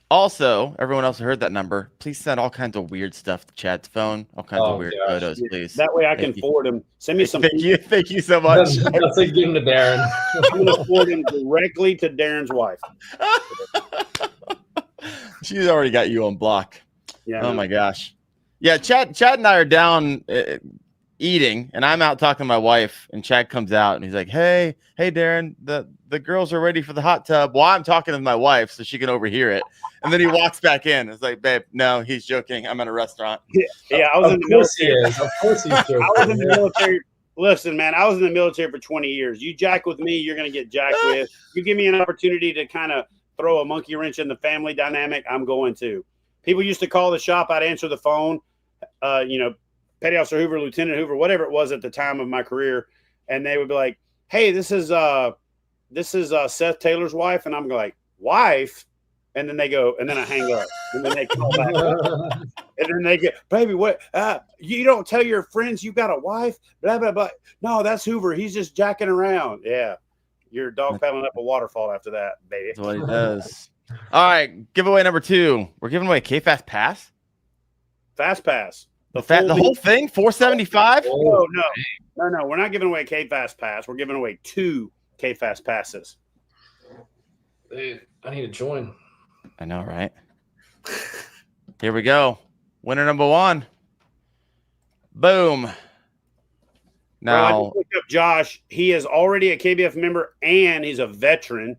Also, everyone else who heard that number, please send all kinds of weird stuff to Chad's phone, all kinds of weird photos, please. That way I can forward them. Send me some. Thank you so much. That's like giving to Darren. I'm going to forward them directly to Darren's wife. She's already got you on block. Yeah. Oh my gosh. Yeah, Chad and I are down eating, and I'm out talking to my wife, and Chad comes out and he's like, hey Darren, the girls are ready for the hot tub. Well, I'm talking to my wife so she can overhear it. And then he walks back in. It's like, babe, no, he's joking. I'm at a restaurant. Yeah, I was in the military. Of course he's joking. I was in the military. Listen, man, I was in the military for 20 years. You jack with me, you're going to get jacked with. You give me an opportunity to kind of throw a monkey wrench in the family dynamic, I'm going to. People used to call the shop. I'd answer the phone. Petty Officer Hoover, Lieutenant Hoover, whatever it was at the time of my career, and they would be like, "Hey, this is Seth Taylor's wife," and I'm like, "Wife?" And then they go, and then I hang up, and then they call back, and then they get, "Baby, what? You don't tell your friends you got a wife?" Blah blah blah. No, that's Hoover. He's just jacking around. Yeah, you're dog paddling up a waterfall after that, baby. That's what he does. All right, giveaway number 2. We're giving away a KFast pass. Fast pass. The whole thing, $475. No, we're not giving away a K-Fast pass. We're giving away 2 K-Fast passes. Dude, I need to join. I know, right? Here we go. Winner number 1. Boom. Now, I just looked up Josh. He is already a KBF member and he's a veteran.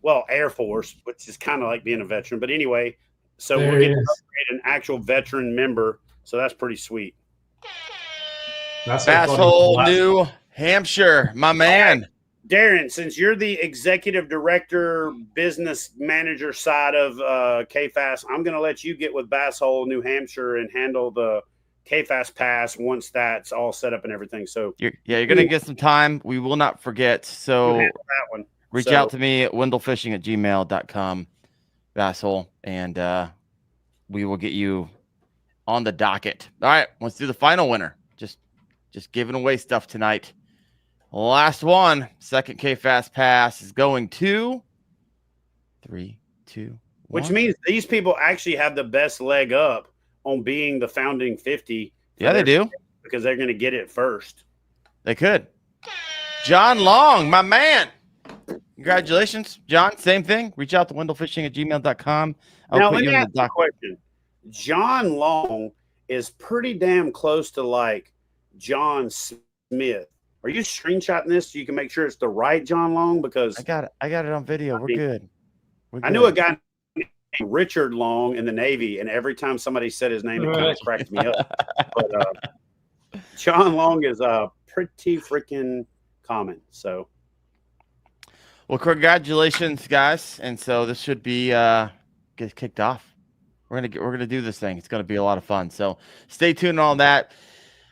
Well, Air Force, which is kind of like being a veteran. But anyway, so we're getting an actual veteran member. So that's pretty sweet. That's Asshole New Hampshire, my man. Darren, since you're the executive director, business manager side of KFAS, I'm going to let you get with Basshole, New Hampshire, and handle the KFAS pass once that's all set up and everything. So you're going to get some time. We will not forget. So that one. Reach out to me at wendellfishing@gmail.com, Basshole, and we will get you on the docket. All right, let's do the final winner. Just giving away stuff tonight. Last one, second K-Fast pass is going to 3, 2, 1. Which means these people actually have the best leg up on being the founding 50. Yeah, they do. Because they're going to get it first. They could. John Long, my man. Congratulations, John. Same thing. Reach out to wendellfishing@gmail.com. Now, let me ask you a question. John Long is pretty damn close to like John Smith. Are you screenshotting this so you can make sure it's the right John Long? Because I got it on video. We're good. I knew a guy named Richard Long in the Navy, and every time somebody said his name, it kind of cracked me up. But John Long is pretty freaking common. So, well, congratulations, guys. And so this should be get kicked off. We're gonna do this thing. It's gonna be a lot of fun. So stay tuned on that.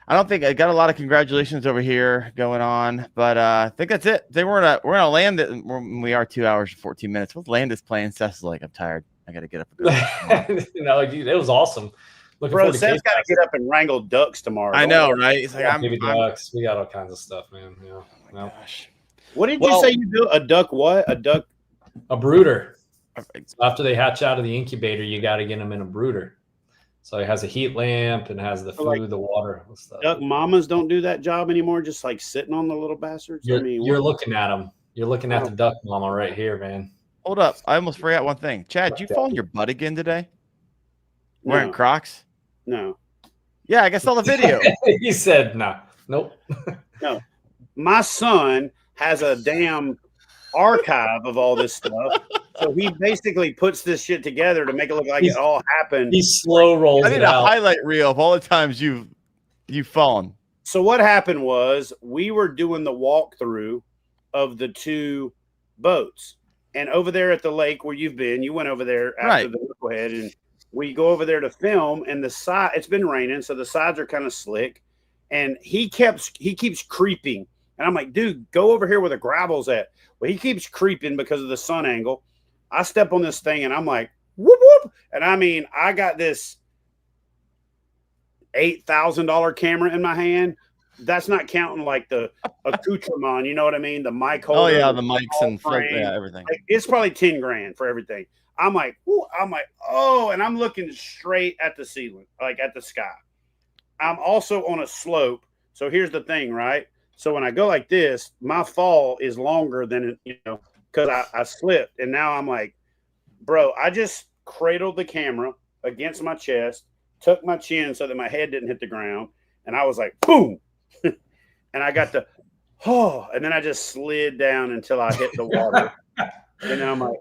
I don't think I got a lot of congratulations over here going on, but I think that's it. We're gonna land it. We are 2 hours and 14 minutes. We'll land this plane. Seth's like, I'm tired. I gotta get up. No, dude, it was awesome. Bro, Seth's got to get up and wrangle ducks tomorrow. I know, right? It's like ducks. We got all kinds of stuff, man. Yeah. No. Gosh. What did you say you built? A duck? What? A duck? A brooder. So after they hatch out of the incubator, you got to get them in a brooder. So it has a heat lamp and has the food, the water, and stuff. Duck mamas don't do that job anymore, just like sitting on the little bastards. You're looking at them. You're looking at the duck mama right here, man. Hold up. I almost forgot one thing. Chad, you fall on your butt again today? Wearing Crocs? No. Yeah, I guess I saw the video. He said no. Nope. No. My son has a damn archive of all this stuff. So he basically puts this shit together to make it look like it all happened. He slow rolls I need a highlight reel of all the times you've fallen. So what happened was we were doing the walkthrough of the 2 boats. And over there at the lake where you've been, you went over there after the knucklehead, and we go over there to film, and the side, it's been raining, so the sides are kind of slick. And he keeps creeping. And I'm like, dude, go over here where the gravel's at. Well, he keeps creeping because of the sun angle. I step on this thing and I'm like, whoop, whoop. And I mean, I got this $8,000 camera in my hand. That's not counting like the accoutrement, you know what I mean? The mic holder. Oh, yeah, the mics and everything. Like, it's probably $10,000 for everything. I'm like, oh, and I'm looking straight at the ceiling, like at the sky. I'm also on a slope. So here's the thing, right? So when I go like this, my fall is longer than, because I slipped. And now I'm like, bro, I just cradled the camera against my chest, took my chin so that my head didn't hit the ground. And I was like, boom. And I got and then I just slid down until I hit the water. And I'm like,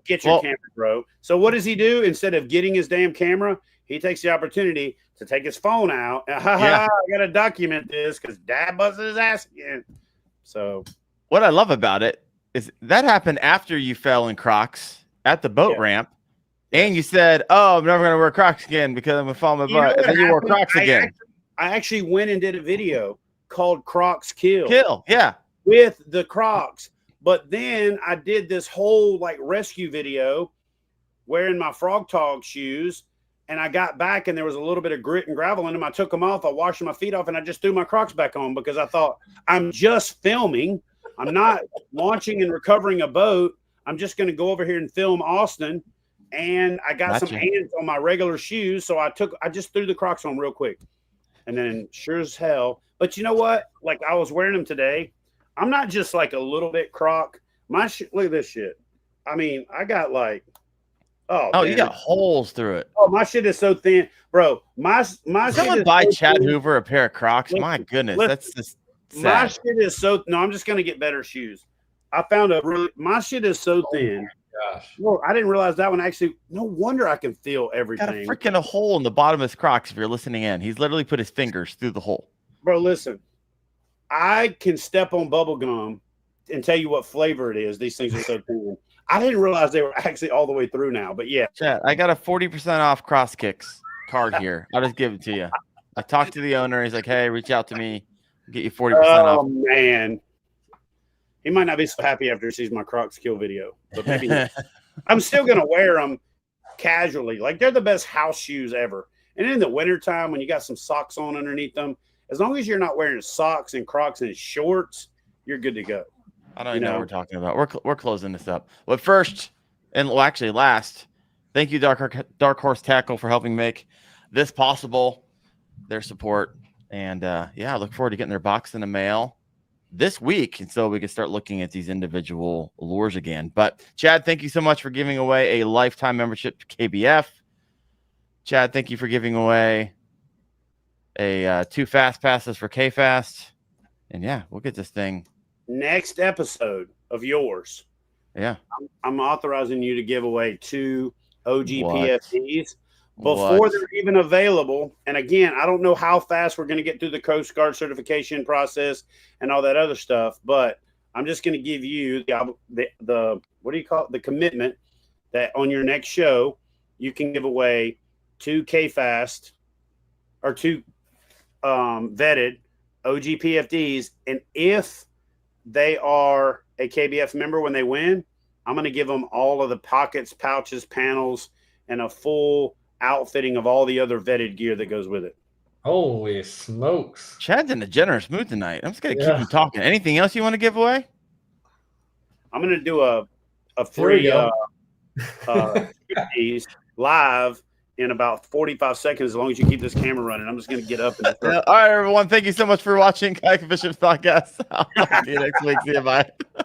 get your camera, bro. So what does he do? Instead of getting his damn camera, he takes the opportunity to take his phone out. I got to document this because Dad busted his ass again. So what I love about it is that happened after you fell in Crocs at the boat ramp. And you said, oh, I'm never going to wear Crocs again because I'm going to fall on my butt. And then you wore Crocs again. I actually went and did a video called Crocs Kill. Yeah. With the Crocs. But then I did this whole like rescue video wearing my Frog Tog shoes. And I got back and there was a little bit of grit and gravel in them. I took them off. I washed my feet off and I just threw my Crocs back on because I thought I'm just filming. I'm not launching and recovering a boat. I'm just going to go over here and film Austin. and I got some Gotcha. ants on my regular shoes. So I just threw the Crocs on real quick. And then sure as hell. But you know what? Like I was wearing them today. I'm not just like a little bit Croc. Look at this shit. I mean, I got like, oh, you got holes through it. Oh, my shit is so thin, bro. My Someone shit is buy so Chad thin. Hoover a pair of Crocs. Listen, My goodness, listen. that's just My sad. shit is so. No, I'm just gonna get better shoes. I found my shit is so thin. Gosh. Well, I didn't realize that one actually. No wonder I can feel Got a everything, freaking hole in the bottom of his Crocs. If you're listening in, he's literally put his fingers through the hole. bro. Listen, I can step on bubble gum and tell you what flavor it is. These things are so thin. I didn't realize they were actually all the way through now. But yeah, Chat, I got a 40% off Cross Kicks card here. I'll just give it to you. I talked to the owner. He's like, hey, reach out to me. I'll get you 40% oh off. man, he might not be so happy after he sees my Crocs kill video, but maybe I'm still gonna wear them casually. Like they're the best house shoes ever. And in the wintertime, when you got some socks on underneath them, as long as you're not wearing socks and Crocs and shorts, you're good to go. I don't even know what we're talking about. We're closing this up. But first, and well, actually last, thank you, Dark Horse Tackle, for helping make this possible. Their support, and yeah, I look forward to getting their box in the mail this week, and so we can start looking at these individual lures again. But Chad, thank you so much for giving away a lifetime membership to KBF. Chad, thank you for giving away a 2 fast passes for KFast, and yeah, we'll get this thing. Next episode of yours, Yeah, I'm authorizing you to give away 2 OG What? PFDs before What? they're even available. And again, I don't know how fast we're going to get through the Coast Guard certification process and all that other stuff, but I'm just going to give you the what do you call it? The commitment that on your next show, you can give away 2 KFast or 2 vetted OG PFDs. And if they are a KBF member when they win, I'm going to give them all of the pockets, pouches, panels, and a full outfitting of all the other vetted gear that goes with it. Holy smokes. Chad's in a generous mood tonight. I'm just gonna keep him talking. Anything else you want to give away? I'm going to do a free There 50s live in about 45 seconds, as long as you keep this camera running. I'm just going to get up. And All right, everyone. Thank you so much for watching Kayak Fishing Podcast. I'll see you next week. See you. Bye.